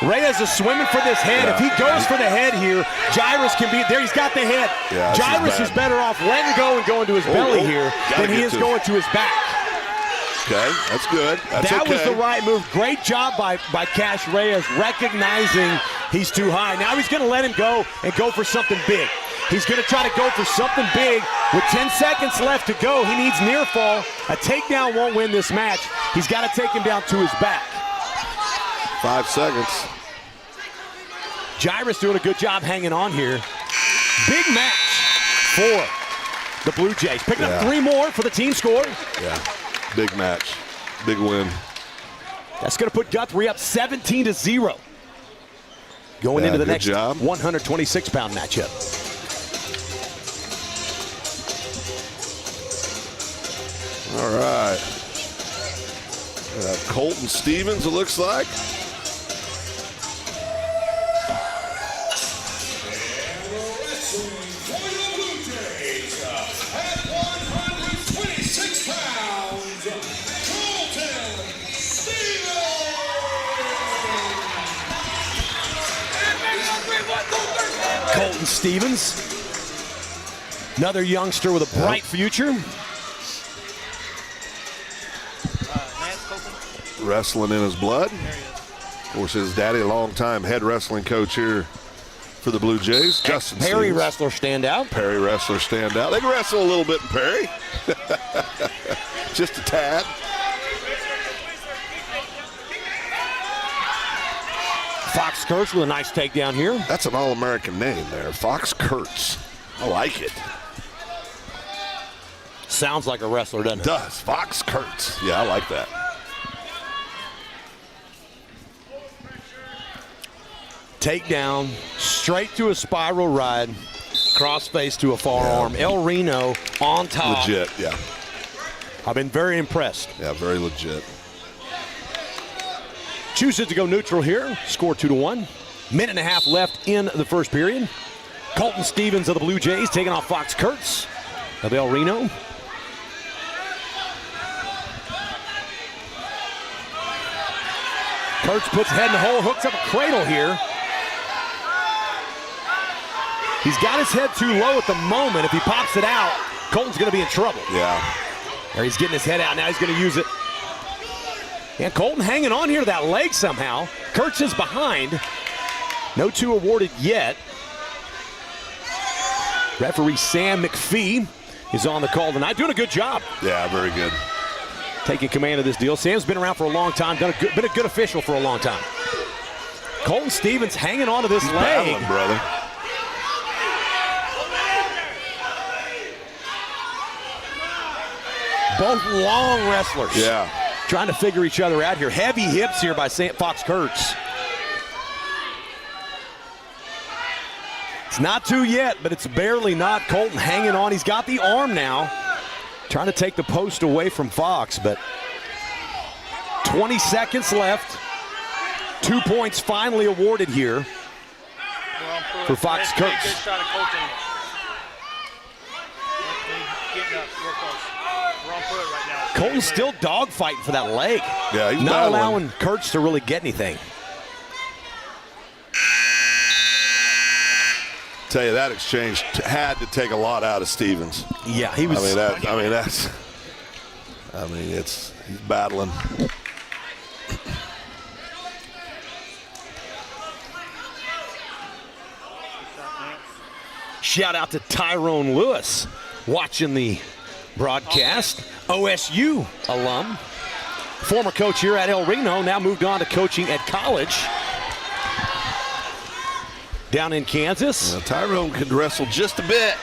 Reyes is swimming for this head. If he goes for the head here, Jairus can be there. He's got the head. Yeah, Jairus is better off letting go and going to his belly here than he is going to his back. Okay, that's good. That was the right move. Great job by Cash Reyes recognizing he's too high. Now he's going to let him go and go for something big. He's going to try to go for something big. With 10 seconds left to go, he needs near fall. A takedown won't win this match. He's got to take him down to his back. 5 seconds. Jairus doing a good job hanging on here. Big match for the Blue Jays. Picking up 3 more for the team score. Yeah, big match. Big win. That's going to put Guthrie up 17-0. Going into the next 126-pound matchup. All right. Colton Stevens, it looks like. Colton Stevens, another youngster with a bright future. Wrestling in his blood. Of course, his daddy, a long-time head wrestling coach here for the Blue Jays. Justin Perry Stevens. wrestler standout. Perry wrestler standout. They can wrestle a little bit in Perry. Just a tad. Fox Kurtz with a nice takedown here. That's an All-American name there, Fox Kurtz. I like it. Sounds like a wrestler, doesn't it? Does. Fox Kurtz. Yeah, I like that. Takedown, straight to a spiral ride, crossface to a forearm. El Reno on top. Legit, yeah. I've been very impressed. Yeah, very legit. Chooses to go neutral here. Score 2-1. Minute and a half left in the first period. Colton Stevens of the Blue Jays taking off Fox Kurtz of El Reno. Kurtz puts head in the hole, hooks up a cradle here. He's got his head too low at the moment. If he pops it out, Colton's going to be in trouble. Yeah. There he's getting his head out. Now he's going to use it. And Colton hanging on here to that leg somehow. Kurtz is behind. No 2 awarded yet. Referee Sam McPhee is on the call tonight, doing a good job. Yeah, very good. Taking command of this deal. Sam's been around for a long time, been a good official for a long time. Colton Stevens hanging on to this leg. Battling, brother. Both long wrestlers. Yeah. Trying to figure each other out here. Heavy hips here by Fox Kurtz. It's not 2 yet, but it's barely not. Colton hanging on. He's got the arm now. Trying to take the post away from Fox, but 20 seconds left. 2 points finally awarded here for Fox Kurtz. Good shot of Colton. Getting up real close. We're on foot right now. Colton's still dogfighting for that leg. Yeah, he's not battling. allowing Kurtz to really get anything. Tell you, that exchange had to take a lot out of Stevens. Yeah, he was. He's battling. Shout out to Tyrone Lewis watching the broadcast. OSU alum. Former coach here at El Reno, now moved on to coaching at college down in Kansas. Tyrone could wrestle just a bit.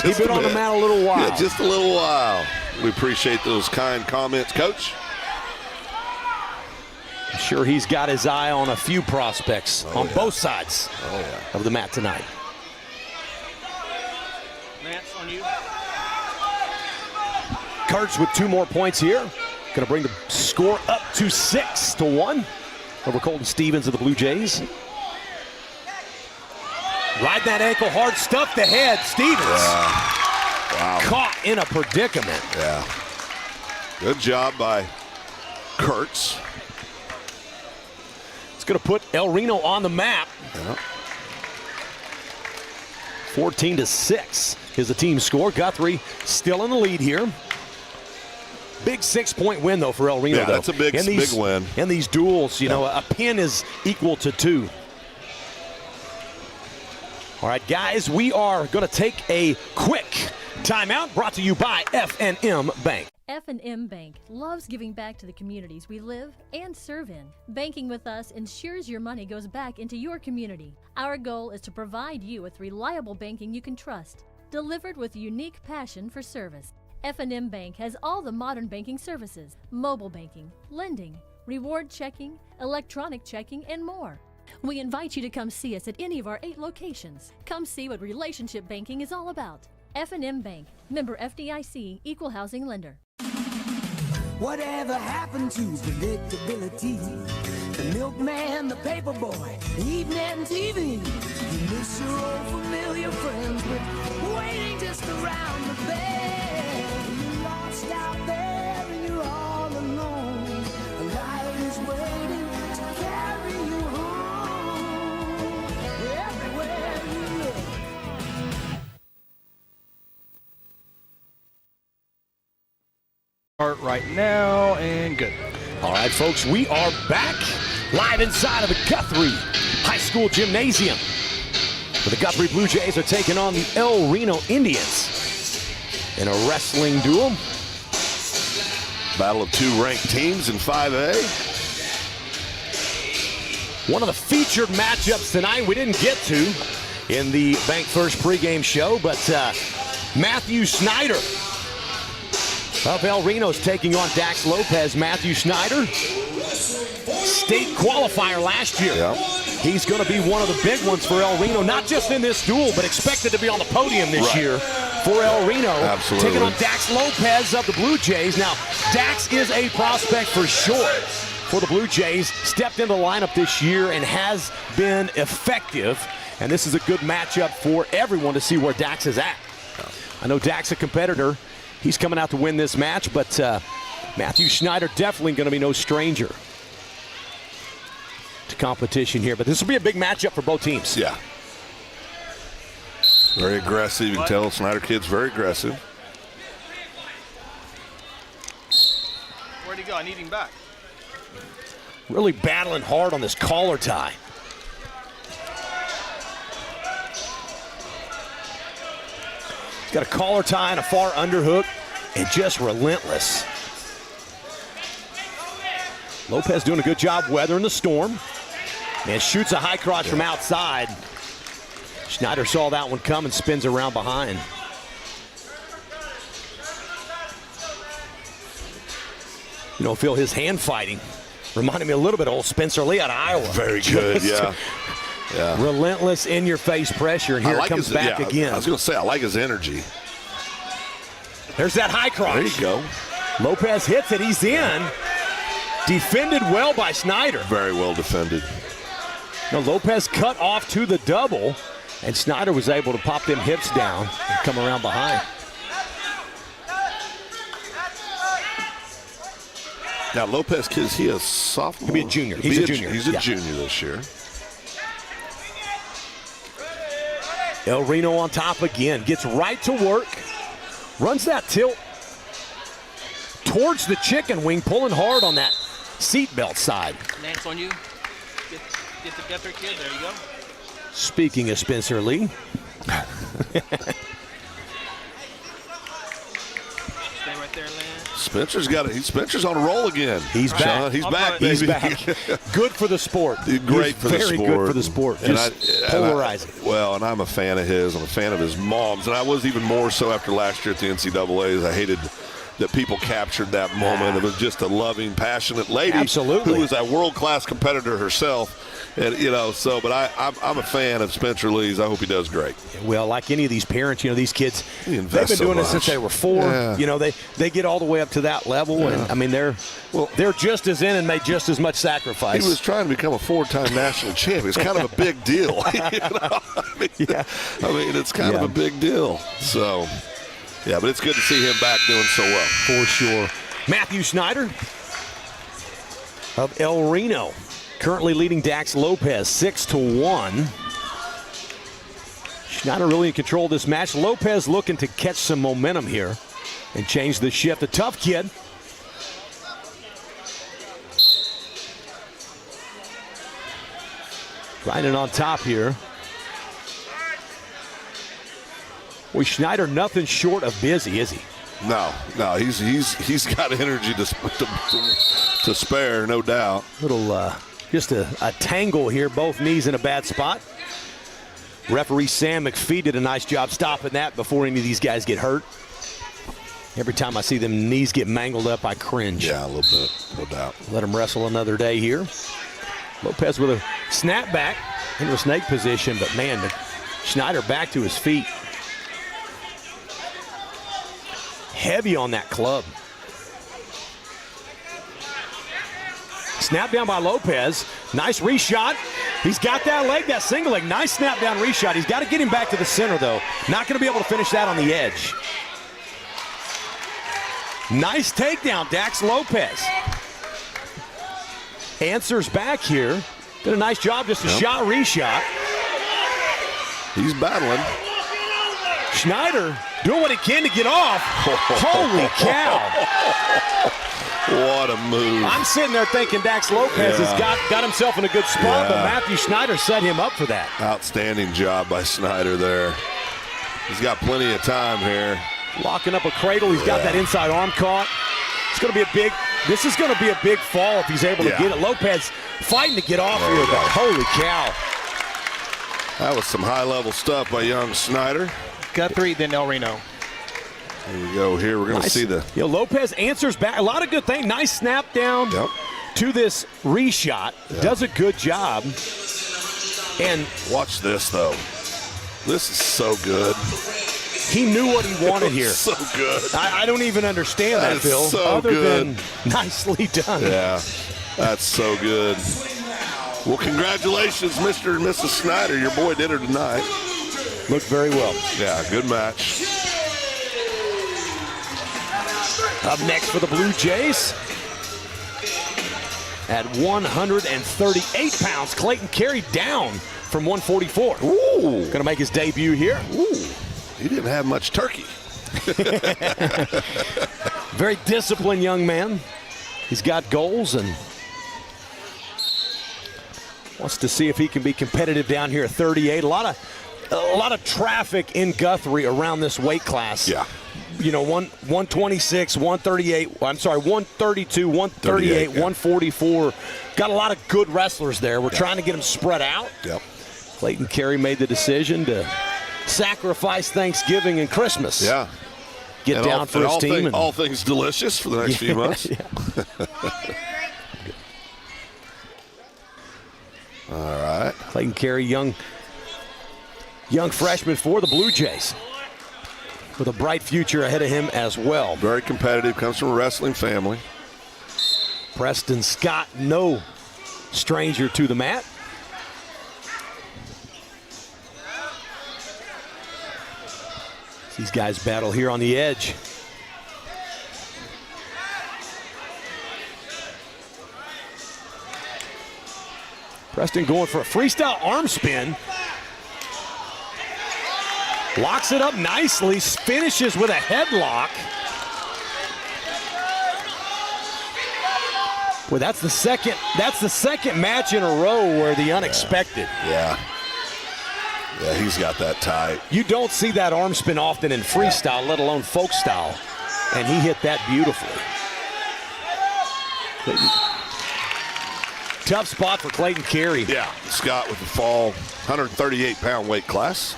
He's been on the mat a little while. Yeah, just a little while. We appreciate those kind comments, Coach. I'm sure he's got his eye on a few prospects on both sides of the mat tonight. Lance, on you. Kurtz with 2 more points here. Going to bring the score up to 6-1 over Colton Stevens of the Blue Jays. Ride that ankle hard, stuff the head. Stevens caught in a predicament. Yeah. Good job by Kurtz. It's going to put El Reno on the map. 14-6 is the team score. Guthrie still in the lead here. Big 6-point win, though, for El Reno. Yeah, that's a big win. In these duels, you know, a pin is equal to 2. All right, guys, we are going to take a quick timeout, brought to you by F&M Bank. F&M Bank loves giving back to the communities we live and serve in. Banking with us ensures your money goes back into your community. Our goal is to provide you with reliable banking you can trust, delivered with unique passion for service. F&M Bank has all the modern banking services: mobile banking, lending, reward checking, electronic checking, and more. We invite you to come see us at any of our 8 locations. Come see what relationship banking is all about. F&M Bank, member FDIC, equal housing lender. Whatever happened to predictability? The milkman, the paper boy, evening TV. You miss your old familiar friends, but waiting just around the bend. You're lost out there and you're all alone. Life is waiting to carry you home. Everywhere you look. Right now, and good. All right, folks, we are back live inside of the Guthrie High School Gymnasium. The Guthrie Bluejays are taking on the Reno Indians in a wrestling duel. Battle of two ranked teams in 5A. One of the featured matchups tonight we didn't get to in the Bank First pregame show, but Matthew Snyder of El Reno is taking on Dax Lopez. Matthew Snyder, state qualifier last year. Yeah. He's going to be one of the big ones for El Reno, not just in this duel, but expected to be on the podium this year for El Reno. Absolutely. Taking on Dax Lopez of the Blue Jays. Now, Dax is a prospect for sure for the Blue Jays. Stepped into the lineup this year and has been effective. And this is a good matchup for everyone to see where Dax is at. I know Dax, a competitor. He's coming out to win this match, but Matthew Schneider definitely going to be no stranger to competition here. But this will be a big matchup for both teams. Yeah. Very aggressive. You can tell Snyder kid's very aggressive. Where'd he go? I need him back. Really battling hard on this collar tie. He's got a collar tie and a far underhook, and just relentless. Lopez doing a good job weathering the storm. And shoots a high crotch from outside. Schneider saw that one come and spins around behind. You know, Phil, his hand fighting reminded me a little bit of old Spencer Lee out of Iowa. Very good, yeah. Yeah. Relentless, in-your-face pressure, and here it comes back again. I was going to say, I like his energy. There's that high crotch. There you go. Lopez hits it. He's in. Defended well by Snyder. Very well defended. Now Lopez cut off to the double, and Snyder was able to pop them hips down and come around behind. Now Lopez, is he a sophomore? He'll be a junior. He's a junior. He's a junior this year. El Reno on top again. Gets right to work. Runs that tilt towards the chicken wing, pulling hard on that seatbelt side. Lance on you. Get the Guthrie kid. There you go. Speaking of Spencer Lee. Stay right there, Lance. Spencer's on a roll again. He's back. Sean, he's back, baby. He's back. Good for the sport. Great for the sport. Very good for the sport. Just polarizing. And I'm a fan of his. I'm a fan of his mom's. And I was even more so after last year at the NCAAs. I hated that people captured that moment. It was just a loving, passionate lady. Absolutely. Who was a world-class competitor herself. And, but I'm a fan of Spencer Lee's. I hope he does great. Well, like any of these parents, these kids, they've been so doing much. it since they were 4. Yeah. They get all the way up to that level. Yeah. And, I mean, they're just as in and made just as much sacrifice. He was trying to become a 4-time national champion. It's kind of a big deal. It's kind of a big deal. So, but it's good to see him back doing so well. For sure. Matthew Snyder of El Reno. Currently leading Dax Lopez 6-1. Schneider really in control of this match. Lopez looking to catch some momentum here and change the shift. A tough kid. Grinding on top here. Well, Schneider nothing short of busy, is he? No, he's got energy to spare, no doubt. Little just a tangle here, both knees in a bad spot. Referee Sam McPhee did a nice job stopping that before any of these guys get hurt. Every time I see them knees get mangled up, I cringe. Yeah, a little bit, no doubt. Let him wrestle another day here. Lopez with a snapback into a snake position, but man, Schneider back to his feet. heavy on that club. Snap down by Lopez. Nice reshot. He's got that leg, that single leg. Nice snap down reshot. He's got to get him back to the center, though. Not going to be able to finish that on the edge. Nice takedown, Dax Lopez. Answers back here. Did a nice job, just a shot, reshot. He's battling. Schneider doing what he can to get off. Holy cow. What a move. I'm sitting there thinking Dax Lopez has got himself in a good spot, but Matthew Schneider set him up for that. Outstanding job by Schneider there. He's got plenty of time here. Locking up a cradle. He's got that inside arm caught. It's going to be a big, this is going to be a big fall if he's able to get it. Lopez fighting to get off here, but holy cow. That was some high-level stuff by young Schneider. Guthrie, then El Reno. Here we go. Here we're going to see the. Lopez answers back. A lot of good things. Nice snap down to this reshot. Does a good job. And watch this, though. This is so good. He knew what he wanted here. So good. I don't even understand that, Phil. So other good. than nicely done. Yeah, that's so good. Well, congratulations, Mr. and Mrs. Schneider. Your boy did her tonight. Looked very well. Yeah, good match. Up next for the Blue Jays, at 138 pounds, Clayton Carey down from 144. Ooh. Going to make his debut here. Ooh. He didn't have much turkey. Very disciplined young man. He's got goals and wants to see if he can be competitive down here at 38. A lot of traffic in Guthrie around this weight class. Yeah. You know, 126, 138, I'm sorry, 132, 138, 144. Got a lot of good wrestlers there. We're trying to get them spread out. Yep. Clayton Carey made the decision to sacrifice Thanksgiving and Christmas. Yeah. Get and down for his team. All things delicious for the next few months. All right. Clayton Carey, young freshman for the Blue Jays, with a bright future ahead of him as well. Very competitive, comes from a wrestling family. Preston Scott, no stranger to the mat. These guys battle here on the edge. Preston going for a freestyle arm spin. Locks it up nicely, finishes with a headlock. Well, that's the second match in a row where the unexpected. Yeah, he's got that tight. You don't see that arm spin often in freestyle, let alone folk style. And he hit that beautifully. Tough spot for Clayton Carey. Yeah, Scott with the fall, 138-pound weight class.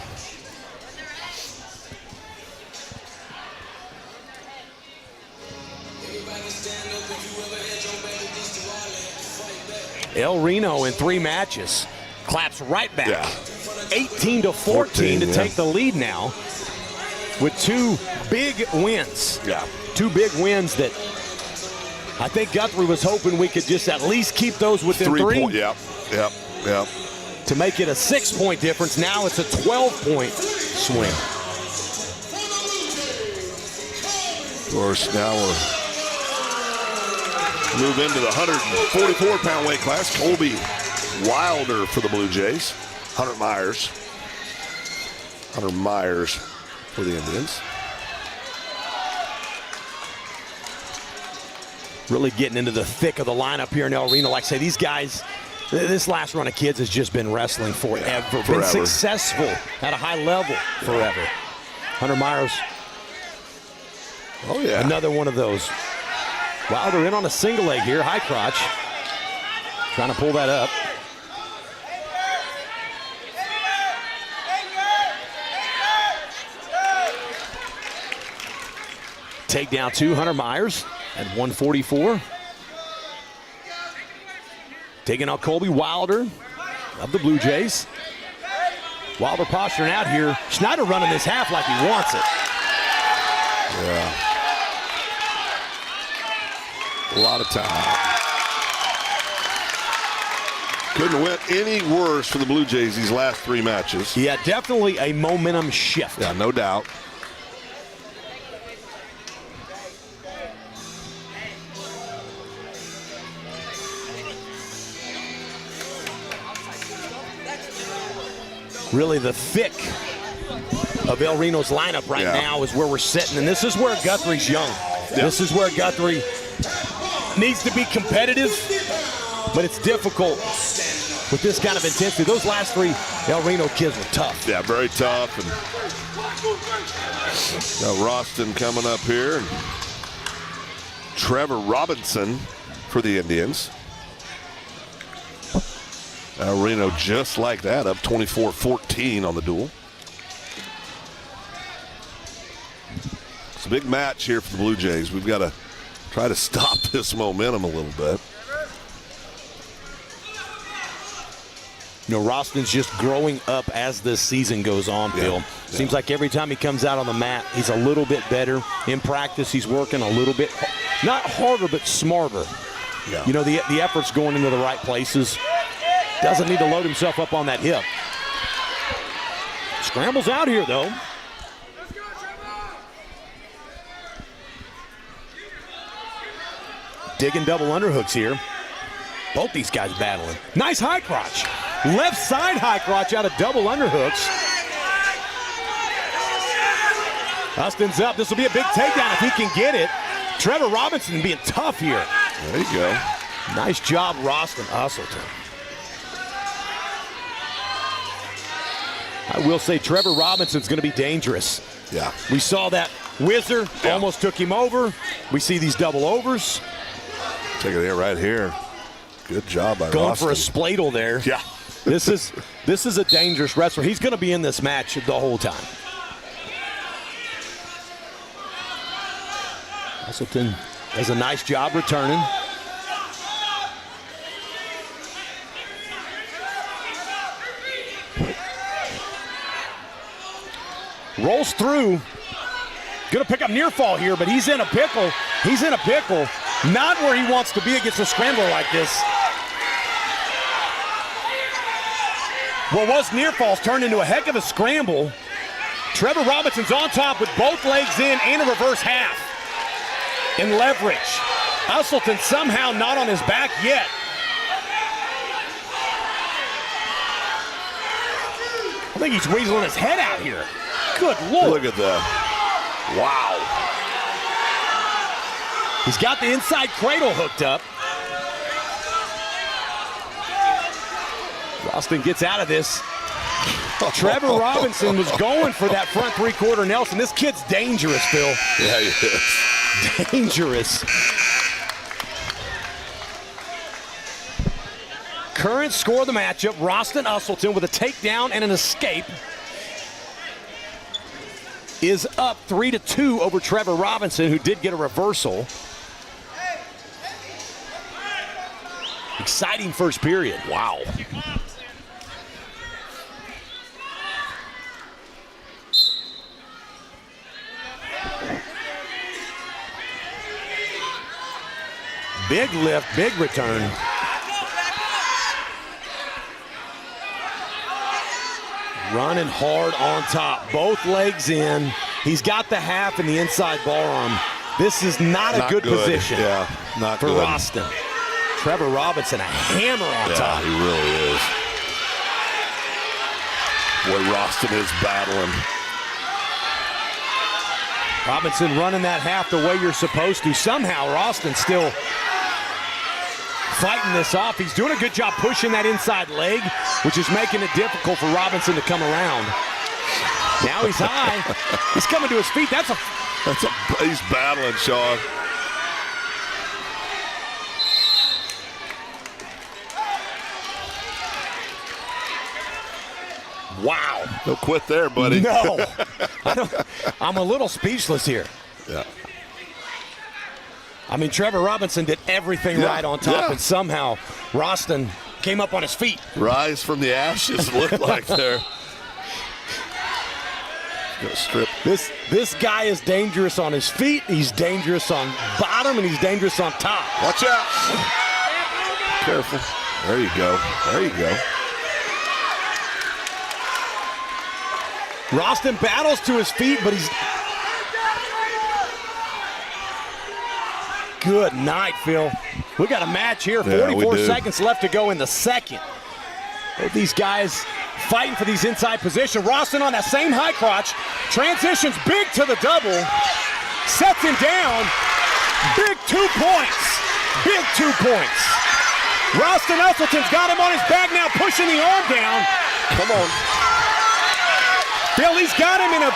El Reno in 3 matches claps right back. 18-14 to take the lead now with 2 big wins. Yeah. 2 big wins that I think Guthrie was hoping we could just at least keep those within 3. Yep. To make it a 6-point difference. Now it's a 12-point swing. Of course, now we're move into the 144-pound weight class. Colby Wilder for the Blue Jays. Hunter Myers for the Indians. Really getting into the thick of the lineup here in El Reno. Like I say, these guys, this last run of kids has just been wrestling forever. Been successful at a high level forever. Hunter Myers. Oh, yeah. Another one of those. Wilder in on a single leg here, high crotch. Trying to pull that up. Takedown 2, Hunter Myers at 144. Taking out Colby Wilder of the Blue Jays. Wilder posturing out here. Schneider running this half like he wants it. Yeah. A lot of time. Couldn't have went any worse for the Blue Jays these last 3 matches. Yeah, definitely a momentum shift. Yeah, no doubt. Really the thick of El Reno's lineup right now is where we're sitting, and this is where Guthrie's young. Yeah. This is where Guthrie needs to be competitive, but it's difficult with this kind of intensity. Those last 3 El Reno kids were tough. Yeah, very tough. And got Roston coming up here. And Trevor Robinson for the Indians. El Reno just like that, up 24-14 on the duel. It's a big match here for the Blue Jays. We've got to try to stop this momentum a little bit. You know, Roston's just growing up as this season goes on, Phil. Seems like every time he comes out on the mat, he's a little bit better. In practice, he's working a little bit, not harder, but smarter. Yeah. You know, the effort's going into the right places. Doesn't need to load himself up on that hip. Scrambles out here, though. Digging double underhooks here. Both these guys battling. Nice high crotch. Left side high crotch out of double underhooks. Austin's up. This will be a big takedown if he can get it. Trevor Robinson being tough here. There you go. Nice job, Roston Usselton. I will say Trevor Robinson's going to be dangerous. Yeah. We saw that whizzer, almost took him over. We see these double overs. Take it here, right here. Good job by Going Roston. for a spladle there. Yeah. This is a dangerous wrestler. He's going to be in this match the whole time. Usselton does a nice job returning. Rolls through. Gonna pick up near fall here, but he's in a pickle. He's in a pickle. Not where he wants to be against a scrambler like this. What was near falls turned into a heck of a scramble. Trevor Robinson's on top with both legs in and a reverse half. In leverage. Usselton somehow not on his back yet. I think he's weaseling his head out here. Good Lord. Look at that. Wow. He's got the inside cradle hooked up. Roston gets out of this. Trevor Robinson was going for that front 3/4 Nelson. This kid's dangerous, Phil. Yeah, he is. Dangerous. Current score of the matchup, Roston Usselton with a takedown and an escape is up 3-2 over Trevor Robinson, who did get a reversal. Exciting first period. Wow. Big lift, big return. Running hard on top, both legs in. He's got the half and the inside bar arm. This is not a good position for Roston. Trevor Robinson, a hammer on top. Yeah, he really is. Boy, Roston is battling. Robinson running that half the way you're supposed to. Somehow Roston still fighting this off. He's doing a good job pushing that inside leg, which is making it difficult for Robinson to come around. Now he's high. He's coming to his feet. He's battling, Sean. Wow. Don't quit there, buddy. No. I'm a little speechless here. Yeah. I mean, Trevor Robinson did everything right on top, and somehow Roston came up on his feet. Rise from the ashes, looked like there. Gonna strip. This guy is dangerous on his feet. He's dangerous on bottom, and he's dangerous on top. Watch out. Careful. There you go. There you go. Roston battles to his feet, but he's... Good night, Phil. We got a match here. 44 seconds left to go in the second. Both these guys fighting for these inside positions. Roston on that same high crotch. Transitions big to the double. Sets him down. Big 2 points. Big 2 points. Roston Usselton's got him on his back now, pushing the arm down. Come on. Phil, he's got him in a...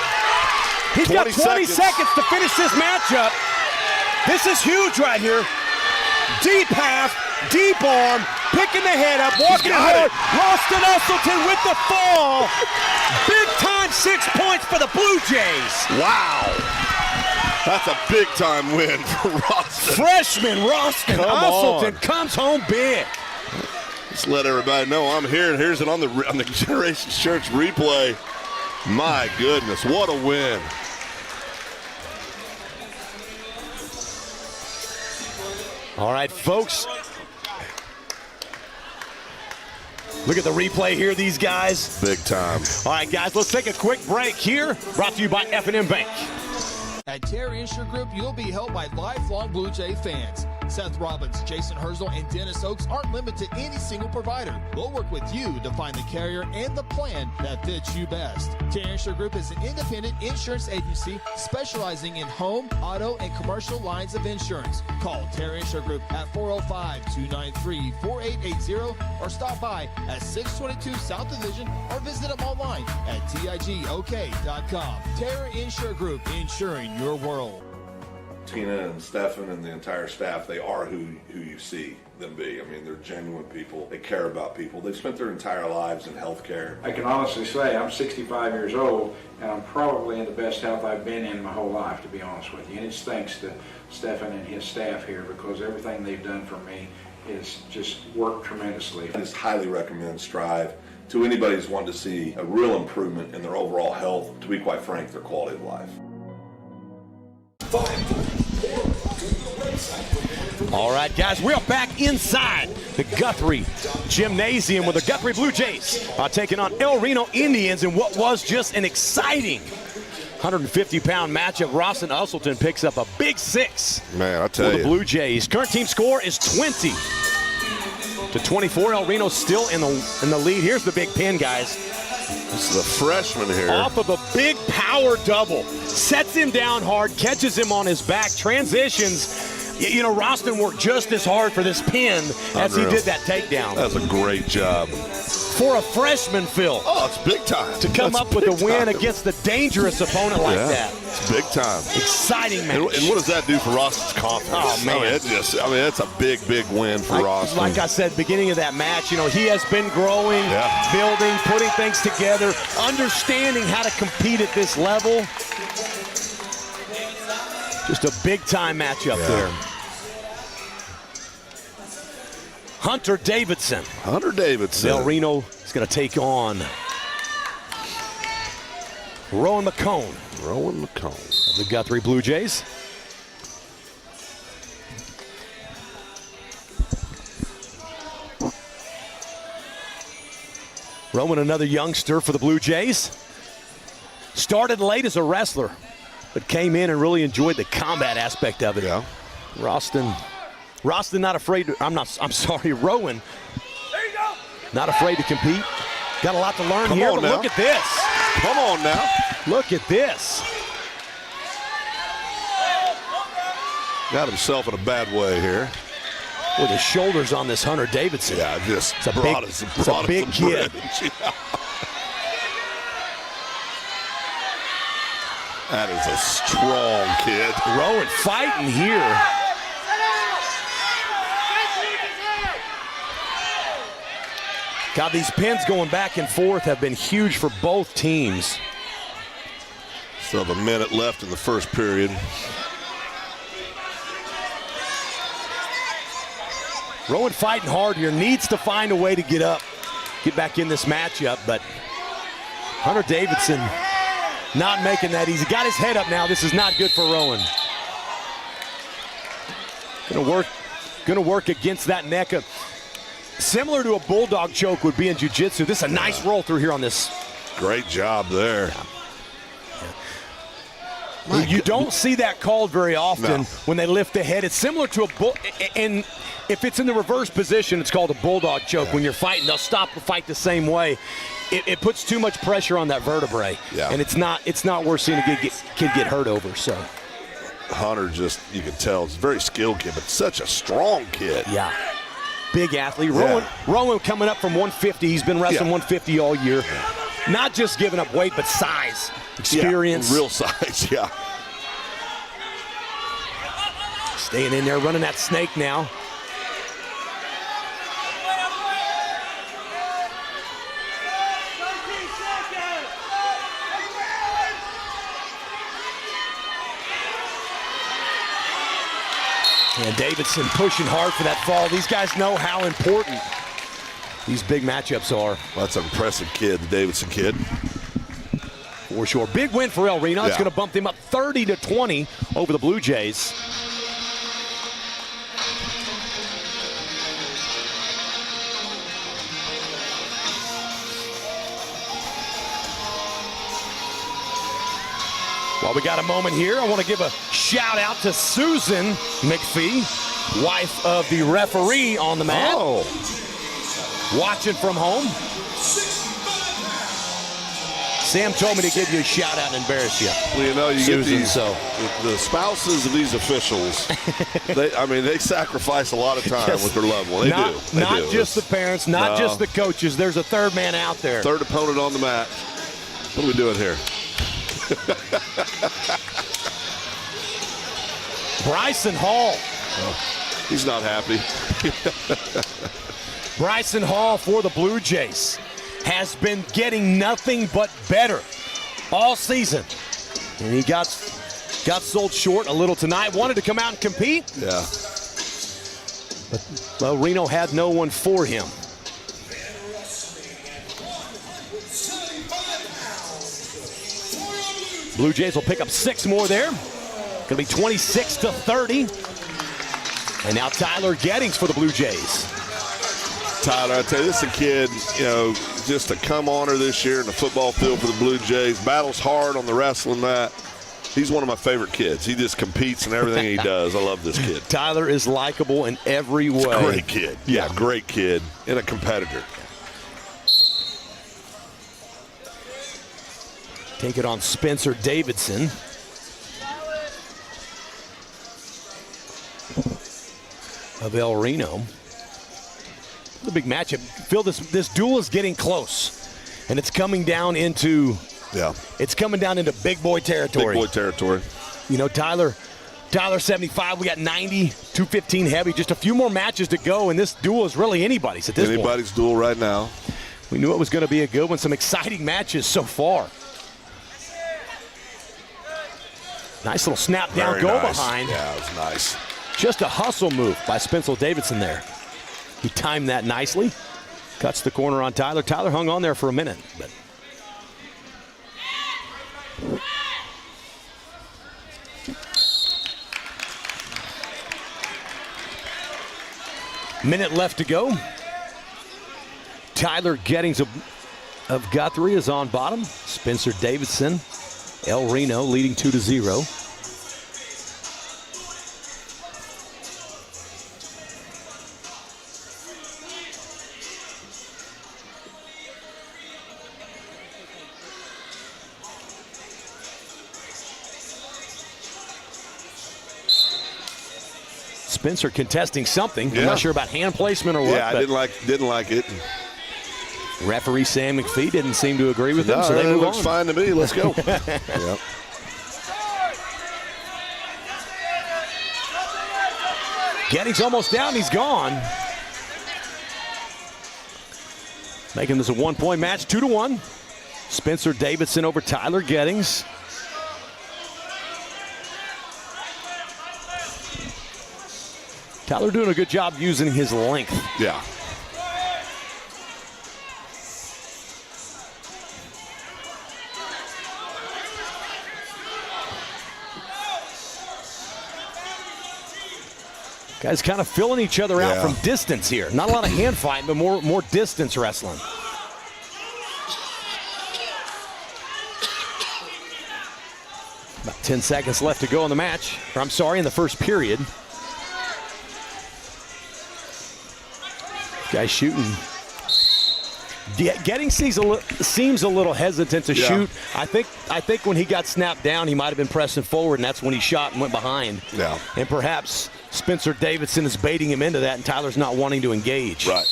He's got 20 seconds to finish this matchup. This is huge right here. Deep half, deep arm, picking the head up, walking hard. Roston Usselton with the fall. Big time 6 points for the Blue Jays. Wow. That's a big time win for Roston. Freshman Roston Usselton comes home big. Just let everybody know I'm here, and here's it on the Generations Church replay. My goodness, what a win. All right, folks. Look at the replay here, these guys. Big time. All right, guys, let's take a quick break here. Brought to you by F&M Bank. At Terry Insure Group, you'll be held by lifelong Blue Jay fans. Seth Robbins, Jason Herzl, and Dennis Oakes aren't limited to any single provider. We'll work with you to find the carrier and the plan that fits you best. Terry Insure Group is an independent insurance agency specializing in home, auto, and commercial lines of insurance. Call Terry Insure Group at 405-293-4880 or stop by at 622 South Division or visit them online at tigok.com. Terry Insure Group, insuring your world. Tina and Stefan and the entire staff, they are who you see them be. I mean, they're genuine people. They care about people. They've spent their entire lives in healthcare. I can honestly say I'm 65 years old, and I'm probably in the best health I've been in my whole life, to be honest with you. And it's thanks to Stefan and his staff here, because everything they've done for me is just worked tremendously. I just highly recommend Strive to anybody who's wanting to see a real improvement in their overall health, to be quite frank, their quality of life. All right, guys, we are back inside the Guthrie Gymnasium with the Guthrie Bluejays taking on Reno Indians in what was just an exciting 150-pound matchup. Roston Usselton picks up a big 6 Man, I tell for you. the Blue Jays. Current team score is 20-24. El Reno's still in the lead. Here's the big pin, guys. This is a freshman here. Off of a big power double. Sets him down hard, catches him on his back, transitions. You know, Roston worked just as hard for this pin as he did that takedown. That's a great job. For a freshman, Phil. Oh, it's big time. To come up with a win against a dangerous opponent like that. It's big time. Exciting match. And what does that do for Roston's confidence? Oh, man. I mean, it's a big, big win for Roston. Like I said, beginning of that match, you know, he has been growing, building, putting things together, understanding how to compete at this level. Just a big-time matchup there. Hunter Davidson. El Reno is going to take on Rowan McCone. Of the Guthrie Bluejays. Rowan, another youngster for the Blue Jays. Started late as a wrestler, but came in and really enjoyed the combat aspect of it. Yeah. Roston not afraid to, Rowan. There you go. Not afraid to compete. Got a lot to learn here, but look at this. Come on now. Look at this. Got himself in a bad way here. With his shoulders on this Hunter Davidson. Yeah, just it's a big kid. That is a strong kid. Rowan fighting here. God, these pins going back and forth have been huge for both teams. Still have a minute left in the first period. Rowan fighting hard here, needs to find a way to get back in this matchup, but Hunter Davidson Not making that easy. Got his head up now. This is not good for Rowan. Gonna work against that neck. Similar to a bulldog choke would be in jiu-jitsu. This is a nice roll through here on this. Great job there. You don't see that called very often when they lift the head. It's similar to a bull, and if it's in the reverse position, it's called a bulldog choke. When you're fighting, they'll stop the fight the same way. It puts too much pressure on that vertebrae, and it's not worth seeing a kid get hurt over. So Hunter, just, you can tell, it's a very skilled kid, but such a strong kid. Yeah, big athlete. Rowan coming up from 150. He's been wrestling 150 all year. Not just giving up weight, but size, experience. Real size, yeah. Staying in there, running that snake now. And Davidson pushing hard for that fall. These guys know how important these big matchups are. Well, that's an impressive kid, the Davidson kid. For sure. Big win for El Reno. It's going to bump them up 30-20 over the Blue Jays. While we got a moment here, I want to give a shout out to Susan McPhee, wife of the referee on the mat. Oh. Watching from home. Sam told me to give you a shout out and embarrass you. Well, you know, you Susan, get the spouses of these officials, they sacrifice a lot of time with their loved one. They do. Not just the parents, not just the coaches. There's a third man out there. Third opponent on the mat. What are we doing here? Bryson Hall. Oh, he's not happy. Bryson Hall for the Blue Jays has been getting nothing but better all season. And he got sold short a little tonight. Wanted to come out and compete. Yeah. But, well, Reno had no one for him. Blue Jays will pick up 6 more there. Going to be 26-30. And now Tyler Gettings for the Blue Jays. Tyler, I tell you, this is a kid, just a come-oner this year in the football field for the Blue Jays. Battles hard on the wrestling mat. He's one of my favorite kids. He just competes in everything he does. I love this kid. Tyler is likable in every way. Great kid. Yeah, great kid and a competitor. Take it on Spencer Davidson. Of El Reno. The big matchup. Phil, this duel is getting close. And it's coming down into big boy territory. Big boy territory. You know, Tyler 75, we got 90, 215 heavy. Just a few more matches to go, and this duel is really anybody's at this point. Anybody's duel right now. We knew it was going to be a good one. Some exciting matches so far. Nice little snap down, go behind. Yeah, it was nice. Just a hustle move by Spencer Davidson there. He timed that nicely. Cuts the corner on Tyler. Tyler hung on there for a minute. But minute left to go. Tyler Gettings of Guthrie is on bottom. Spencer Davidson, El Reno leading 2-0. Spencer contesting something. I'm not sure about hand placement or what. Yeah, I didn't like it. Referee Sam McPhee didn't seem to agree with him, so they move on. Looks fine to me. Let's go. Yep. Gettings almost down. He's gone. Making this a one-point match, 2-1. Spencer Davidson over Tyler Gettings. Tyler doing a good job using his length. Yeah. Guys kind of filling each other out from distance here. Not a lot of hand fighting, but more distance wrestling. About 10 seconds left to go in the match. Or I'm sorry, in the first period. Guys shooting. Getting seems a little hesitant to shoot. I think when he got snapped down, he might have been pressing forward, and that's when he shot and went behind. Yeah. And perhaps Spencer Davidson is baiting him into that, and Tyler's not wanting to engage. Right.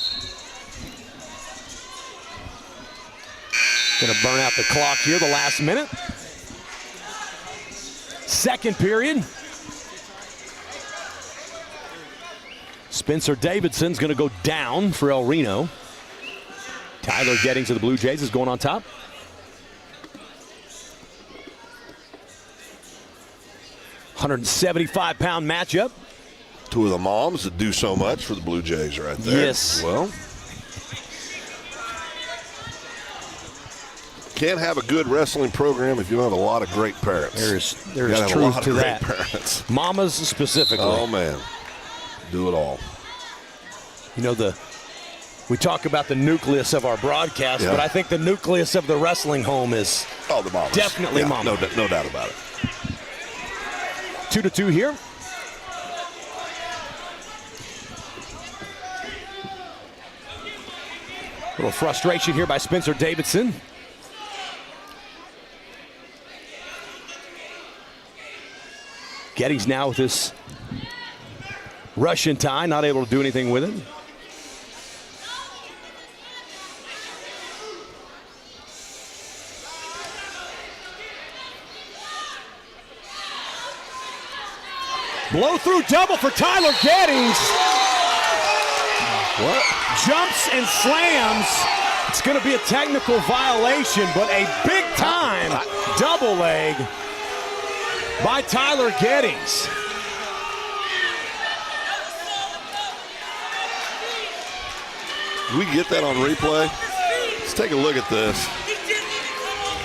Going to burn out the clock here, the last minute. Second period. Spencer Davidson's going to go down for El Reno. Tyler Gettings of the Blue Jays is going on top. £175 matchup. Two of the moms that do so much for the Blue Jays right there. Yes. Well, can't have a good wrestling program if you don't have a lot of great parents. There is truth to that. Parents. Mamas specifically. Oh, man. Do it all. You know, we talk about the nucleus of our broadcast, but I think the nucleus of the wrestling home is the mamas. Definitely mama. No doubt about it. 2-2 here. A little frustration here by Spencer Davidson. Gettings now with this Russian tie, not able to do anything with it. Blow through double for Tyler Gettings. What? Jumps and slams. It's going to be a technical violation, but a big time double leg by Tyler Gettings. Can we get that on replay? Let's take a look at this.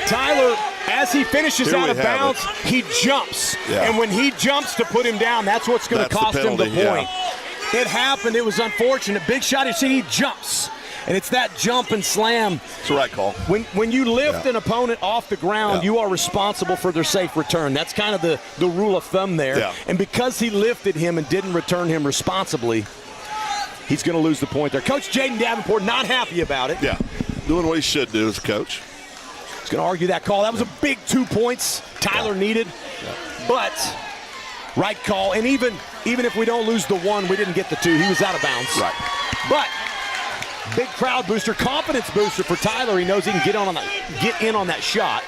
Tyler, as he finishes out of bounds, he jumps. Yeah. And when he jumps to put him down, that's what's going to cost him the point. Yeah. It happened. It was unfortunate. Big shot. You see, he jumps. And it's that jump and slam. It's the right call. When you lift an opponent off the ground, you are responsible for their safe return. That's kind of the rule of thumb there. Yeah. And because he lifted him and didn't return him responsibly, he's going to lose the point there. Coach Jaden Davenport not happy about it. Yeah, doing what he should do as a coach. He's going to argue that call. That was a big 2 points Tyler needed. But right call. And even if we don't lose the one, we didn't get the two. He was out of bounds. Right. But big crowd booster, confidence booster for Tyler. He knows he can get in on that shot.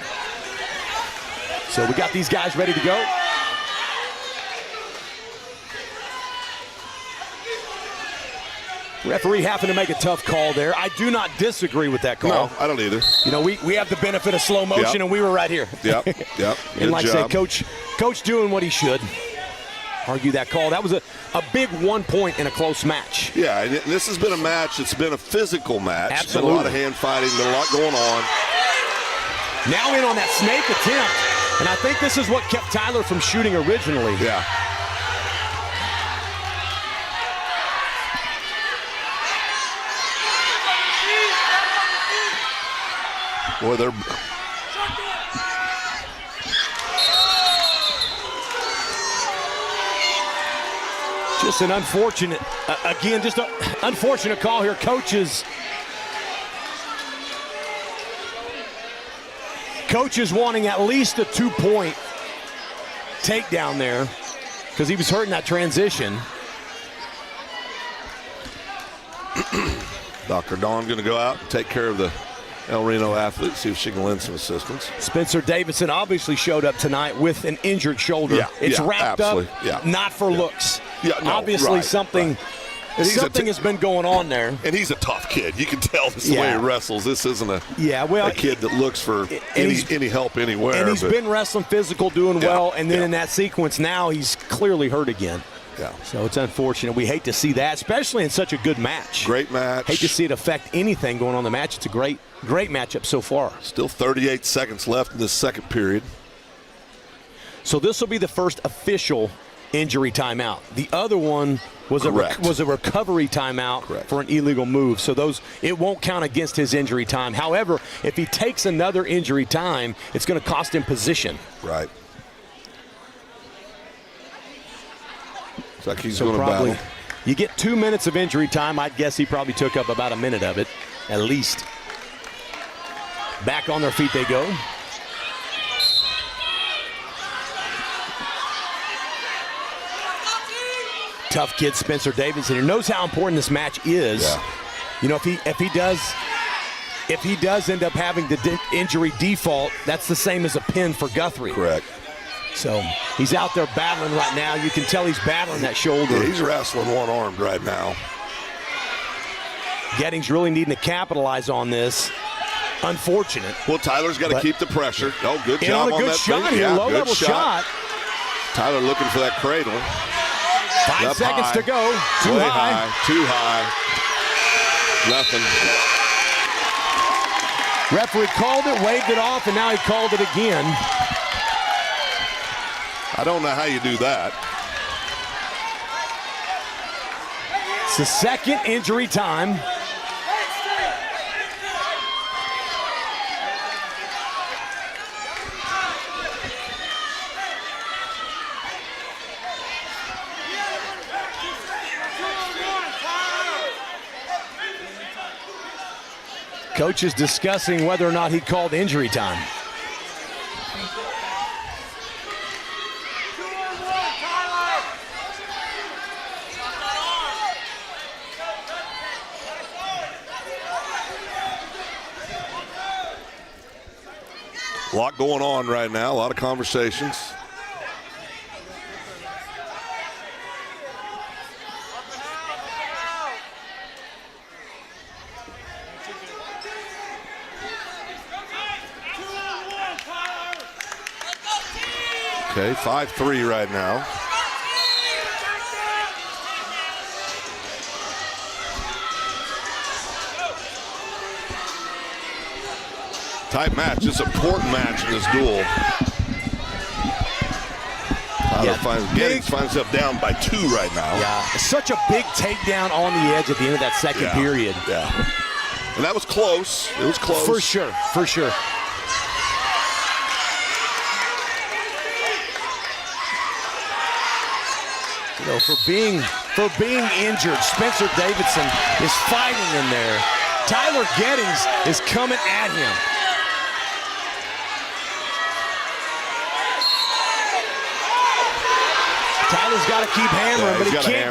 So we got these guys ready to go. Referee having to make a tough call there. I do not disagree with that call. No, I don't either. You know, we have the benefit of slow motion, and we were right here. Yep. And like I say, Coach doing what he should. Argue that call. That was a big 1 point in a close match. Yeah, and this has been a match. It's been a physical match. Absolutely. Been a lot of hand fighting. Been a lot going on. Now in on that snake attempt. And I think this is what kept Tyler from shooting originally. Yeah. Boy, they're... Just an unfortunate, just an unfortunate call here. Coaches wanting at least a 2 point takedown there because he was hurting that transition. Dr. Dawn going to go out and take care of the El Reno athlete, see if she can lend some assistance. Spencer Davidson obviously showed up tonight with an injured shoulder. Yeah, it's wrapped absolutely. up, not for looks. Yeah, no, obviously something has been going on there. And he's a tough kid. You can tell this the way he wrestles. This isn't a kid that looks for any help anywhere. And he's been wrestling physical, doing well, and then in that sequence now he's clearly hurt again. Yeah. So it's unfortunate. We hate to see that, especially in such a good match. Great match. Hate to see it affect anything going on in the match. It's a great matchup so far. Still 38 seconds left in this second period. So this will be the first official injury timeout. The other one was a recovery timeout for an illegal move. So it won't count against his injury time. However, if he takes another injury time, it's going to cost him position. Right. It's like he's going to battle. You get 2 minutes of injury time. I'd guess he probably took up about a minute of it, at least. Back on their feet they go. Tough kid Spencer Davidson. He knows how important this match is. Yeah. You know, if he does end up having the injury default, that's the same as a pin for Guthrie. Correct. So he's out there battling right now. You can tell he's battling that shoulder. Yeah, he's wrestling one-armed right now. Gettings really needing to capitalize on this. Unfortunate. Well, Tyler's got to keep the pressure. Oh, good job on that shot thing. here, Yeah, low-level shot. Tyler looking for that cradle. 5 seconds to go. Too high. Too high. Nothing. Referee called it, waved it off, and now he called it again. I don't know how you do that. It's the second injury time. Coach is discussing whether or not he called injury time. A lot going on right now, a lot of conversations. Okay, 5-3 right now. Tight match. It's an important match in this duel. Gettings finds himself down by 2 right now. Yeah, such a big takedown on the edge at the end of that second period. Yeah, and that was close. It was close. For sure, for sure. You know, for being injured, Spencer Davidson is fighting in there. Tyler Gettings is coming at him. Tyler's got to keep hammering, but he can't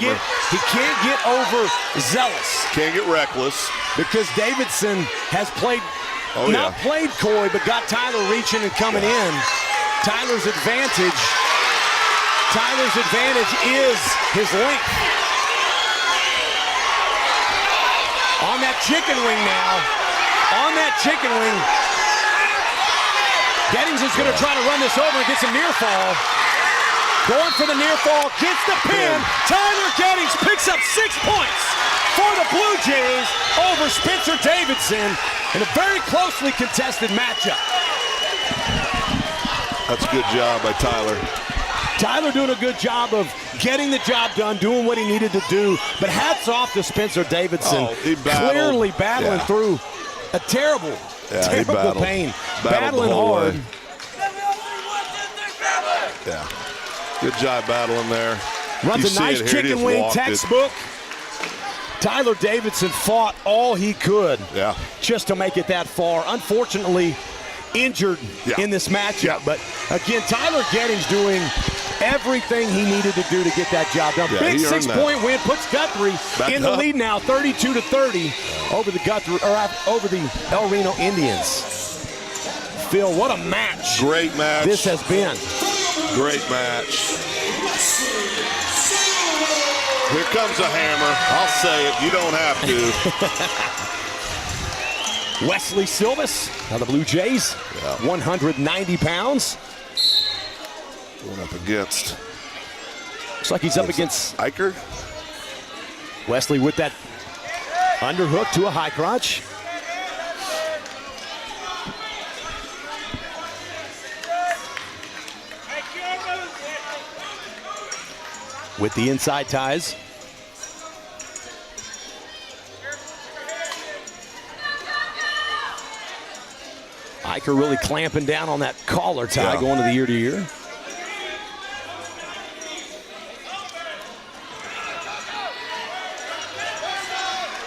get overzealous. Can't get reckless. Because Davidson has played, played coy, but got Tyler reaching and coming in. Tyler's advantage is his length. On that chicken wing now. On that chicken wing. Gettings is going to try to run this over and get some near fall. Going for the near fall, gets the pin. Tyler Gettings picks up 6 points for the Blue Jays over Spencer Davidson in a very closely contested matchup. That's a good job by Tyler. Tyler doing a good job of getting the job done, doing what he needed to do. But hats off to Spencer Davidson. Clearly battling through a terrible pain. Battling hard. Yeah. Good job battling there. Runs a nice chicken wing textbook. Tyler Davidson fought all he could just to make it that far. Unfortunately, injured in this matchup. But again, Tyler Gettings doing everything he needed to do to get that job done. Big 6-point win puts Guthrie in the lead now, 32-30 over the El Reno Indians. Phil, what a match! Great match. This has been. Great match. Here comes a hammer. I'll say it. You don't have to. Wesley Silvas, now the Blue Jays, 190 pounds. Going up against. Looks like he's up against Eicher. Wesley with that underhook to a high crotch. with the inside ties. Eicher really clamping down on that collar tie going to the year-to-year.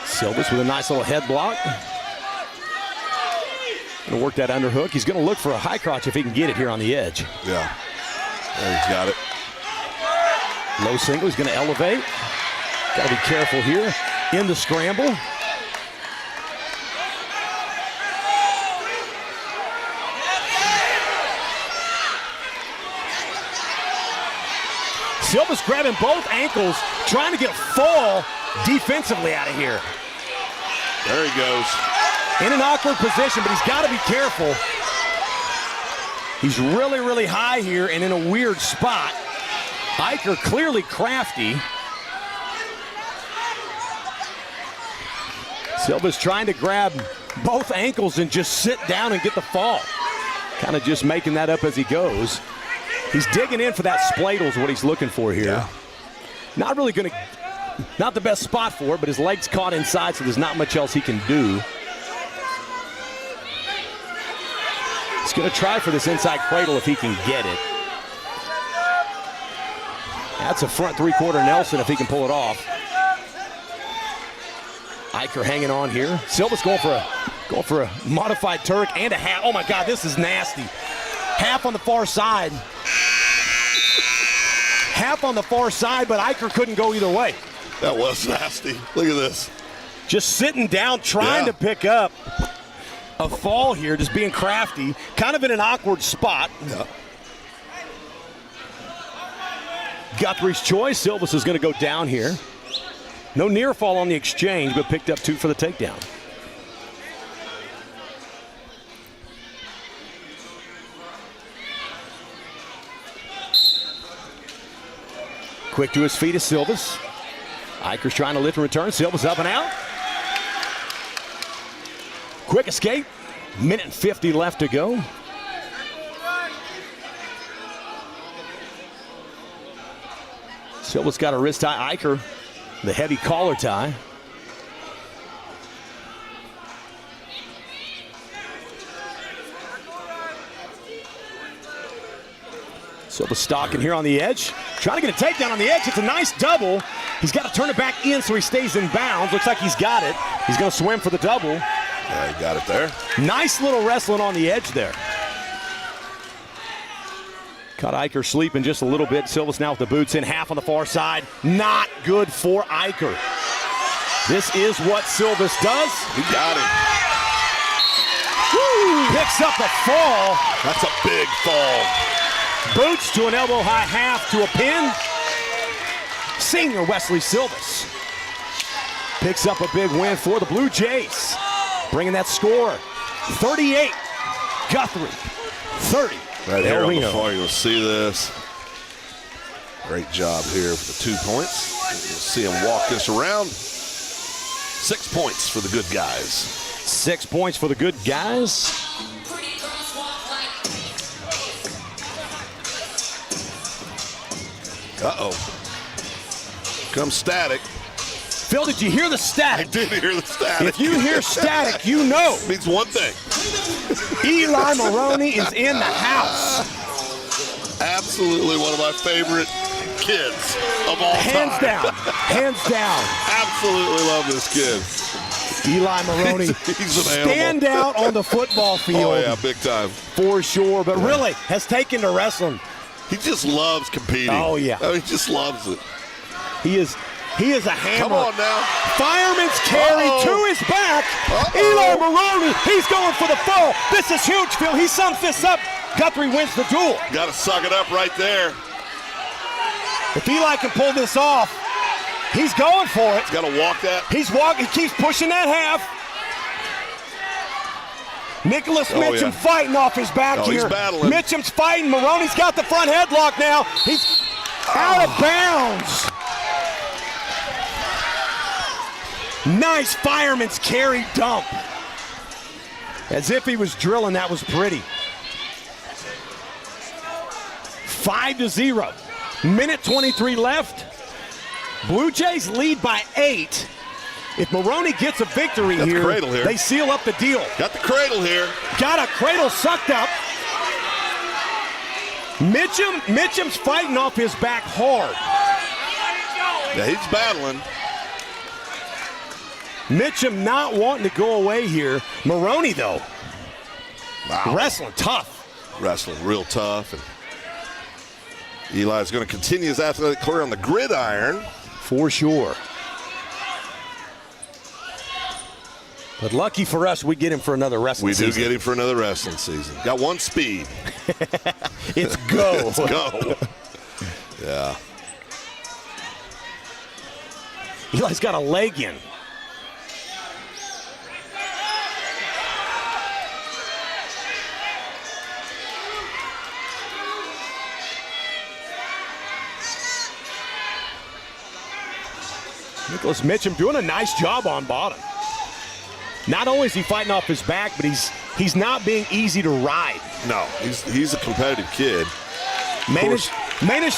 Silvas with a nice little head block. Going to work that underhook. He's going to look for a high crotch if he can get it here on the edge. Yeah. There he's got it. Low single. He's going to elevate. Got to be careful here in the scramble. Silva's grabbing both ankles, trying to get a fall defensively out of here. There he goes. In an awkward position, but he's got to be careful. He's really, really high here and in a weird spot. Eicher clearly crafty. Silva's trying to grab both ankles and just sit down and get the fall. Kind of just making that up as he goes. He's digging in for that spladle is what he's looking for here. Yeah. Not really going to, not the best spot for it, but his leg's caught inside, so there's not much else he can do. He's going to try for this inside cradle if he can get it. That's a front three-quarter Nelson if he can pull it off. Eicher hanging on here. Silva's going for a modified Turk and a half. Oh my God, this is nasty. Half on the far side. Half on the far side, but Eicher couldn't go either way. That was nasty. Look at this. Just sitting down, trying to pick up a fall here, just being crafty, kind of in an awkward spot. Yeah. Guthrie's choice. Silvas is going to go down here. No near fall on the exchange, but picked up 2 for the takedown. Quick to his feet is Silvas. Eicher's trying to lift and return. Silvas up and out. Quick escape. Minute and 50 left to go. Silva's got a wrist tie. Eicher, the heavy collar tie. Silva stalking here on the edge. Trying to get a takedown on the edge. It's a nice double. He's got to turn it back in so he stays in bounds. Looks like he's got it. He's going to swim for the double. Yeah, he got it there. Nice little wrestling on the edge there. Caught Eicher sleeping just a little bit. Silvas now with the boots in, half on the far side. Not good for Eicher. This is what Silvas does. He got him. Woo! Picks up the fall. That's a big fall. Boots to an elbow high half to a pin. Senior Wesley Silvas picks up a big win for the Blue Jays. Bringing that score 38. Guthrie 30. Right here on the floor, you'll see this. Great job here for the 2 points. You'll see him walk this around. 6 points for the good guys. 6 points for the good guys. Uh-oh. Comes static. Phil, did you hear the static? I did hear the static. If you hear static, you know. It means one thing. Eli Maroney is in the house. Absolutely one of my favorite kids of all time. Hands down. Hands down. Absolutely love this kid. Eli Maroney, he's an stand out on the football field. Oh, yeah, big time. For sure, but really has taken to wrestling. He just loves competing. Oh, yeah. I mean, he just loves it. He is a hammer. Come on now. Fireman's carry to his back. Eli Maroney, he's going for the fall. This is huge, Phil. He sums this up. Guthrie wins the duel. Got to suck it up right there. If Eli can pull this off, he's going for it. He's got to walk that. He's walking. He keeps pushing that half. Nicholas Mitchum fighting off his back here. He's battling. Mitchum's fighting. Maroney's got the front headlock now. He's out of bounds. Nice fireman's carry dump. As if he was drilling, that was pretty. 5-0. Minute 23 left. Blue Jays lead by 8. If Maroney gets a victory here, they seal up the deal. Got the cradle here. Got a cradle sucked up. Mitchum's fighting off his back hard. Yeah, he's battling. Mitchum not wanting to go away here. Maroney, though, wrestling tough. Wrestling real tough. And Eli's going to continue his athletic career on the gridiron. For sure. But lucky for us, we get him for another wrestling season. We do get him for another wrestling season. Got one speed. It's go. It's go. Yeah. Eli's got a leg in. Nicholas Mitchum doing a nice job on bottom. Not only is he fighting off his back, but he's not being easy to ride. No, he's a competitive kid. Managed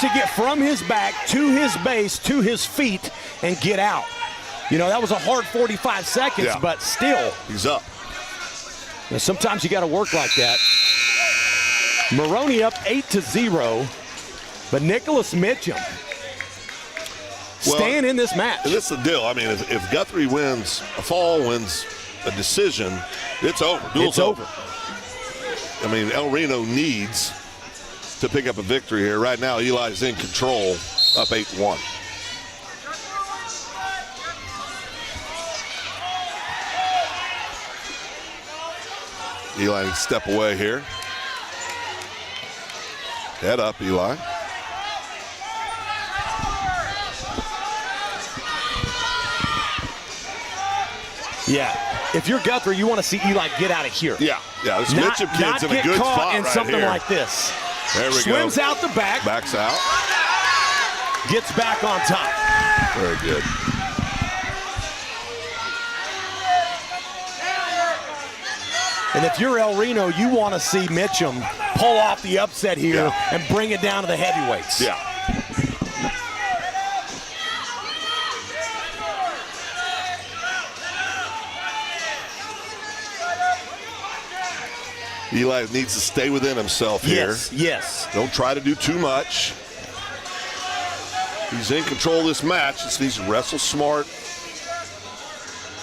to get from his back to his base to his feet and get out. You know, that was a hard 45 seconds, but still. He's up. Now, sometimes you got to work like that. Maroney up 8-0, but Nicholas Mitchum staying in this match. This is the deal. I mean, if Guthrie wins, a fall wins a decision, it's over. Duel's over. I mean, El Reno needs to pick up a victory here. Right now, Eli's in control, up 8-1. Eli needs to step away here. Head up, Eli. Yeah. If you're Guthrie, you want to see Eli get out of here. Yeah. This Mitchum kid's in a good spot right here. Not get caught in something like this. There we go. Swims out the back. Backs out. Gets back on top. Very good. And if you're El Reno, you want to see Mitchum pull off the upset here and bring it down to the heavyweights. Yeah. Eli needs to stay within himself here. Yes. Don't try to do too much. He's in control of this match. Just needs to wrestle smart.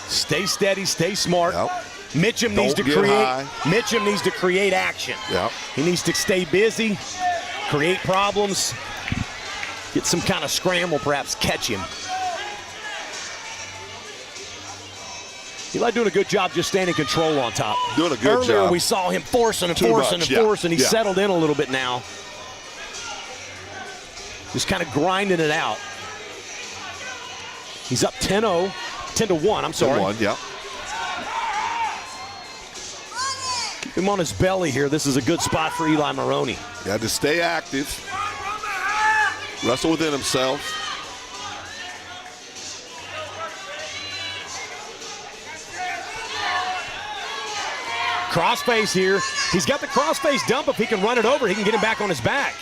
Stay steady, stay smart. Yep. Mitchum needs to create. Mitchum needs to create action. Yep. He needs to stay busy, create problems, get some kind of scramble, perhaps catch him. Eli doing a good job just staying in control on top. Doing a good job. Earlier we saw him forcing and he's settled in a little bit now. Just kind of grinding it out. He's up 10-1, I'm sorry. 10-1, yeah. Keep him on his belly here. This is a good spot for Eli Maroney. Got to stay active. Wrestle within himself. Crossface here. He's got the crossface dump. If he can run it over, he can get him back on his back.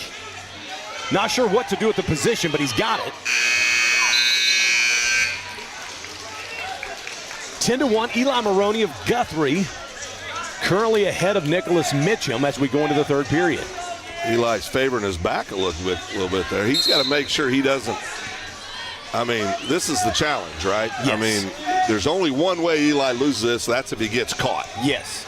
Not sure what to do with the position, but he's got it. 10-1, Eli Maroney of Guthrie, currently ahead of Nicholas Mitchum as we go into the third period. Eli's favoring his back a little bit there. He's got to make sure he doesn't. I mean, this is the challenge, right? Yes. I mean, there's only one way Eli loses this. That's if he gets caught. Yes.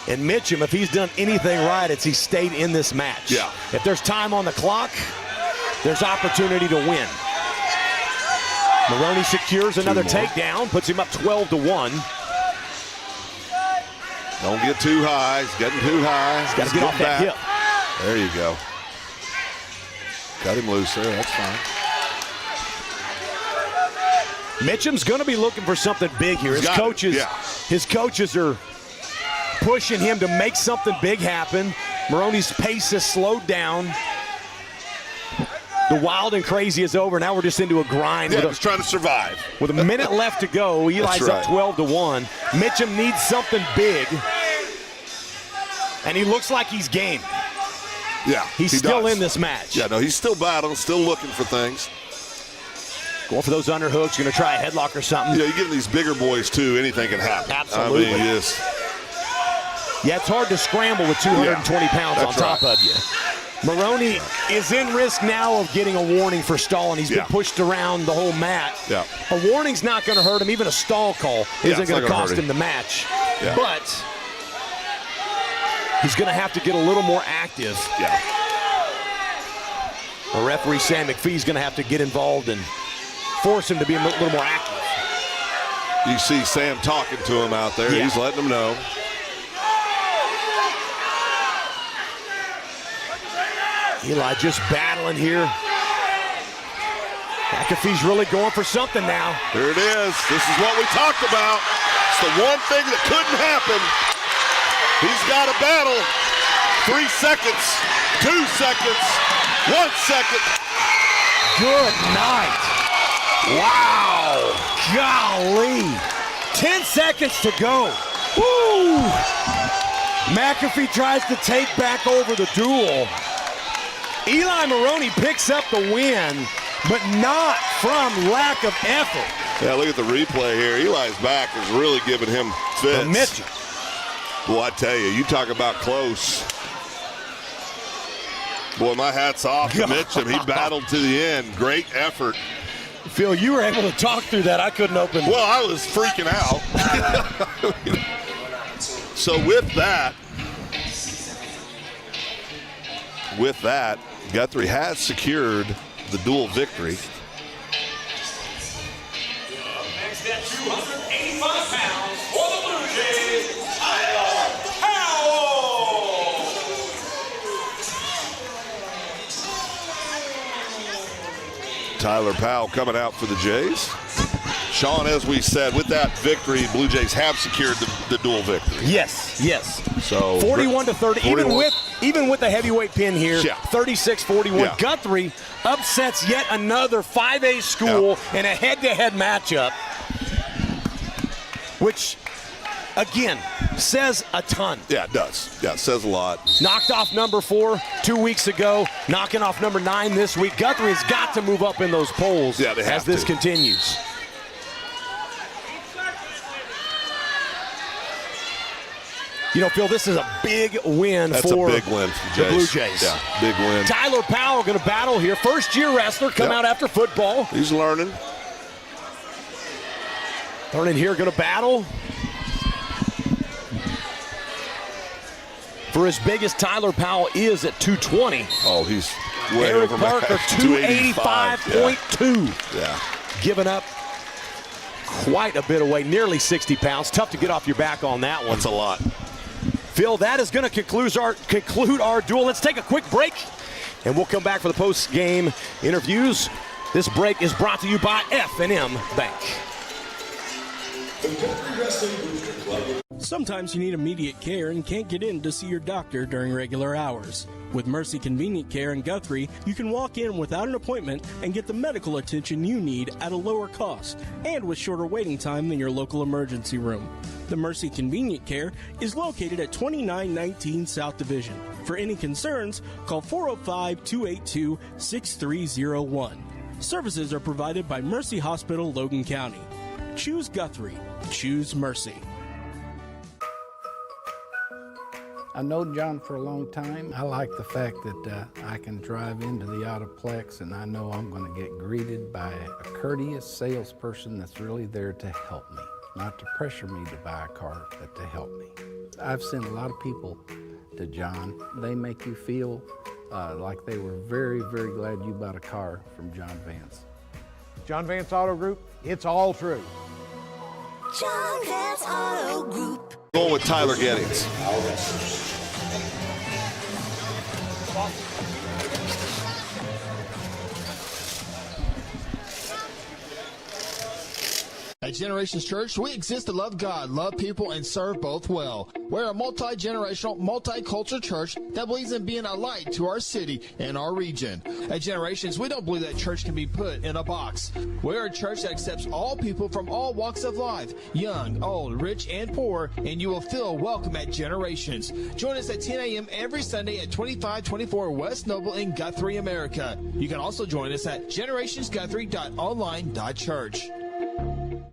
And Mitchum, if he's done anything right, it's he's stayed in this match. Yeah. If there's time on the clock, there's opportunity to win. Maroney secures another takedown, puts him up 12-1. Don't get too high. He's getting too high. He's got to get off that hip. There you go. Got him loose there. That's fine. Mitchum's going to be looking for something big here. His coaches are pushing him to make something big happen. Maroney's pace has slowed down. The wild and crazy is over. Now we're just into a grind. Yeah, he's trying to survive. With a minute left to go, Eli's up 12-1. Mitchum needs something big And he looks like he's game. Yeah, he's still in this match. Yeah, no, he's still battling, still looking for things. Going for those underhooks, going to try a headlock or something. Yeah, you get these bigger boys, too, anything can happen. Absolutely. I mean, yes. Yeah, it's hard to scramble with 220 pounds on top of you. Maroney is in risk now of getting a warning for stalling. He's been pushed around the whole mat. Yeah. A warning's not going to hurt him. Even a stall call isn't going to cost him the match. Yeah. But he's going to have to get a little more active. Yeah. The referee, Sam McPhee's going to have to get involved and force him to be a little more active. You see Sam talking to him out there. Yeah. He's letting him know. Eli just battling here. McAfee's really going for something now. Here it is. This is what we talked about. It's the one thing that couldn't happen. He's got a battle. 3 seconds, 2 seconds, 1 second. Good night. Wow. Golly. 10 seconds to go. Woo. McAfee tries to take back over the duel. Eli Maroney picks up the win, but not from lack of effort. Yeah, look at the replay here. Eli's back is really giving him fits. Mitchell. Boy, I tell you, you talk about close. Boy, my hat's off to Mitchum. He battled to the end. Great effort. Phil, you were able to talk through that. I couldn't open. Well, I was freaking out. So with that, Guthrie has secured the dual victory. Next at 285 pounds for the Blue Jays, Tyler Powell. Tyler Powell coming out for the Jays. Sean, as we said, with that victory, Blue Jays have secured the dual victory. Yes, yes. So 41-30, even with the heavyweight pin here, 36-41. Yeah. Guthrie upsets yet another 5A school in a head-to-head matchup, which, again, says a ton. Yeah, it does. Yeah, it says a lot. Knocked off number 4 2 weeks ago, knocking off number 9 this week. Guthrie has got to move up in those polls as this continues. You know, Phil, this is a big win That's for a big win for the Blue Jays. Yeah, big win. Tyler Powell going to battle here. First-year wrestler, come out after football. He's learning. Learning here, going to battle. For as big as Tyler Powell is at 220. Oh, he's way Eric over my Parker, 285.2. Yeah. Giving up quite a bit away, nearly 60 pounds. Tough to get off your back on that one. That's a lot. Phil, that is going to conclude our duel. Let's take a quick break, and we'll come back for the post-game interviews. This break is brought to you by F&M Bank. Sometimes you need immediate care and can't get in to see your doctor during regular hours. With Mercy Convenient Care in Guthrie, you can walk in without an appointment and get the medical attention you need at a lower cost and with shorter waiting time than your local emergency room. The Mercy Convenient Care is located at 2919 South Division. For any concerns, call 405-282-6301. Services are provided by Mercy Hospital, Logan County. Choose Guthrie. Choose Mercy. I've known John for a long time. I like the fact that I can drive into the Autoplex and I know I'm going to get greeted by a courteous salesperson that's really there to help me. Not to pressure me to buy a car, but to help me. I've sent a lot of people to John. They make you feel like they were very, very glad you bought a car from John Vance. John Vance Auto Group, it's all true. John Vance Auto Group. Going with Tyler Gettings. At Generations Church, we exist to love God, love people, and serve both well. We're a multi-generational, multicultural church that believes in being a light to our city and our region. At Generations, we don't believe that church can be put in a box. We're a church that accepts all people from all walks of life, young, old, rich, and poor, and you will feel welcome at Generations. Join us at 10 a.m. every Sunday at 2524 West Noble in Guthrie, America. You can also join us at generationsguthrie.online.church.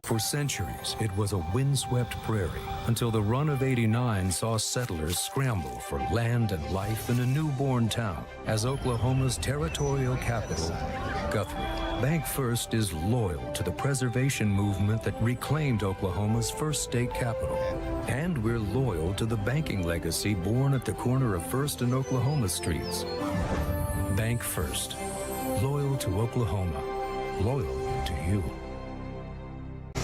For centuries, it was a windswept prairie until the run of '89 saw settlers scramble for land and life in a newborn town as Oklahoma's territorial capital, Guthrie. Bank First is loyal to the preservation movement that reclaimed Oklahoma's first state capital. And we're loyal to the banking legacy born at the corner of First and Oklahoma streets. Bank First. Loyal to Oklahoma. Loyal to you.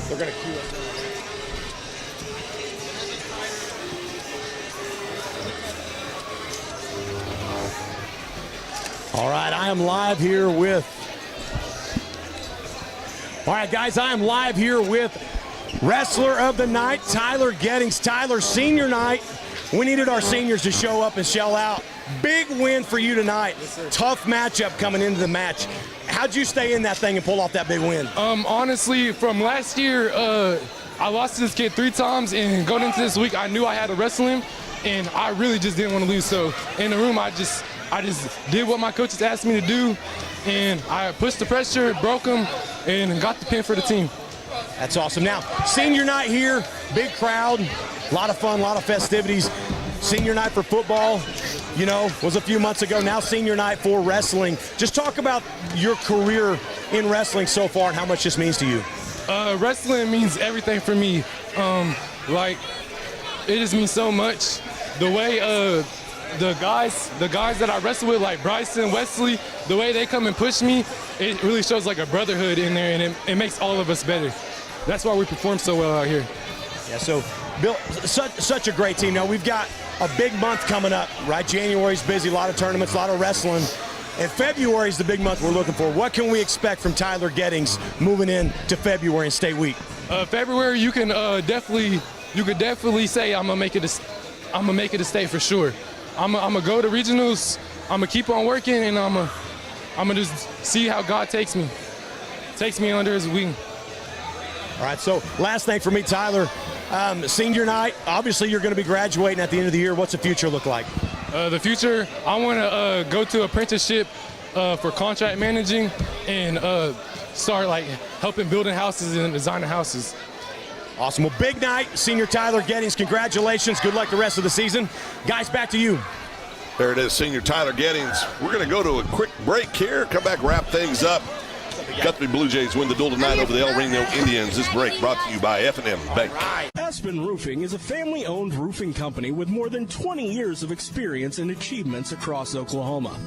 They're going to queue up. All right, I am live here with... All right, guys, I am live here with Wrestler of the Night, Tyler Gettings. Tyler, senior night. We needed our seniors to show up and shell out. Big win for you tonight. Yes, tough matchup coming into the match. How'd you stay in that thing and pull off that big win? Honestly, from last year, I lost to this kid 3 times, and going into this week, I knew I had to wrestle him, and I really just didn't want to lose. So in the room, I just did what my coaches asked me to do, and I pushed the pressure, broke him, and got the pin for the team. That's awesome. Now, senior night here, big crowd, a lot of fun, a lot of festivities. Senior night for football, you know, was a few months ago. Now senior night for wrestling. Just talk about your career in wrestling so far and how much this means to you. Wrestling means everything for me. Like, it just means so much. The way the guys that I wrestle with, like Bryson, Wesley, the way they come and push me, it really shows like a brotherhood in there, and it makes all of us better. That's why we perform so well out here. Yeah, so Bill, such a great team. Now we've got a big month coming up, right? January's busy, a lot of tournaments, a lot of wrestling. And February's the big month we're looking for. What can we expect from Tyler Gettings moving into February and State Week? February, you could definitely say I'm gonna make it a state for sure. I'm gonna go to regionals. I'm gonna keep on working, and I'm gonna just see how God takes me under His wing. All right. So last thing for me, Tyler. Senior night, obviously you're going to be graduating at the end of the year. What's the future look like? The future, I want to go to apprenticeship for contract managing and start like helping building houses and designing houses. Awesome. Well, big night, senior Tyler Gettings. Congratulations. Good luck the rest of the season. Guys, back to you. There it is, senior Tyler Gettings. We're going to go to a quick break here. Come back, wrap things up. Guthrie Bluejays win the duel tonight over the Reno Indians. This break brought to you by F&M Bank. Aspen Roofing is a family-owned roofing company with more than 20 years of experience and achievements across Oklahoma.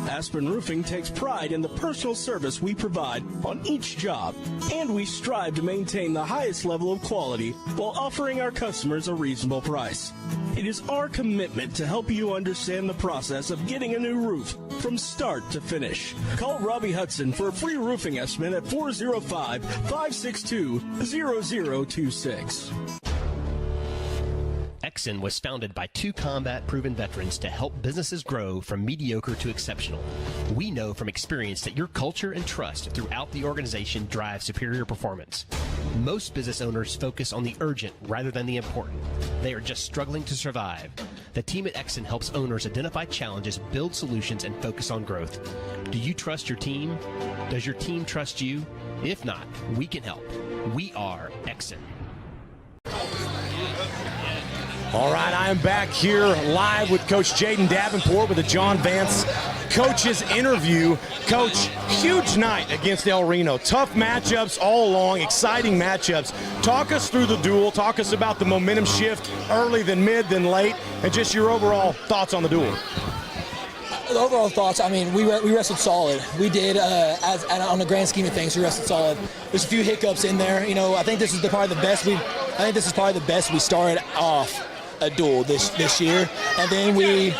Aspen Roofing takes pride in the personal service we provide on each job, and we strive to maintain the highest level of quality while offering our customers a reasonable price. It is our commitment to help you understand the process of getting a new roof from start to finish. Call Robbie Hudson for a free roofing estimate at 405-562-0026. Exxon was founded by 2 combat-proven veterans to help businesses grow from mediocre to exceptional. We know from experience that your culture and trust throughout the organization drive superior performance. Most business owners focus on the urgent rather than the important. They are just struggling to survive. The team at Exxon helps owners identify challenges, build solutions, and focus on growth. Do you trust your team? Does your team trust you? If not, we can help. We are Exxon. All right, I am back here live with Coach Jaden Davenport with the John Vance coaches interview. Coach, huge night against El Reno. Tough matchups all along, exciting matchups. Talk us through the duel. Talk us about the momentum shift, early, then mid, then late, and just your overall thoughts on the duel. The overall thoughts, I mean, we wrestled solid. We did, on the grand scheme of things, we wrestled solid. There's a few hiccups in there. You know, I think this is probably the best we started off a duel this year. And then we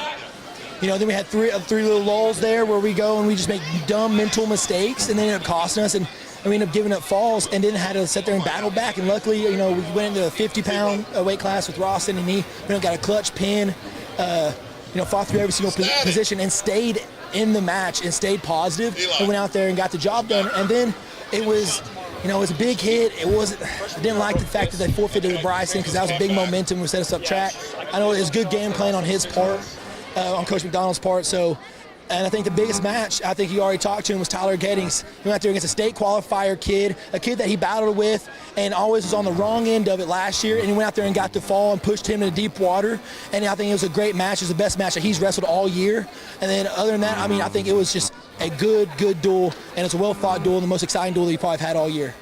had three little lulls there where we go and we just make dumb mental mistakes, and they end up costing us. And and we ended up giving up falls and then had to sit there and battle back. And luckily, we went into a 50-pound weight class with Rawson, and he got a clutch pin, fought through every single position and stayed in the match and stayed positive and went out there and got the job done. And then it was a big hit. I didn't like the fact that they forfeited to Bryson because that was a big momentum to set us up track. I know it was good game plan on his part, on Coach McDonald's part. And I think the biggest match, I think you already talked to him, was Tyler Gettings. He went out there against a state qualifier kid, a kid that he battled with and always was on the wrong end of it last year. And he went out there and got the fall and pushed him into deep water. And I think it was a great match. It was the best match that he's wrestled all year. And then other than that, I think it was just a good duel. And it's a well-fought duel and the most exciting duel that you probably have had all year.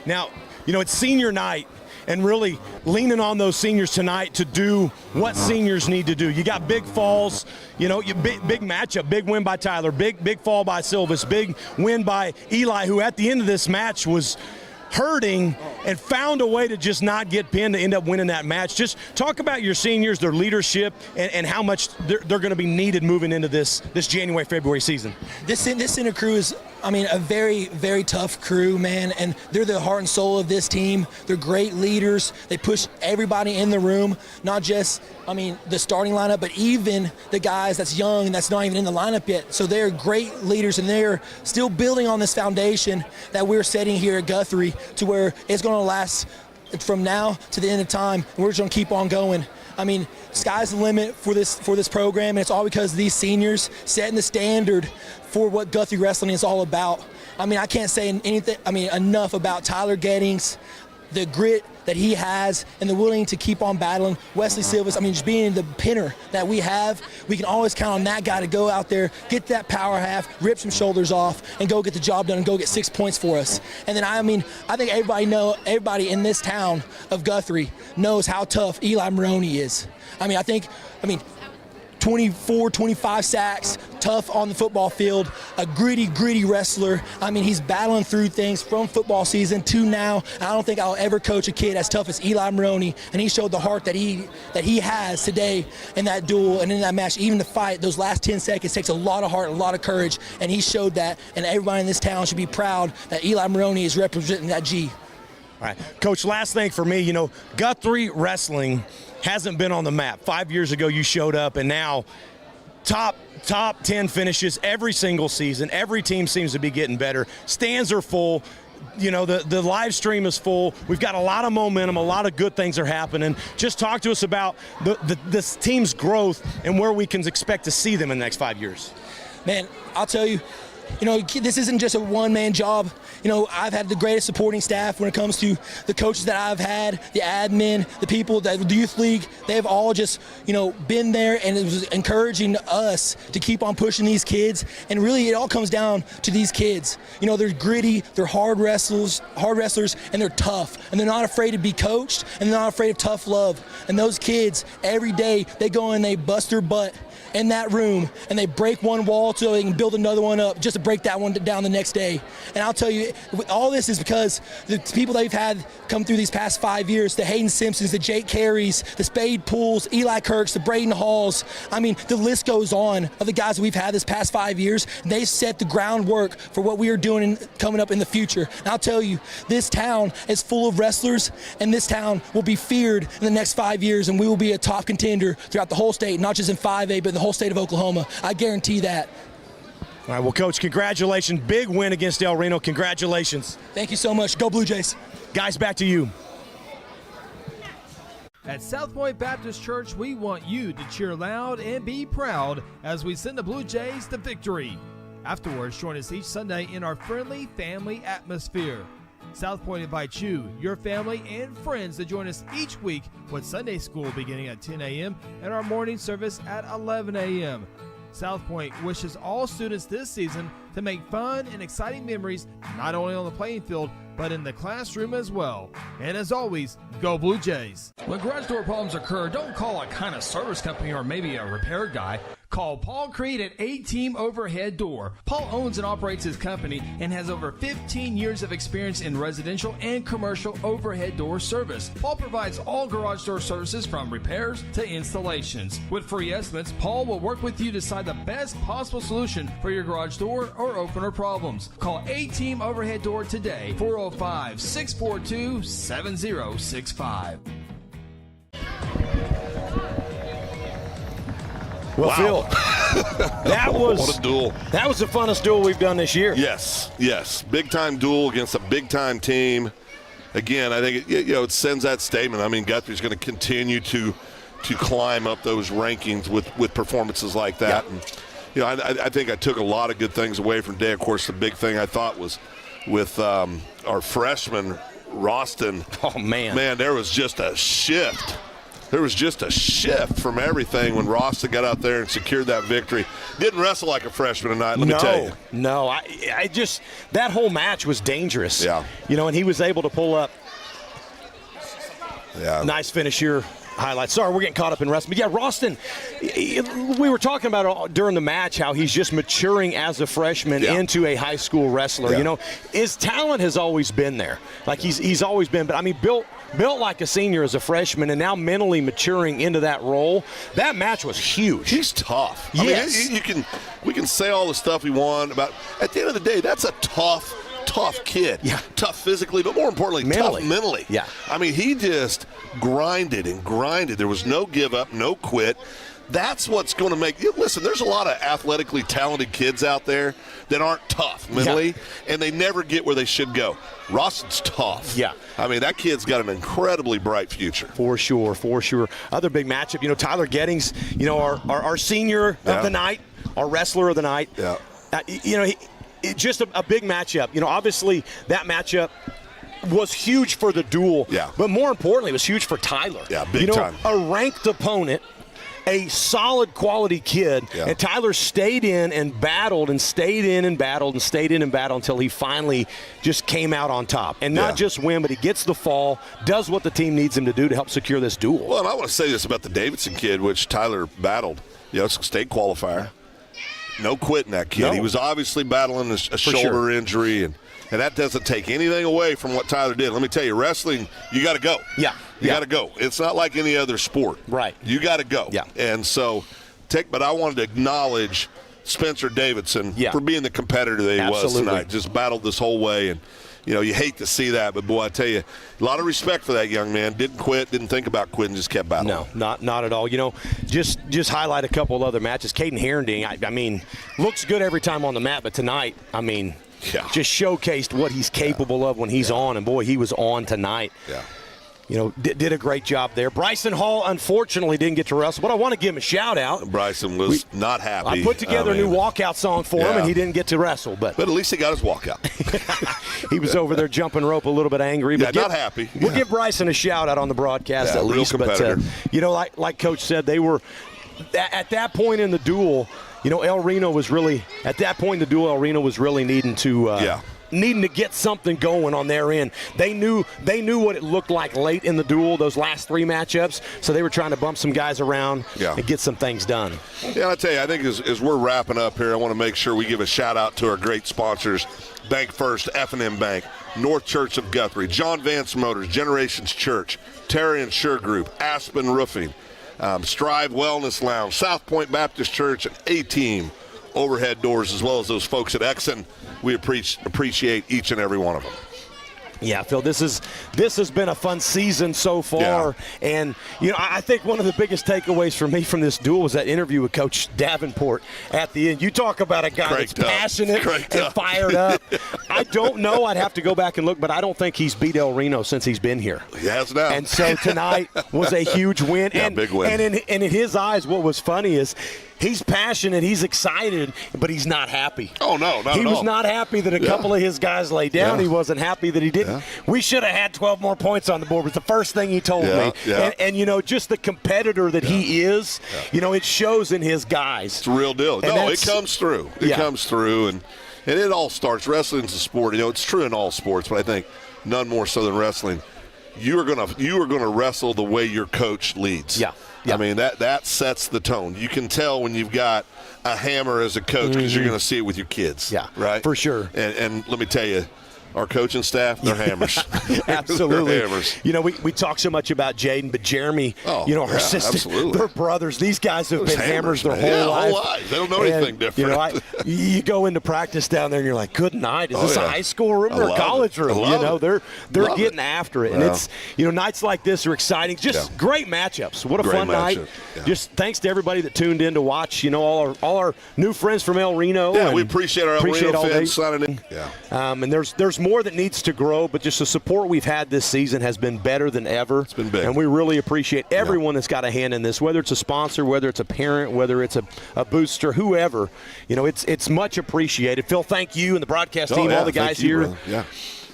Now, it's senior night. And really leaning on those seniors tonight to do what seniors need to do. You got big falls, big matchup, big win by Tyler, big fall by Silvis, big win by Eli, who at the end of this match was hurting and found a way to just not get pinned to end up winning that match. Just talk about your seniors, their leadership, and how much they're going to be needed moving into this January, February season. This center crew is, a very, very tough crew, man, and they're the heart and soul of this team. They're great leaders. They push everybody in the room, not just, the starting lineup, but even the guys that's young and that's not even in the lineup yet. So they're great leaders, and they're still building on this foundation that we're setting here at Guthrie to where it's going to last from now to the end of time, and we're just going to keep on going. Sky's the limit for this program, and it's all because of these seniors setting the standard for what Guthrie wrestling is all about. I can't say anything, enough about Tyler Gettings, the grit that he has, and the willing to keep on battling. Wesley Silvis, just being the pinner that we have, we can always count on that guy to go out there, get that power half, rip some shoulders off, and go get the job done and go get 6 points for us. And then, I think everybody in this town of Guthrie knows how tough Eli Maroney is. 24, 25 sacks, tough on the football field, a gritty wrestler. He's battling through things from football season to now. I don't think I'll ever coach a kid as tough as Eli Maroney, and he showed the heart that he has today in that duel and in that match. Even to fight, those last 10 seconds takes a lot of heart and a lot of courage, and he showed that, and everybody in this town should be proud that Eli Maroney is representing that G. All right, Coach, last thing for me, Guthrie wrestling hasn't been on the map. 5 years ago you showed up, and now top 10 finishes every single season. Every team seems to be getting better. Stands are full. The live stream is full. We've got a lot of momentum. A lot of good things are happening. Just talk to us about this team's growth and where we can expect to see them in the next 5 years. Man, I'll tell you, this isn't just a one-man job. I've had the greatest supporting staff when it comes to the coaches that I've had, the admin, the people, the youth league. They've all just, been there, and it was encouraging us to keep on pushing these kids. And really, it all comes down to these kids. They're gritty, they're hard wrestlers, and they're tough. And they're not afraid to be coached, and they're not afraid of tough love. And those kids, every day, they go and they bust their butt in that room, and they break one wall so they can build another one up just to break that one down the next day. And I'll tell you, all this is because the people that we've had come through these past 5 years, the Hayden Simpsons, the Jake Careys, the Spade Pools, Eli Kirks, the Braden Halls, the list goes on of the guys that we've had this past 5 years. They set the groundwork for what we are doing coming up in the future. And I'll tell you, this town is full of wrestlers, and this town will be feared in the next 5 years, and we will be a top contender throughout the whole state, not just in 5A, but the whole state of Oklahoma. I guarantee that. All right, well, Coach, congratulations. Big win against El Reno. Congratulations. Thank you so much. Go Blue Jays. Guys, back to you. At South Point Baptist Church, we want you to cheer loud and be proud as we send the Blue Jays to victory. Afterwards, join us each Sunday in our friendly family atmosphere. South Point invites you, your family, and friends to join us each week with Sunday school beginning at 10 a.m. and our morning service at 11 a.m. South Point wishes all students this season to make fun and exciting memories not only on the playing field, but in the classroom as well. And as always, go Blue Jays. When garage door problems occur, don't call a kind of service company or maybe a repair guy. Call Paul Creed at A-Team Overhead Door. Paul owns and operates his company and has over 15 years of experience in residential and commercial overhead door service. Paul provides all garage door services from repairs to installations. With free estimates, Paul will work with you to decide the best possible solution for your garage door or opener problems. Call A-Team Overhead Door today, 405-642-7065. Well, Phil, what a duel. That was the funnest duel we've done this year. Yes. Big-time duel against a big-time team. Again, I think it sends that statement. I mean, Guthrie's going to continue to climb up those rankings with performances like that. Yeah. And, I think I took a lot of good things away from today. Of course, the big thing I thought was with our freshman, Roston. Oh, man. Man, there was just a shift. There was just a shift from everything when Roston got out there and secured that victory. Didn't wrestle like a freshman tonight, let me tell you. No, I just – that whole match was dangerous. Yeah. And he was able to pull up. Yeah. Nice finish here. Highlights. Sorry, we're getting caught up in wrestling. But, yeah, Roston, we were talking about during the match how he's just maturing as a freshman into a high school wrestler. Yeah. His talent has always been there. Like, he's always been. But, I mean, built like a senior as a freshman and now mentally maturing into that role. That match was huge. He's tough. Yes. I mean, we can say all the stuff we want about – at the end of the day, that's a tough kid. Yeah. Tough physically, but more importantly, tough mentally. Yeah. I mean, he just grinded and grinded. There was no give up, no quit. That's what's going to make – listen, there's a lot of athletically talented kids out there that aren't tough mentally, and they never get where they should go. Roston's tough. Yeah. I mean, that kid's got an incredibly bright future. For sure. Other big matchup, Tyler Gettings, our senior of the night, our wrestler of the night. Yeah. Just a big matchup. Obviously that matchup was huge for the duel. Yeah. But more importantly, it was huge for Tyler. Yeah, big time. A ranked opponent, a solid quality kid, and Tyler stayed in and battled and stayed in and battled and stayed in and battled until he finally just came out on top. And not just win, but he gets the fall, does what the team needs him to do to help secure this duel. Well, and I want to say this about the Davidson kid, which Tyler battled. It's a state qualifier. No quitting that kid. No. He was obviously battling a shoulder injury, and that doesn't take anything away from what Tyler did. Let me tell you, wrestling, you got to go. Yeah. You got to go. It's not like any other sport. Right. You got to go. Yeah. And so, but I wanted to acknowledge Spencer Davidson for being the competitor that he was tonight. Just battled this whole way, and you hate to see that, but boy, I tell you, a lot of respect for that young man. Didn't quit, didn't think about quitting, just kept battling. No, not at all. Just highlight a couple of other matches. Caden Herending, I mean, looks good every time on the mat, but tonight, I mean, just showcased what he's capable of when he's on, and boy, he was on tonight. Yeah. Did a great job there. Bryson Hall, unfortunately, didn't get to wrestle, but I want to give him a shout-out. Bryson was not happy. I put together a new walkout song for him, and he didn't get to wrestle. But at least he got his walkout. He was over there jumping rope a little bit angry. But not happy. We'll give Bryson a shout-out on the broadcast at least. Competitor. But, like Coach said, they were – at that point in the duel, El Reno was really – at that point in the duel, El Reno was really needing to needing to get something going on their end. They knew what it looked like late in the duel, those last three matchups, so they were trying to bump some guys around and get some things done. Yeah, I tell you, I think as we're wrapping up here, I want to make sure we give a shout-out to our great sponsors, Bank First, F&M Bank, North Church of Guthrie, John Vance Motors, Generations Church, Terry Insure Group, Aspen Roofing, Strive Wellness Lounge, South Point Baptist Church, and A-Team Overhead Doors, as well as those folks at Exon. We appreciate each and every one of them. Yeah, Phil, this has been a fun season so far, and I think one of the biggest takeaways for me from this duel was that interview with Coach Davenport at the end. You talk about a guy that's passionate and fired up. I don't know. I'd have to go back and look, but I don't think he's beat El Reno since he's been here. He has now. And so tonight was a huge win. Yeah, big win. And in his eyes, what was funny is he's passionate, he's excited, but he's not happy. Oh, no, not at all. He was not happy that a couple of his guys laid down. Yeah. He wasn't happy that he didn't. Yeah. We should have had 12 more points on the board was the first thing he told me. Yeah. And just the competitor that he is, it shows in his guys. It's a real deal. No, it comes through. It comes through, and it all starts. Wrestling's a sport. It's true in all sports, but I think none more so than wrestling. you are gonna wrestle the way your coach leads. Yeah. I mean, that sets the tone. You can tell when you've got a hammer as a coach because you're going to see it with your kids. Yeah, right? For sure. And let me tell you, our coaching staff, they're hammers. Absolutely. They're hammers. You know, we talk so much about Jaden, but Jeremy, our assistant, absolutely. they're brothers. These guys have been hammers their whole life. They don't know anything different. You know, you go into practice down there and you're like, good night. Is this a high school room or a college room? You know, they're getting after it. And it's, nights like this are exciting. Just great matchups. What a fun night. Yeah. Just thanks to everybody that tuned in to watch, all our new friends from El Reno. Yeah, we appreciate our El Reno fans signing in. Yeah. And there's more that needs to grow, but just the support we've had this season has been better than ever. It's been big. And we really appreciate everyone that's got a hand in this, whether it's a sponsor, whether it's a parent, whether it's a booster, whoever. It's much appreciated. Phil, thank you and the broadcast team, all the guys here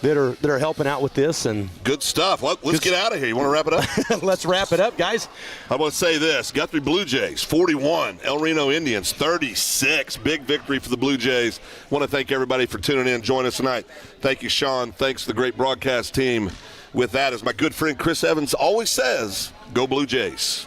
that are helping out with this. And good stuff. Let's get out of here. You want to wrap it up? Let's wrap it up, guys. I want to say this. Guthrie Bluejays, 41. El Reno Indians, 36. Big victory for the Blue Jays. Want to thank everybody for tuning in. Join us tonight. Thank you, Sean. Thanks to the great broadcast team. With that, as my good friend Chris Evans always says, go Blue Jays.